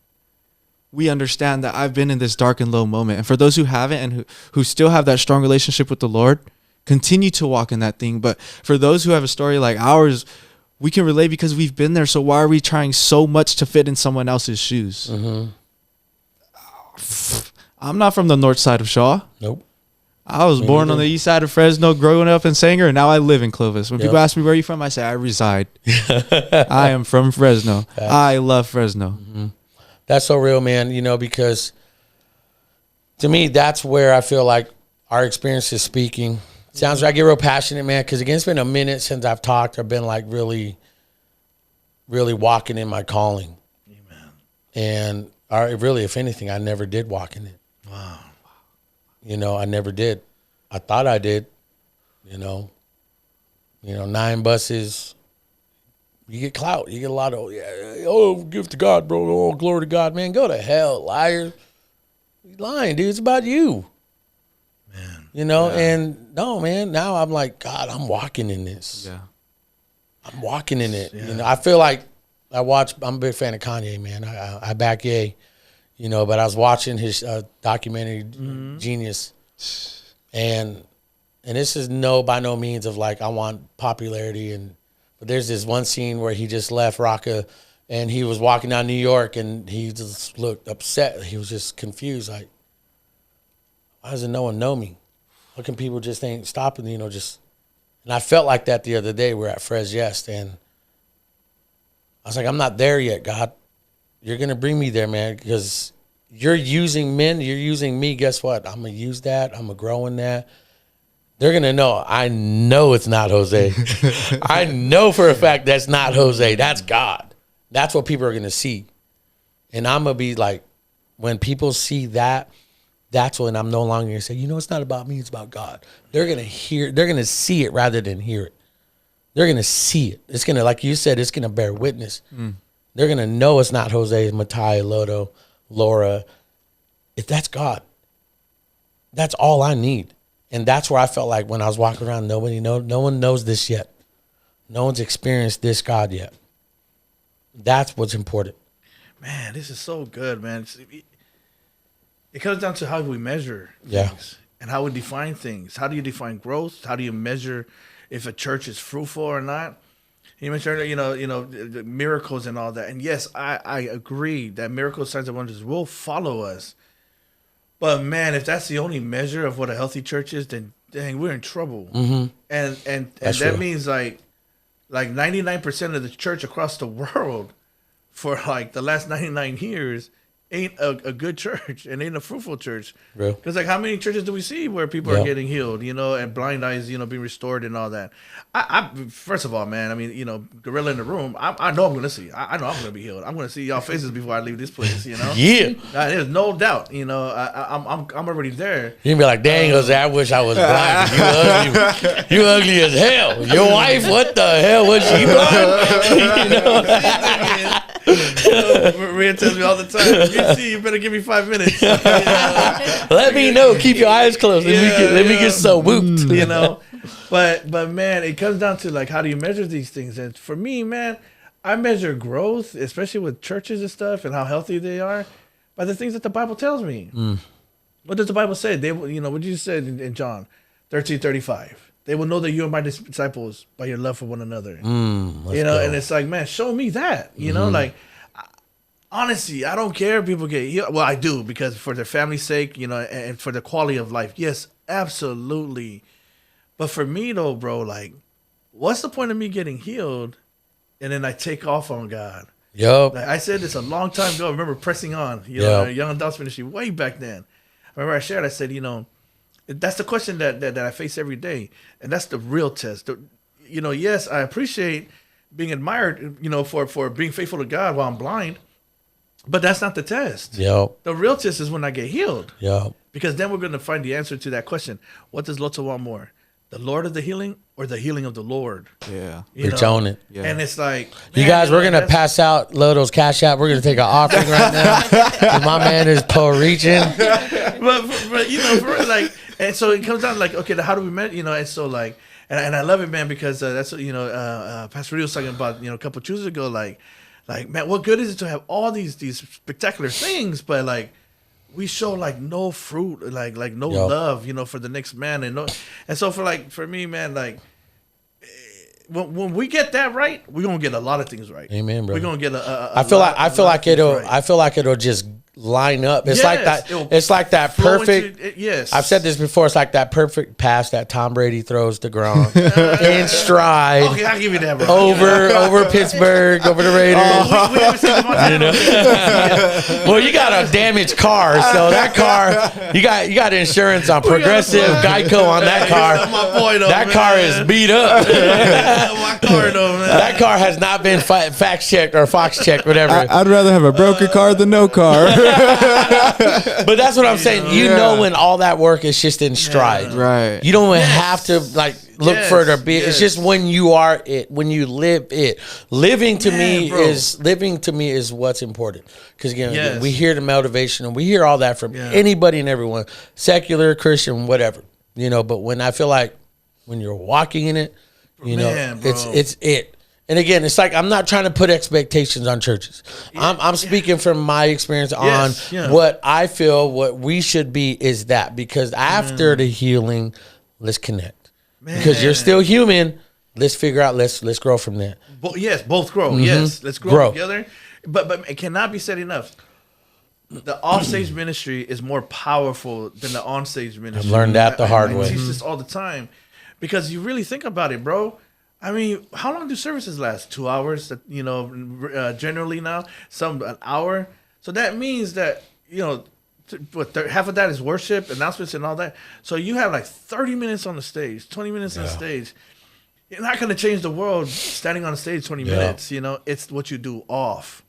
We understand that I've been in this dark and low moment. And for those who haven't and who still have that strong relationship with the Lord, continue to walk in that thing. But for those who have a story like ours, we can relate because we've been there. So why are we trying so much to fit in someone else's shoes? Mm-hmm. I'm not from the north side of Shaw. Nope. I was born on the east side of Fresno, growing up in Sanger, and now I live in Clovis. When people ask me, where are you from? I say, I reside. I am from Fresno. I love Fresno. Mm-hmm. That's so real, man, because to me, that's where I feel like our experience is speaking. Sounds like I get real passionate, man, because again, it's been a minute since I've talked. I've been like really, really walking in my calling. Amen. And really, if anything, I never did walk in it. Wow. I never did. I thought I did, 9 buses. You get clout. You get a lot of, give to God, bro. Oh, glory to God, man. Go to hell, liar. You're lying, dude. It's about you. Man. And no, man, now I'm like, God, I'm walking in this. Yeah. I'm walking in it. Yeah. I feel like I'm a big fan of Kanye, man. I back Ye, but I was watching his documentary, Genius. And this is by no means of like, I want popularity but there's this one scene where he just left Raqqa and he was walking down New York and he just looked upset. He was just confused. Like, why doesn't no one know me? How can people just ain't stopping, and I felt like that the other day. We're at Fres Jest and I was like, I'm not there yet, God. You're going to bring me there, man, because you're using men, you're using me. Guess what? I'm going to use that. I'm going to grow in that. They're going to know. I know it's not Jose. I know for a fact that's not Jose. That's God. That's what people are going to see. And I'm going to be like, when people see that, that's when I'm no longer going to say, it's not about me, it's about God. They're going to see it rather than hear it. They're going to see it. It's going to, like you said, it's going to bear witness. They're going to know it's not Jose, it's Matai, Loto, Laura. If that's God, that's all I need. And that's where I felt like when I was walking around, no one knows this yet. No one's experienced this God yet. That's what's important. Man, this is so good, man. It comes down to how we measure Yeah. things and how we define things. How do you define growth? How do you measure if a church is fruitful or not? You mentioned, the miracles and all that. And yes, I agree that miracles, signs, and wonders will follow us. But man, if that's the only measure of what a healthy church is, then dang, we're in trouble. Mm-hmm. And That's that true. means like 99% of the church across the world for like the last 99 years ain't a good church and ain't a fruitful church. Real. Because like how many churches do we see where people are getting healed, and blind eyes, being restored and all that? I first of all, man, I mean, gorilla in the room, I know I'm going to see. I know I'm going to be healed. I'm going to see y'all faces before I leave this place, Yeah. There's no doubt, I'm already there. You can be like, dang, Jose, I wish I was blind. You ugly as hell. Your wife, what the hell? Was she blind? Maria tells me all the time, you better give me 5 minutes. Let me know. Keep your eyes closed. Let me get so whooped. But man, it comes down to like, how do you measure these things? And for me, man, I measure growth, especially with churches and stuff and how healthy they are, by the things that the Bible tells me. What does the Bible say? What you said in John 13:35? They will know that you are my disciples by your love for one another. Let's You know, go. and it's like, man, show me that. You know, like honestly, I don't care if people get healed. Well, I do, because for their family's sake, you know, and for the quality of life. Yes, absolutely. But for me though, bro, like, what's the point of me getting healed and then I take off on God? Yup. Like I said this a long time ago. I remember pressing on, you Yep. know, Young Adults Ministry way back then. I remember I shared, I said, you know, that's the question that I face every day. And that's the real test. You know, yes, I appreciate being admired, you know, for being faithful to God while I'm blind. But that's not the test. Yup. The real test is when I get healed. Yup. Because then we're going to find the answer to that question. What does Loto want more? The Lord of the healing or the healing of the Lord? Yeah. You Preach know? on it. Yeah. And it's like, You man, guys, we're going to that's- pass out Loto's Cash App. We're going to take an offering right now. And my man is Paul reaching. but you know, for, like, and so it comes down like, okay, how do we met? You know, and so like, and I love it, man, because that's what, you know, Pastor Rio was talking about, you know, a couple of Tuesdays ago, like, man, what good is it to have all these spectacular things, but like, we show like no fruit, like no Yep. love, you know, for the next man, and so for me, man, like, when we get that right, we're gonna get a lot of things right. Amen, bro. We're gonna get I feel like it'll just line up. It's like Yes, that. it'll It's like that flow perfect. into- yes, I've said this before. It's like that perfect pass that Tom Brady throws to Gronk in stride Okay, I'll give you that, bro. over Pittsburgh, over the Raiders. We haven't seen the Montana. Well, you got a damaged car, so that car you got insurance on Progressive, Geico on that car. That's my boy, though, That man. car is beat up. My car, though, man. That car has not been fact checked or Fox checked, whatever. I'd rather have a broken car than no car. But that's what I'm saying. You know when all that work is just in stride. Right. You don't have to like look Yes, for it or be. yes. It's just when you are it, when you live it. Living to me bro. is what's important. Because again, Yes. we hear the motivation and we hear all that from Yeah. anybody and everyone, secular, Christian, whatever. You know, but when I feel like when you're walking in it, you Man, know, bro. it's it. And again, it's like I'm not trying to put expectations on churches. I'm speaking from my experience on yeah. what I feel what we should be is that, because after the healing, let's connect. Because you're still human. Let's figure out. Let's grow from that. Yes, both grow. Yes, let's grow, Grow. together. But it cannot be said enough. The offstage ministry is more powerful than the onstage ministry. I've learned that the hard I way. teach this all the time, because you really think about it, bro. I mean, how long do services last? 2 hours, you know, generally now, some an hour. So that means that, you know, half of that is worship, announcements, and all that. So you have like 30 minutes on the stage, 20 minutes on the stage. You're not going to change the world standing on the stage 20 minutes. You know, it's what you do off.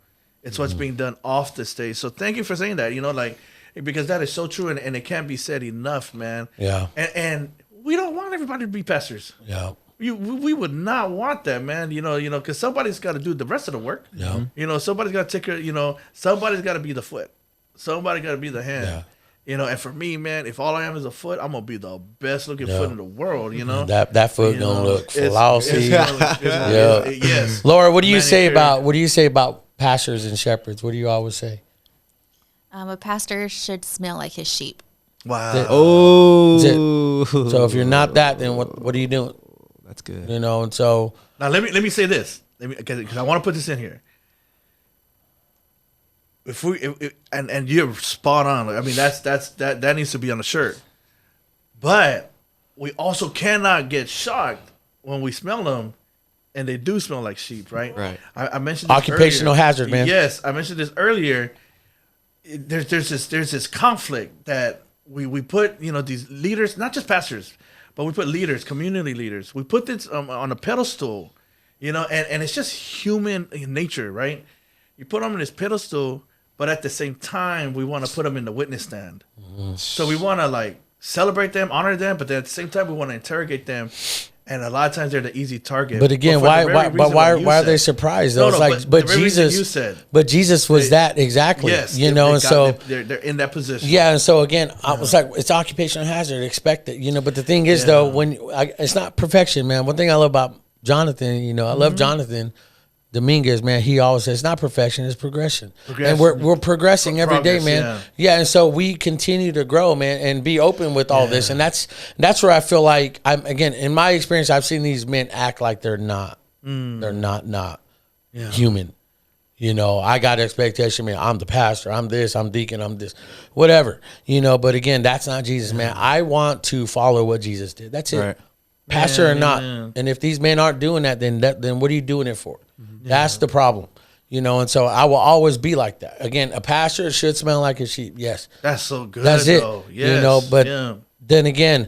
It's what's being done off the stage. So thank you for saying that, you know, like, because that is so true, and it can't be said enough, man. Yeah. And we don't want everybody to be pastors. Yeah. We would not want that, man. You know, because somebody's got to do the rest of the work. Yeah. You know, somebody's got to take care. You know, somebody's got to be the foot. Somebody got to be the hand. Yeah. You know, and for me, man, if all I am is a foot, I'm gonna be the best looking Yeah. foot in the world. You know, That foot You gonna know, look it's flossy. yeah. Yes. Laura, what do you say Manicure. about pastors and shepherds? What do you always say? A pastor should smell like his sheep. Wow. Oh. So if you're not that, then what are you doing? That's good. You know, and so Now let me say this, because I want to put this in here. And you're spot on. I mean, that needs to be on the shirt. But we also cannot get shocked when we smell them, and they do smell like sheep, right? Right. I mentioned this Occupational earlier. hazard, man. Yes, I mentioned this earlier. There's this conflict that we put, you know, these leaders, not just pastors, but we put leaders, community leaders. We put this on a pedestal, you know, and it's just human nature, right? You put them on this pedestal, but at the same time, we want to put them in the witness stand. So we want to like celebrate them, honor them, but then at the same time, we want to interrogate them. And a lot of times they're the easy target. But again, for the very reason why what you are they said. surprised? No, Though? It's no, like, but the very reason Jesus, you said. but Jesus was that exactly. Yes, you know, and so they're in that position. yeah, and so again, I was like, it's occupational hazard, expect it, you know. But the thing is, though, it's not perfection, man. One thing I love about Jonathan, you know, I love Jonathan, Dominguez, man, he always says it's not perfection, it's progression. And we're progressing every day, man. Yeah, and so we continue to grow, man, and be open with all this. And that's where I feel like again, in my experience, I've seen these men act like they're not. They're not human. You know, I got expectation, man. I'm the pastor. I'm this. I'm deacon. I'm this. Whatever. You know, but again, that's not Jesus, man. I want to follow what Jesus did. That's it. Right. Pastor or not. And if these men aren't doing that, then what are you doing it for? That's the problem. You know, and so I will always be like that. Again, a pastor should smell like a sheep. Yes. That's so good. That's it. Yes. You know, but then again,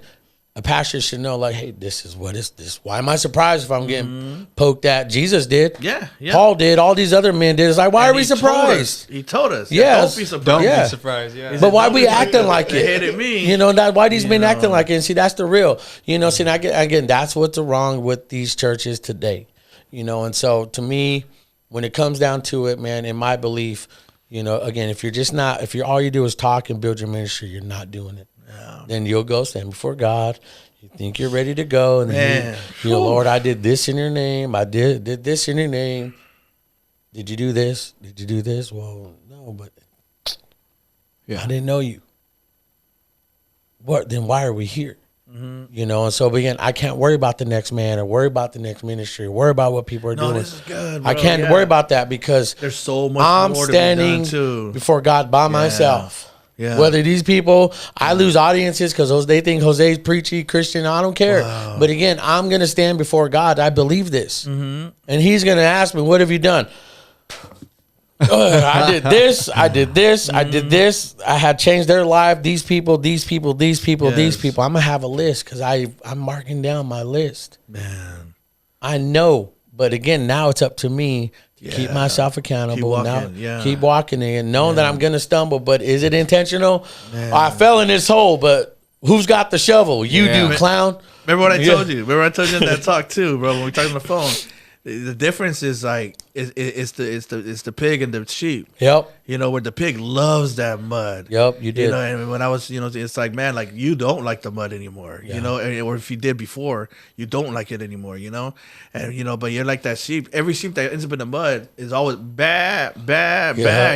a pastor should know, like, hey, this is what is this. Why am I surprised if I'm getting poked at? Jesus did. Yeah. Paul did. All these other men did. It's like, why are we surprised? He told us. Yes. Don't be surprised. Don't be surprised. Yeah. But why we acting like it? They hated me. You know, why these men acting like it? And see, that's the real. You know, see, again, that's what's wrong with these churches today. You know, and so to me, when it comes down to it, man, in my belief, you know, again, if you're all you do is talk and build your ministry, you're not doing it. Yeah. Then you'll go stand before God. You think you're ready to go, and then you know, Lord, I did this in your name. I did this in your name. Did you do this? Did you do this? Well, no, but I didn't know you. What? Then why are we here? You know, and so again, I can't worry about the next man or worry about the next ministry or worry about what people are doing. This is good, bro. I can't worry about that because there's so much I'm more standing to be done too. before God by myself. Yeah. Whether these people, I lose audiences because they think Jose's preachy Christian. I don't care. Wow. But again, I'm going to stand before God. I believe this. And he's going to ask me, what have you done? I did this. I did this. I did this. I had changed their life. These people, these people, these people, these people. I'm going to have a list because I'm marking down my list. Man. I know. But again, now it's up to me to keep myself accountable. Keep walking in, knowing that I'm going to stumble. But is it intentional? I fell in this hole, but who's got the shovel? You do, clown. Remember what I told you? Remember I told you in that talk too, bro, when we talked on the phone. The difference is like it's the pig and the sheep. Yep. You know, where the pig loves that mud. Yep, you did. You know, and when I was, you know, it's like, man, like you don't like the mud anymore. You know, or if you did before, you don't like it anymore. You know, and you know, but you're like that sheep. Every sheep that ends up in the mud is always bad.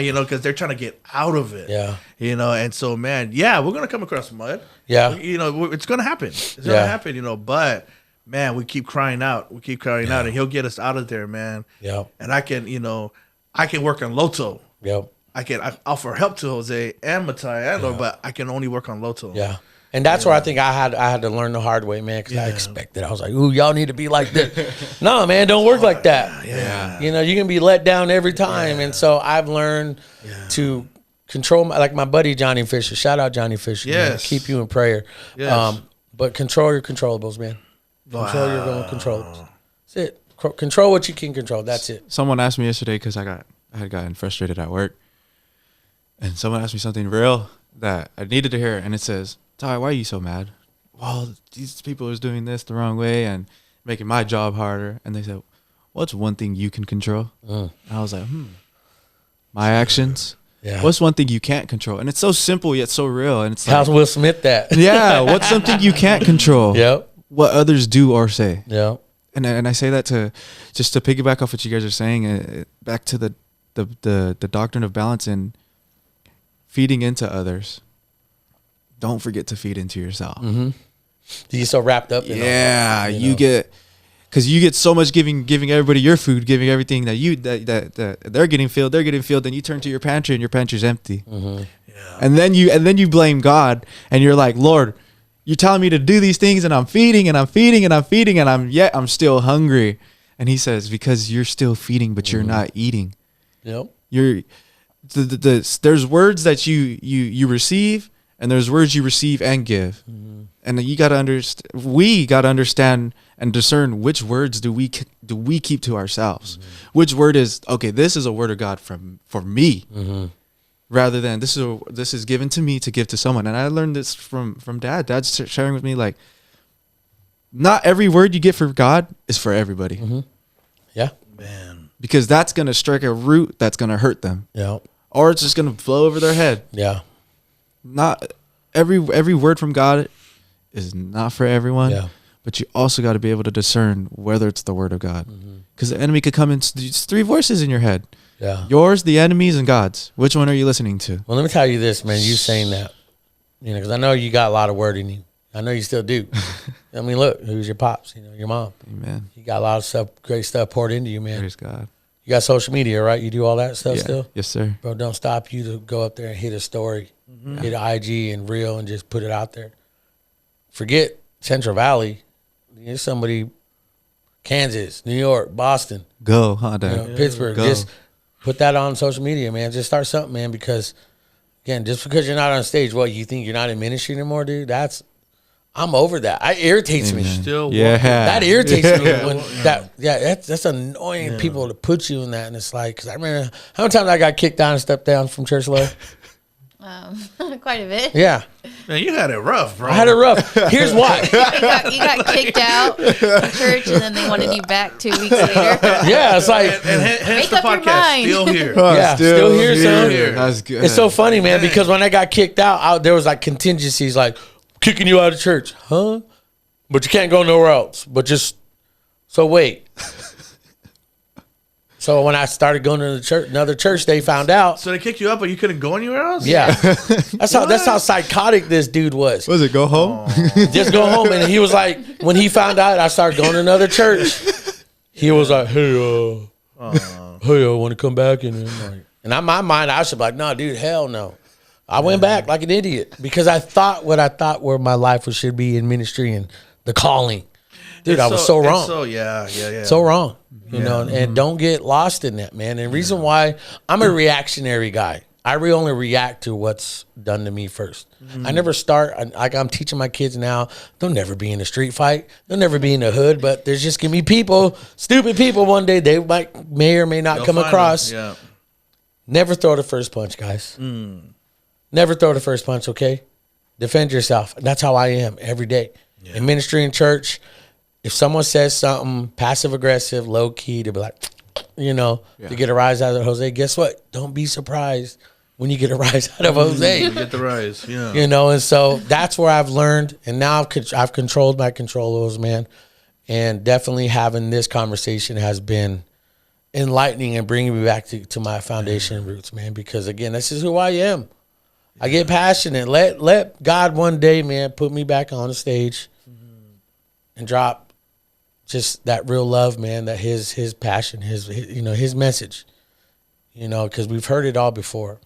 You know, because they're trying to get out of it. Yeah. You know, and so man, we're gonna come across mud. Yeah. You know, it's gonna happen. It's gonna happen. You know, but. Man, we keep crying out. We keep crying out, and he'll get us out of there, man. Yeah. And I can work on Loto. Yep. I offer help to Jose and Matai, but I can only work on Loto. Yeah. And that's where I think I had to learn the hard way, man, because I expected. I was like, ooh, y'all need to be like this. No, man, don't work like that. Yeah. You know, you can be let down every time. And so I've learned to control, like my buddy Johnny Fisher. Shout out Johnny Fisher. Yes. Man. Keep you in prayer. Yes. But control your controllables, man. Control your own controllables. That's it. Control what you can control. That's it. Someone asked me yesterday because I had gotten frustrated at work, and someone asked me something real that I needed to hear, and it says, "Ty, why are you so mad? Well, these people are doing this the wrong way and making my job harder." And they said, "What's one thing you can control?" And I was like, my actions. Yeah. What's one thing you can't control? And it's so simple yet so real. And it's how's Will Smith that? Yeah. What's something you can't control? Yep. What others do or say. Yeah. And I say that to piggyback off what you guys are saying, back to the doctrine of balance and feeding into others. Don't forget to feed into yourself. Mm-hmm. You so wrapped up in you get, because you get so much giving everybody your food, giving everything that they're getting filled, then you turn to your pantry and your pantry's empty. Mm-hmm. Yeah. And then you blame God and you're like, Lord, you're telling me to do these things and I'm feeding and I'm I'm still hungry. And he says, because you're still feeding, but you're not eating. Yep. There's words that you receive and there's words you receive and give. Mm-hmm. And we got to understand and discern which words do we keep to ourselves. Mm-hmm. Which word is, okay, this is a word of God for me. Mm-hmm. Rather than this is given to me to give to someone. And I learned this from Dad. Dad's sharing with me, like, not every word you get from God is for everybody. Mm-hmm. Yeah. Man. Because that's going to strike a root that's going to hurt them. Yeah. Or it's just going to flow over their head. Yeah. Not every word from God is not for everyone. Yeah. But you also got to be able to discern whether it's the word of God. because the enemy could come in. It's three voices in your head. Yeah. Yours, the enemy's, and God's. Which one are you listening to? Well, let me tell you this, man. You saying that, you know, because I know you got a lot of word in you. I know you still do. I mean, look, who's your pops? You know, your mom. Amen. You got a lot of stuff, great stuff poured into you, man. Praise God. You got social media, right? You do all that stuff still? Yes, sir. Bro, don't stop you to go up there and hit a story, hit an IG and reel and just put it out there. Forget Central Valley. There's somebody, Kansas, New York, Boston, Go, huh, Dad? you know, Pittsburgh. Go. Just put that on social media, man. Just start something, man, because, again, just because you're not on stage, what, you think you're not in ministry anymore, dude? I'm over that. It irritates me. Still Yeah. That irritates me when that's annoying people to put you in that. And it's like, because I remember how many times I got kicked down and stepped down from church life. Quite a bit. Yeah. Man, you had it rough, bro. I had it rough. Here's why. You got kicked out of church, and then they wanted you back 2 weeks later. Yeah, it's like, And hence Make the up your podcast, mind. still here. yeah, still here, son. here. That's good. It's so funny, man, because when I got kicked out, there was like contingencies, like kicking you out of church, huh? But you can't go nowhere else. But just so wait. So when I started going to the church, another church, they found out. So they kicked you up, but you couldn't go anywhere else? Yeah, that's how psychotic this dude was. Was it go home? Just go home, and he was like, when he found out I started going to another church, he was like, hey, I want to come back, and I'm like, and in my mind, I was like, no, dude, hell no. I went back like an idiot because I thought what I thought where my life should be in ministry and the calling. Dude, I was so wrong. So wrong. You know, and don't get lost in that, man. And reason why I'm a reactionary guy. I only react to what's done to me first. I never start, like I'm teaching my kids now, they'll never be in a street fight. They'll never be in the hood, but there's just going to be people, stupid people one day, they may or may not come across. Yeah. Never throw the first punch, guys. Never throw the first punch, okay? Defend yourself. That's how I am every day. Yeah. In ministry and church, if someone says something passive-aggressive, low-key, to be like, you know, to get a rise out of Jose, guess what? Don't be surprised when you get a rise out of Jose. You get the rise, yeah. You know, and so that's where I've learned, and now I've controlled my controllables, man. And definitely having this conversation has been enlightening and bringing me back to my foundation roots, man, because, again, this is who I am. I get passionate. Let God one day, man, put me back on the stage and drop just that real love, man, that his passion, his you know, his message, you know, because we've heard it all before.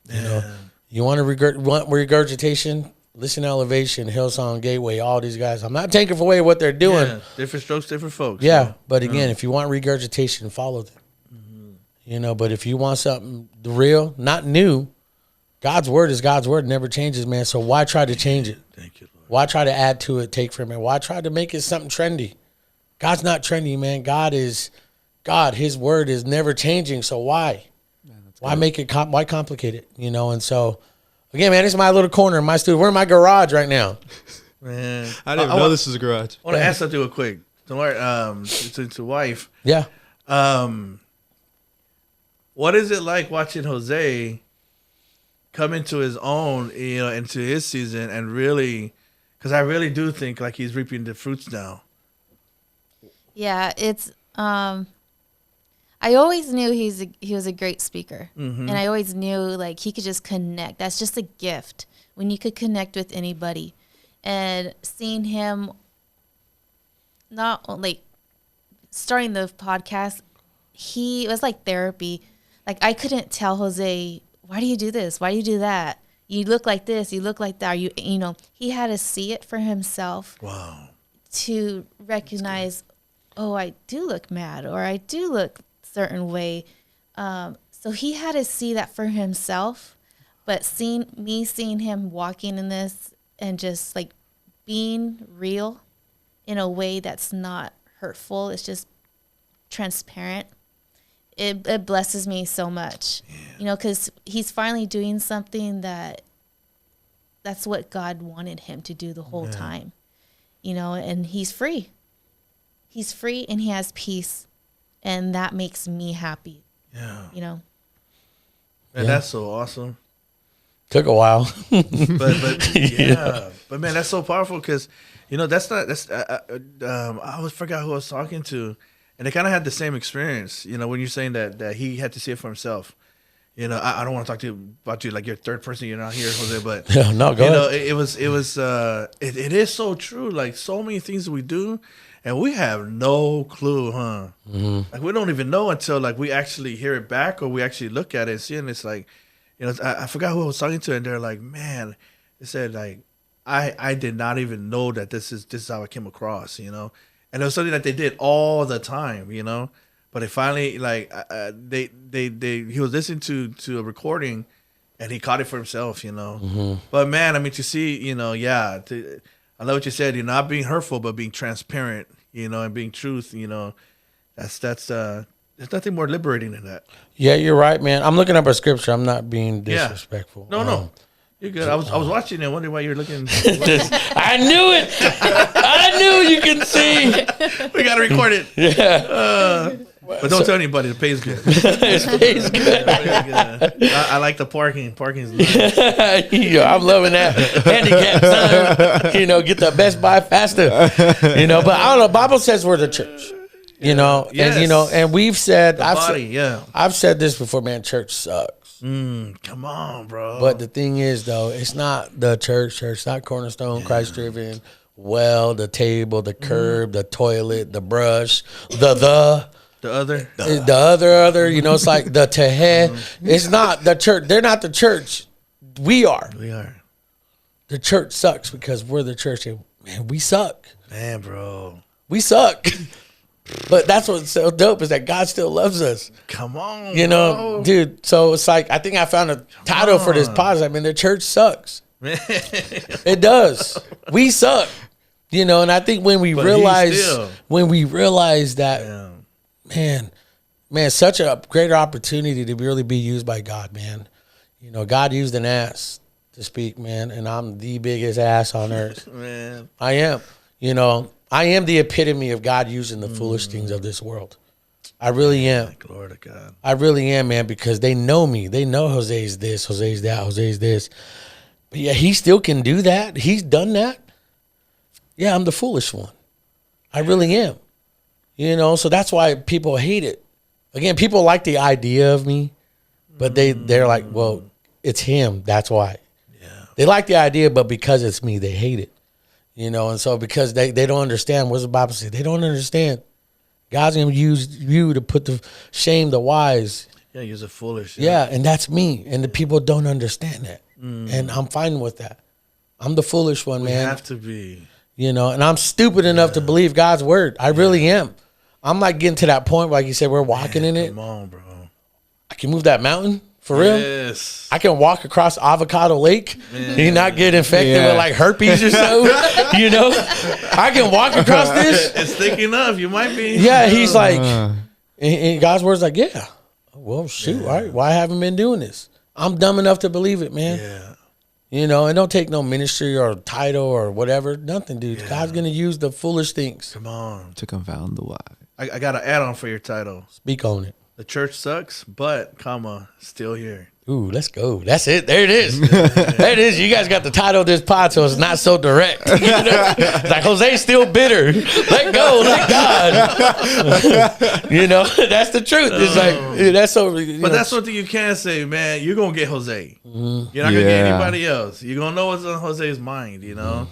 You know, you want regurgitation, listen to Elevation, Hillsong, Gateway, all these guys. I'm not taking away what they're doing. Yeah. Different strokes, different folks. Yeah, but again, if you want regurgitation, follow them. You know, but if you want something real, not new, God's word is God's word, never changes, man. So why try to change it? Thank you, Lord. Why try to add to it, take from it? Why try to make it something trendy? God's not trendy, man. God is God. His word is never changing. So why? Why make it? Why complicate it? You know. And so, again, man, this is my little corner in my studio. We're in my garage right now. Man, I didn't know this was a garage. I want to ask something real quick. To wife. Yeah. What is it like watching Jose come into his own, you know, into his season, and really, because I really do think like he's reaping the fruits now. Yeah, it's. I always knew he was a great speaker, and I always knew like he could just connect. That's just a gift when you could connect with anybody, and seeing him. Not like starting the podcast, he was like therapy. Like I couldn't tell Jose, why do you do this? Why do you do that? You look like this. You look like that. You know, he had to see it for himself. Wow. To recognize, oh, I do look mad, or I do look certain way. So he had to see that for himself. But seeing him walking in this and just like being real in a way that's not hurtful, it's just transparent. It blesses me so much, you know, because he's finally doing something that's what God wanted him to do the whole time, you know, and he's free. He's free and he has peace, and that makes me happy. Yeah. You know. Man, that's so awesome. Took a while. But yeah. But man, that's so powerful because, you know, I always forgot who I was talking to. and they kind of had the same experience. You know, when you're saying that he had to see it for himself. You know, I don't want to talk to you about you like you're third person. You're not here, Jose, but No, go you know, ahead. it is so true. Like so many things we do, and we have no clue, huh? Like we don't even know until like we actually hear it back or we actually look at it and see it. And it's like, you know, I forgot who I was talking to, and they're like, man, they said like, I did not even know that this is how it came across, you know, and it was something that they did all the time, you know. But it finally, like, he was listening to a recording, and he caught it for himself, you know. But man, I mean, to see, you know, I love what you said. You're not being hurtful, but being transparent, you know, and being truth, you know. There's nothing more liberating than that. Yeah, you're right, man. I'm looking up a scripture. I'm not being disrespectful. No. You're good. I was watching it, wondering why you're looking. I knew it. I knew you can see. We gotta record it. Yeah. But don't tell anybody. The pay's good. It pays good. I like the parking. Parking's nice. I'm loving that handicap sign. You know, get the Best Buy faster. You know, but I don't know. Bible says we're the church. You know, Yes. and you know, and we've said, I've said this before, man. Church sucks. Come on, bro. But the thing is, though, it's not the church. It's not Cornerstone, Christ driven. Well, the table, the curb, the toilet, the brush, the other, you know, it's like the tehe. It's not the church. They're not the church. We are. The church sucks because we're the church. And, man, we suck. Man, bro. We suck. But that's what's so dope is that God still loves us. Come on, you know, dude. So it's like, I think I found a title for this podcast. I mean, the church sucks. It does. We suck. You know, and I think when we realize that, man, such a greater opportunity to really be used by God, man. You know, God used an ass to speak, man, and I'm the biggest ass on earth. Man. I am. You know, I am the epitome of God using the foolish things of this world. I really am. Glory to God. I really am, man, because they know me. They know Jose's this, Jose's that, Jose's this. But yeah, he still can do that. He's done that. Yeah, I'm the foolish one. I really am. You know, so that's why people hate it. Again, people like the idea of me, but they're like, well, it's him. That's why. Yeah. They like the idea, but because it's me, they hate it. You know, and so because they don't understand, what's the Bible say? They don't understand. God's going to use you to put to shame the wise. Yeah, use the foolish. Yeah, and that's me. And the people don't understand that. And I'm fine with that. I'm the foolish one, man. You have to be. You know, and I'm stupid enough to believe God's word. I really am. I'm like getting to that point where, like you said, we're walking in it. Come on, bro. I can move that mountain for real. Yes. I can walk across Avocado Lake and not get infected with like herpes or so. You know, I can walk across this. It's thick enough. You might be. Yeah, he's like, and God's word's like, yeah. Well, shoot, all right. Why haven't I been doing this? I'm dumb enough to believe it, man. Yeah. You know, and don't take no ministry or title or whatever. Nothing, dude. God's going to use the foolish things. Come on. To confound the wise. I got an add-on for your title. Speak on it. The church sucks, but, still here. Ooh, let's go. That's it. There it is. There it is. You guys got the title of this pod, so it's not so direct. You know? It's like, Jose's still bitter. Let go. Let God. You know, that's the truth. It's like, that's so. But that's something you can say, man. You're going to get Jose. You're not going to get anybody else. You're going to know what's on Jose's mind, you know?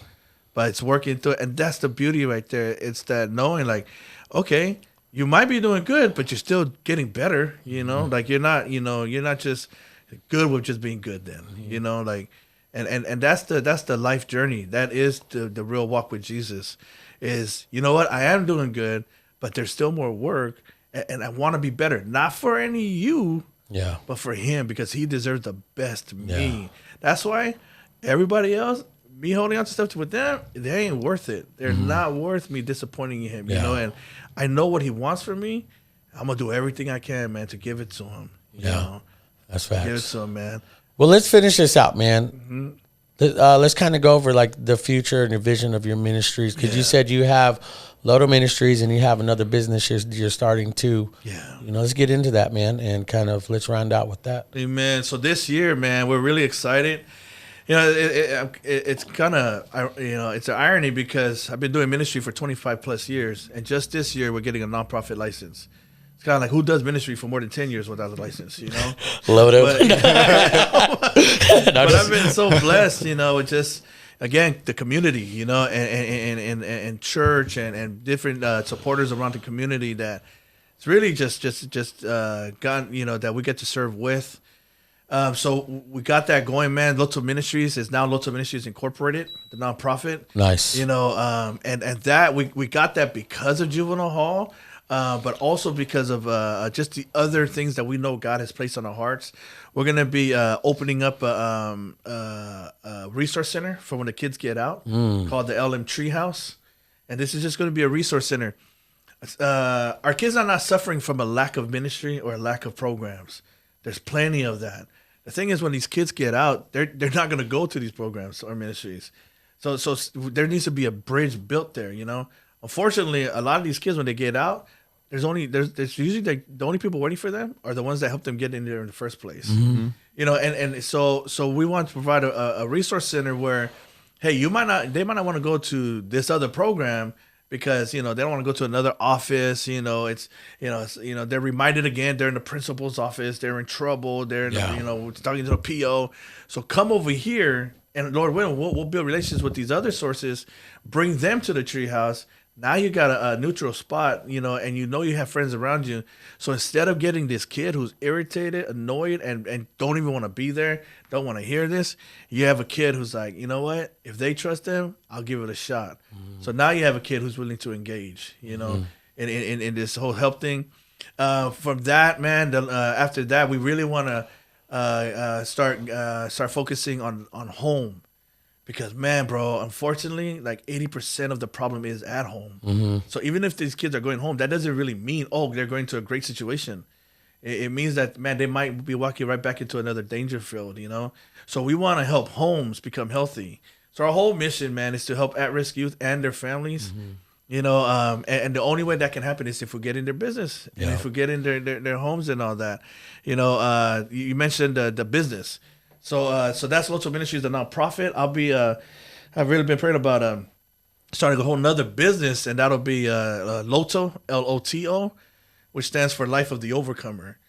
But it's working through it. And that's the beauty right there. It's that knowing, like, okay, you might be doing good, but you're still getting better, you know? Like, you're not just good with just being good then, you know, like, and that's the life journey. That is the real walk with Jesus is, you know what, I am doing good, but there's still more work and I want to be better, not for any you, but for him, because he deserves the best me. That's why everybody else, me holding on to stuff with them, they ain't worth it. They're not worth me disappointing him, you know, and I know what he wants from me. I'm going to do everything I can, man, to give it to him, you know. That's facts. Give it to him, man. Well, let's finish this out, man. Let's kind of go over like the future and the vision of your ministries, because you said you have Loto Ministries and you have another business you're starting too. Yeah. You know, let's get into that, man, and kind of let's round out with that. Amen. So this year, man, we're really excited. It's kind of, it's an irony because I've been doing ministry for 25 plus years, and just this year we're getting a nonprofit license. It's kind of like, who does ministry for more than 10 years without a license, Loto. But, but I've been so blessed, with just, again, the community, and church and different supporters around the community that it's really just gotten, that we get to serve with. So we got that going, man. Loto Ministries is now Loto Ministries Incorporated, the nonprofit. Nice. And that we got that because of Juvenile Hall, but also because of just the other things that we know God has placed on our hearts. We're gonna be opening up a resource center for when the kids get out, called the LM Treehouse, and this is just gonna be a resource center. Our kids are not suffering from a lack of ministry or a lack of programs. There's plenty of that. The thing is, when these kids get out, they're not going to go to these programs or ministries. So there needs to be a bridge built there. Unfortunately, a lot of these kids, when they get out, there's usually the only people waiting for them are the ones that helped them get in there in the first place. Mm-hmm. And so we want to provide a resource center where, hey, they might not want to go to this other program, because they don't want to go to another office. They're reminded again they're in the principal's office, they're in trouble, they're talking to the PO. So come over here, and Lord willing, we'll build relationships with these other sources, bring them to the treehouse. Now you got a neutral spot, and you have friends around you. So instead of getting this kid who's irritated, annoyed, and don't even want to be there, don't want to hear this, you have a kid who's like, you know what? If they trust them, I'll give it a shot. Mm-hmm. So now you have a kid who's willing to engage, in this whole help thing. From that, man, after that, we really want to start focusing on home. Because, man, bro, unfortunately, like 80% of the problem is at home. Mm-hmm. So even if these kids are going home, that doesn't really mean, they're going to a great situation. It means that, man, they might be walking right back into another danger field, So we want to help homes become healthy. So our whole mission, man, is to help at-risk youth and their families, and the only way that can happen is if we get in their business and if we get in their homes and all that. You mentioned the business. So that's Loto Ministries, the nonprofit. I've really been praying about starting a whole nother business, and that'll be Loto, Loto, which stands for Life of the Overcomer.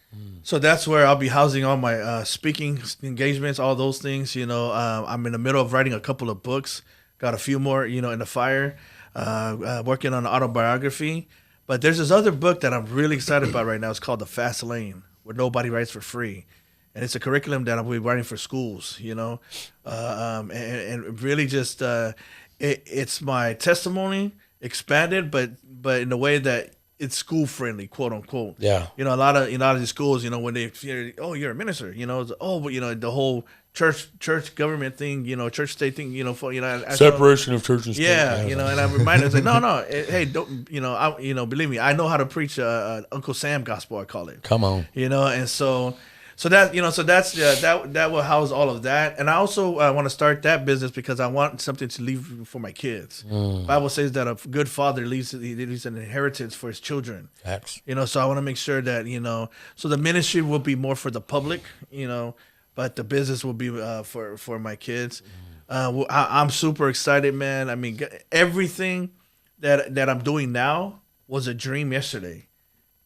So that's where I'll be housing all my speaking engagements, all those things. I'm in the middle of writing a couple of books, got a few more, in the fire, working on an autobiography. But there's this other book that I'm really excited about right now. It's called The Fast Lane, Where Nobody Writes for Free. And it's a curriculum that I'll be writing for schools, and really just it's my testimony expanded, but in a way that it's school friendly, quote unquote. Yeah. A lot of these schools, when they hear, you're a minister, but the whole church government thing, church state thing, separation of church and state. Yeah, and I'm reminded, like, no, hey, don't, believe me, I know how to preach Uncle Sam gospel, I call it. Come on. And so that that will house all of that, and I also want to start that business because I want something to leave for my kids. Bible says that a good father leaves an inheritance for his children. Facts. So I want to make sure that so the ministry will be more for the public, but the business will be for my kids. I'm super excited, man. I mean, everything that I'm doing now was a dream yesterday.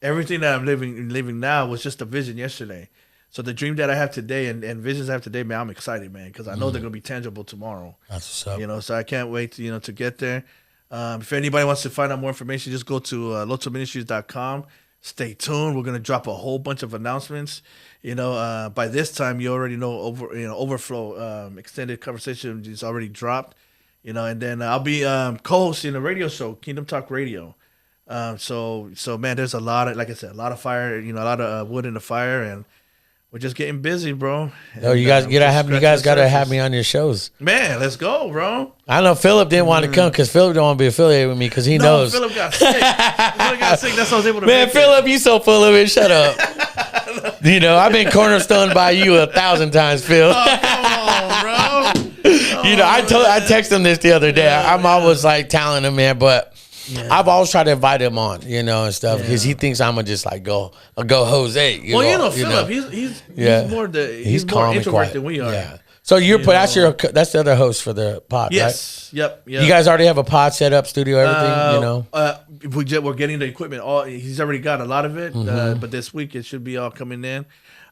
Everything that I'm living now was just a vision yesterday. So the dream that I have today and visions I have today, man, I'm excited, man, because I know they're going to be tangible tomorrow. That's what's up. So I can't wait to get there. If anybody wants to find out more information, just go to lotoministries.com. Stay tuned. We're going to drop a whole bunch of announcements. By this time, you already know Overflow extended conversation is already dropped. And then I'll be co-hosting a radio show, Kingdom Talk Radio. So man, there's a lot of, like I said, a lot of fire, a lot of wood in the fire, and we're just getting busy, bro. And, you guys got to have me on your shows. Man, let's go, bro. I know Philip didn't want to come because Philip don't want to be affiliated with me because he knows. Philip got sick. That's why I was able to. Man, Philip, you so full of it. Shut up. I've been cornerstoned by you 1,000 times, Phil. Oh, come on, bro. I texted him this the other day. I'm always like telling him, man, but. Yeah. I've always tried to invite him on, and stuff, because he thinks I'm gonna just like go Jose. Philip, he's more introverted than we are. Yeah. So that's the other host for the pod, Yes. right? Yep. You guys already have a pod set up, studio, everything, We're getting the equipment. He's already got a lot of it, but this week it should be all coming in.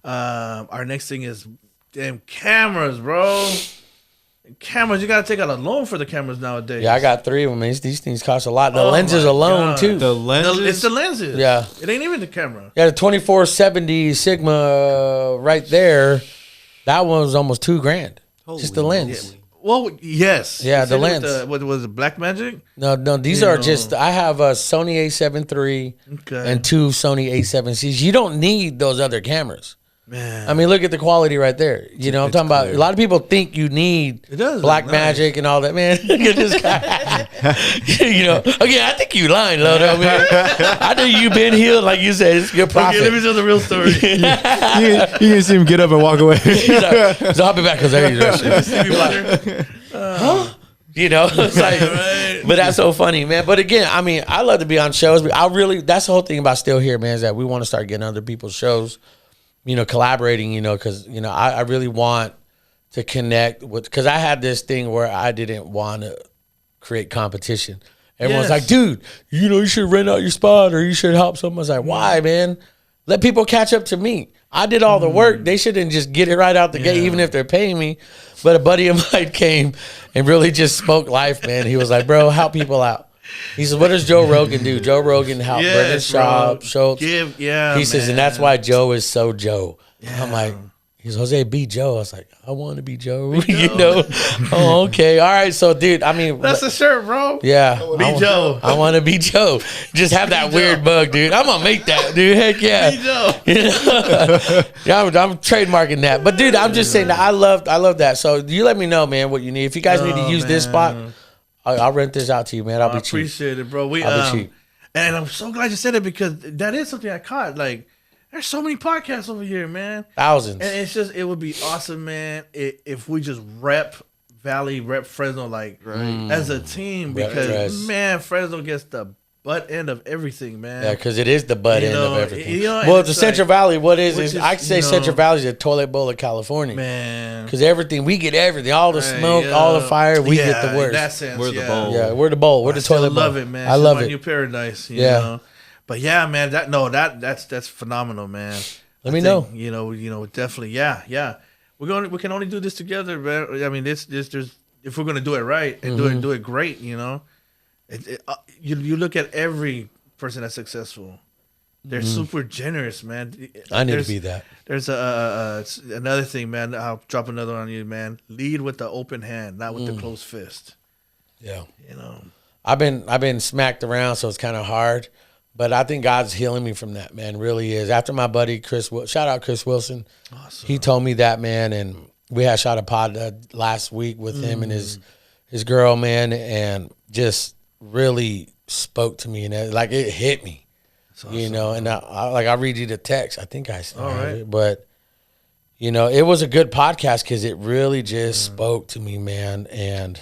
Our next thing is damn cameras, bro. Cameras, you gotta take out a loan for the cameras nowadays. Yeah, I got 3 of them. These things cost a lot. The lenses alone, God. too. The lenses. It's the lenses. Yeah. It ain't even the camera. Yeah, the 2470 Sigma right there. That one was almost $2,000. Just the lens. Well, yes. Yeah, the Same with lens. what was it, Black Magic? No, these are just. I have a Sony A7 III and 2 Sony A7Cs. You don't need those other cameras. Man. I mean, look at the quality right there. You know, I'm talking about. A lot of people think you need Black Magic and all that. Man, look at this guy. Again, I think you lying, Loto. Man, I know you been healed, like you said. It's good profit. Okay, let me tell the real story. You can see him get up and walk away. So I'll be back because there you See me water? huh? It's like, Right. but that's so funny, man. But again, I mean, I love to be on shows. But that's the whole thing about Still Here, man, is that we want to start getting other people's shows, collaborating, because, I really want to connect with, because I had this thing where I didn't want to create competition. Everyone's Yes. like, dude, you should rent out your spot or you should help someone. I was like, why, man? Let people catch up to me. I did all the work. They shouldn't just get it right out the gate, even if they're paying me. But a buddy of mine came and really just spoke life, man. He was like, bro, help people out. He says, what does Joe Rogan do? Joe Rogan helped Brendan Schultz. He says, and that's why Joe is so Joe. Yeah. I'm like, he's Jose, be Joe. I was like, I want to be Joe. Oh, okay. All right. So, dude, I mean. That's the shirt, bro. Yeah. Be Joe. I want to be Joe. Just have that weird bug, dude. I'm going to make that, dude. Heck yeah. Be Joe. Yeah, I'm trademarking that. But, dude, I'm just saying that I love that. So, you let me know, man, what you need. If you guys need to use this spot, I'll rent this out to you, man. I'll be cheap. I appreciate it, bro. I'll be cheap. And I'm so glad you said it because that is something I caught. Like, there's so many podcasts over here, man. Thousands. And it's just, it would be awesome, man, if we just rep Fresno, like, as a team. Because, man, Fresno gets the butt end of everything, man. Yeah, because it is the butt end of everything. Well, the Central Valley, what is I say Central Valley is the toilet bowl of California. Man. Because we get everything. All the smoke, all the fire, we get the worst. In that sense, We're the bowl. Yeah, we're the bowl. We're the toilet bowl. I love it, man. I love it. New paradise, you know. But yeah, man, that's phenomenal, man. Let me know. Definitely, yeah. We can only do this together, man. I mean, there's if we're gonna do it right and do it great, you look at every person that's successful. They're super generous, man. I need to be that. There's another thing, man. I'll drop another on you, man. Lead with the open hand, not with the closed fist. Yeah. I've been smacked around, so it's kind of hard. But I think God's healing me from that, man. Really is. After my buddy shout out Chris Wilson. Awesome. He told me that, man, and we had shot a pod last week with him and his girl, man, and just really spoke to me, and it hit me. Awesome. And I read you the text. I think I still have it, but it was a good podcast because it really just spoke to me, man. And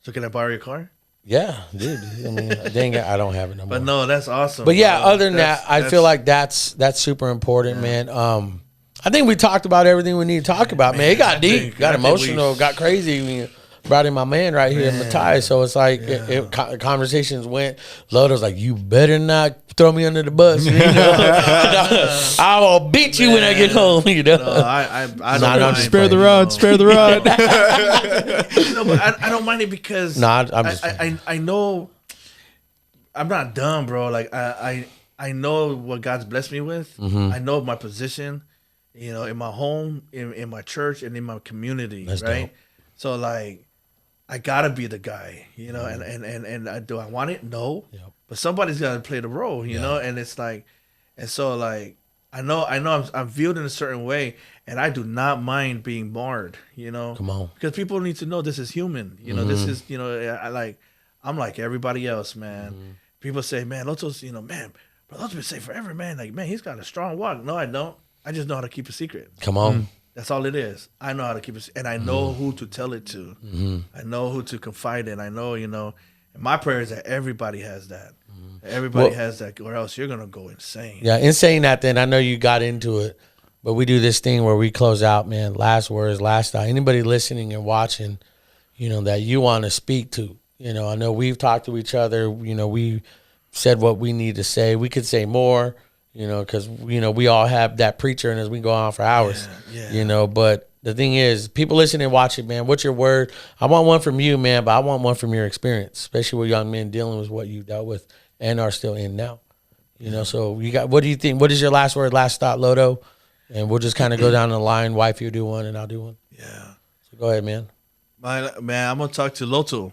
so, can I borrow your car? Yeah, dude. I mean, dang it, I don't have it no more. But no, that's awesome. But yeah, other than that, I feel like that's super important, man. I think we talked about everything we need to talk about, man. It got deep, got emotional, got crazy. We brought in my man right here, Matthias. So it's like conversations went. Loto's like, you better not throw me under the bus. I will beat you when I get home. No, I don't spare the rod. Spare the rod. But I don't mind it because I know I'm not dumb, bro. Like I know what God's blessed me with. I know my position, in my home, in my church, and in my community. That's right. Dope. So like, I gotta be the guy, and do I want it? No. Yep. But somebody's gotta play the role, and it's like, and so like, I know I'm viewed in a certain way, and I do not mind being marred, Come on. Because people need to know this is human, this is, I'm like everybody else, man. People say, man, Loto's, man, bro, Loto's been saved forever, man. Like, man, he's got a strong walk. No, I don't. I just know how to keep a secret. Come on. That's all it is. I know how to keep it, and I know who to tell it to. I know who to confide in. I know, and my prayer is that everybody has that. Everybody has that, or else you're gonna go insane. Yeah, in saying that, then I know you got into it But we do this thing where we close out, man. Last words, last thought. Anybody listening and watching, that you want to speak to. I know we've talked to each other. We said what we need to say. We could say more, because, we all have that preacher in us. We go on for hours, But the thing is, people listening and watching, man, what's your word? I want one from you, man, but I want one from your experience, especially with young men dealing with what you dealt with and are still in now. So what do you think? What is your last word, last thought, Loto? And we'll just kind of go down the line. Wife, you do one, and I'll do one. Yeah. So go ahead, man. Man, I'm going to talk to Loto.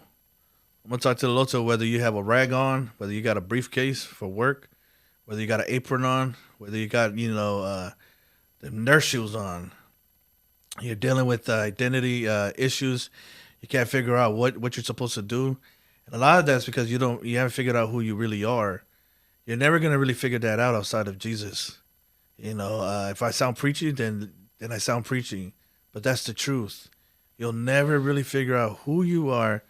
I'm going to talk to Loto whether you have a rag on, whether you got a briefcase for work, whether you got an apron on, whether you got, the nurse shoes on. You're dealing with identity issues. You can't figure out what you're supposed to do. And a lot of that's because you haven't figured out who you really are. You're never going to really figure that out outside of Jesus. If I sound preachy, then I sound preachy. But that's the truth. You'll never really figure out who you are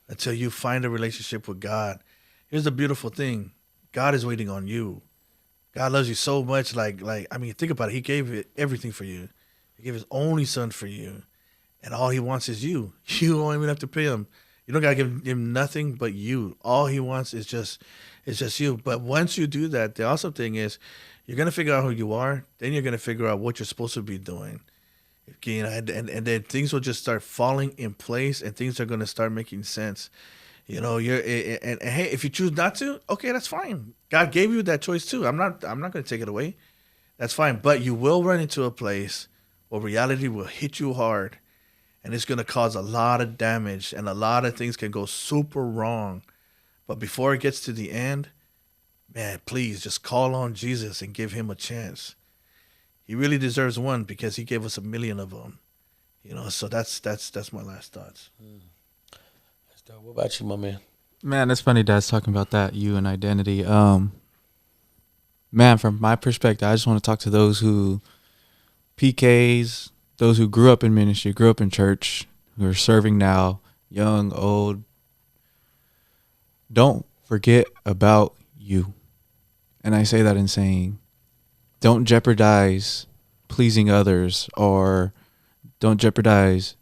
until you find a relationship with God. Here's the beautiful thing. God is waiting on you. God loves you so much. Think about it. He gave everything for you. He gave his only son for you. And all he wants is you. You don't even have to pay him. You don't got to give him nothing but you. All he wants is just you. But once you do that, the awesome thing is you're going to figure out who you are. Then you're going to figure out what you're supposed to be doing. And then things will just start falling in place, and things are going to start making sense. Hey, if you choose not to, okay, that's fine. God gave you that choice too. I'm not going to take it away. That's fine. But you will run into a place where reality will hit you hard, and it's going to cause a lot of damage, and a lot of things can go super wrong. But before it gets to the end, man, please just call on Jesus and give him a chance. He really deserves one because he gave us 1 million of them. So that's my last thoughts. That's dope. What about you, my man? Man, it's funny Dad's talking about that, you and identity. Man, from my perspective, I just want to talk to those who PKs, those who grew up in ministry, grew up in church, who are serving now, young, old. Don't forget about you. And I say that in saying, don't jeopardize pleasing others, or don't jeopardize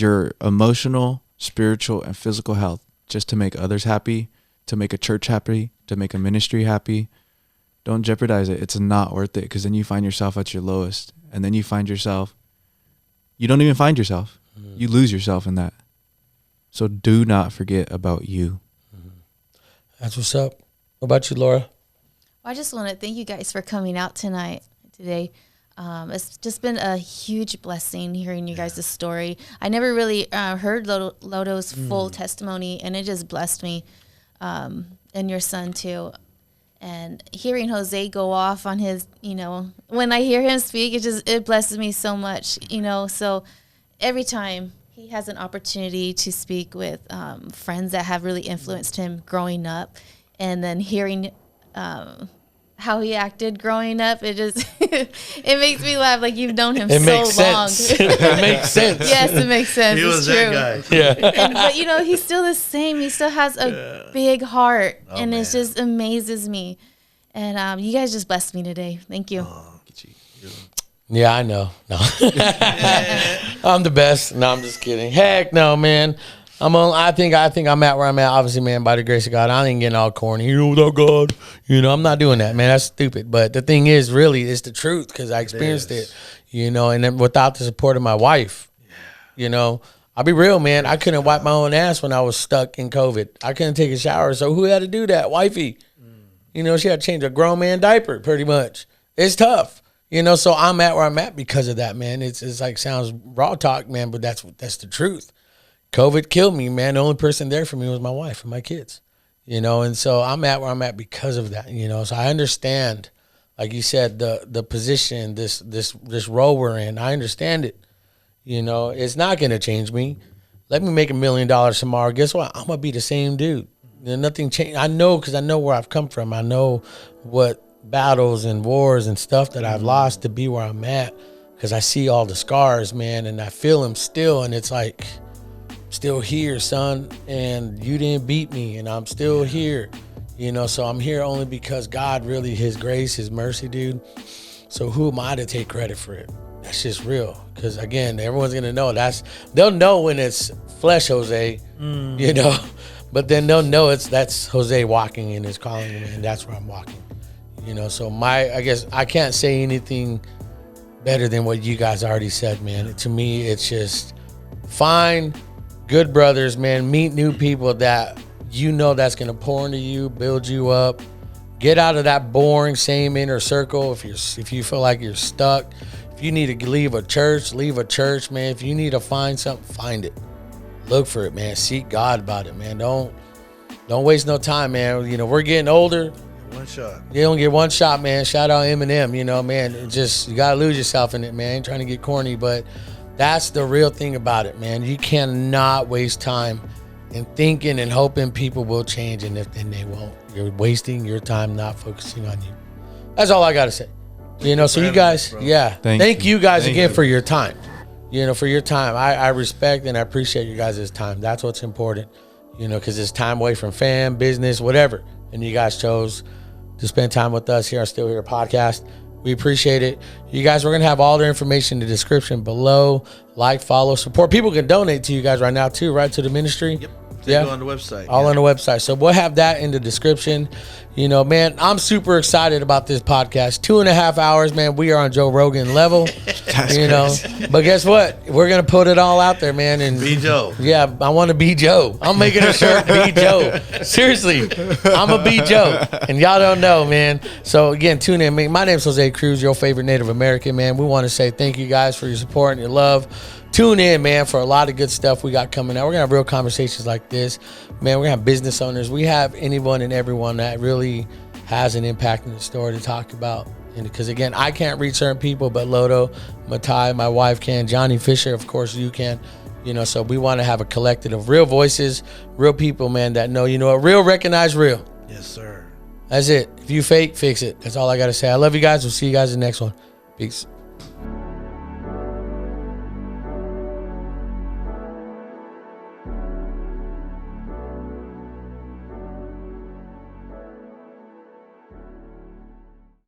your emotional, spiritual, and physical health just to make others happy, to make a church happy, to make a ministry happy. Don't jeopardize it. It's not worth it, because then you find yourself at your lowest, and then you don't even find yourself. You lose yourself in that. So do not forget about you. That's what's up. What about you, Laura? I just want to thank you guys for coming out today. It's just been a huge blessing hearing you guys' story. I never really heard Loto's full testimony, and it just blessed me, and your son too. And hearing Jose go off on his, when I hear him speak, it blesses me so much, So every time he has an opportunity to speak with friends that have really influenced him growing up, and then hearing how he acted growing up, it just it makes me laugh. Like, you've known him so long. It makes sense. Yes, it makes sense. He was true. that guy. Yeah. But he's still the same. He still has a big heart, and it just amazes me. And you guys just blessed me today. Thank you. Yeah, I know. No. I'm the best. No, I'm just kidding. Heck no, man. I think I'm at where I'm at. Obviously, man, by the grace of God, I ain't getting all corny. Without God, I'm not doing that, man. That's stupid. But the thing is, really, it's the truth, because I experienced it, and then without the support of my wife, I'll be real, man. I couldn't wipe my own ass when I was stuck in COVID. I couldn't take a shower. So who had to do that? Wifey. She had to change a grown man diaper, pretty much. It's tough, So I'm at where I'm at because of that, man. It's like, sounds raw talk, man, but that's the truth. COVID killed me, man. The only person there for me was my wife and my kids, and so I'm at where I'm at because of that, So I understand, like you said, the position, this role we're in. I understand it. It's not gonna change me. Let me make $1 million tomorrow. Guess what? I'm gonna be the same dude. Nothing changed. I know, because I know where I've come from. I know what battles and wars and stuff that I've lost to be where I'm at, because I see all the scars, man, and I feel them still, and it's like, still here, son, and you didn't beat me, and I'm still here, So I'm here only because God really, his grace, his mercy, dude. So who am I to take credit for it? That's just real. Because again, everyone's going to know they'll know when it's flesh Jose, but then they'll know that's Jose walking in his calling, and that's where I'm walking. So I guess I can't say anything better than what you guys already said, man. To me, it's just find good brothers, man. Meet new people that that's going to pour into you, build you up. Get out of that boring same inner circle. If you feel like you're stuck, if you need to leave a church, man. If you need to find something, find it. Look for it, man. Seek God about it, man. Don't waste no time, man. We're getting older. One shot. You don't get one shot, man. Shout out Eminem, man. You gotta lose yourself in it, man. I ain't trying to get corny, but that's the real thing about it, man. You cannot waste time in thinking and hoping people will change, and then they won't. You're wasting your time not focusing on you. That's all I gotta say. So you guys, thank you guys again for your time. For your time. I respect and I appreciate you guys' time. That's what's important. Because it's time away from fam, business, whatever. And you guys chose to spend time with us here on Still Here Podcast. We appreciate it. You guys, we're going to have all their information in the description below. Like, follow, support. People can donate to you guys right now too, right, to the ministry? Yep. Yeah, go on the website. All on the website. So we'll have that in the description. Man, I'm super excited about this podcast. 2.5 hours, man. We are on Joe Rogan level. But guess what? We're gonna put it all out there, man. And be Joe. Yeah, I want to be Joe. I'm making a shirt. Be Joe. Seriously, I'm a be Joe, and y'all don't know, man. So again, tune in. My name's Jose Cruz, your favorite Native American, man. We want to say thank you guys for your support and your love. Tune in, man, for a lot of good stuff we got coming out. We're going to have real conversations like this. Man, we're going to have business owners. We have anyone and everyone that really has an impact in the story to talk about. And because, again, I can't reach certain people, but Loto, Matai, my wife can. Johnny Fisher, of course, you can. So we want to have a collective of real voices, real people, man, that know, real recognize real. Yes, sir. That's it. If you fake, fix it. That's all I got to say. I love you guys. We'll see you guys in the next one. Peace.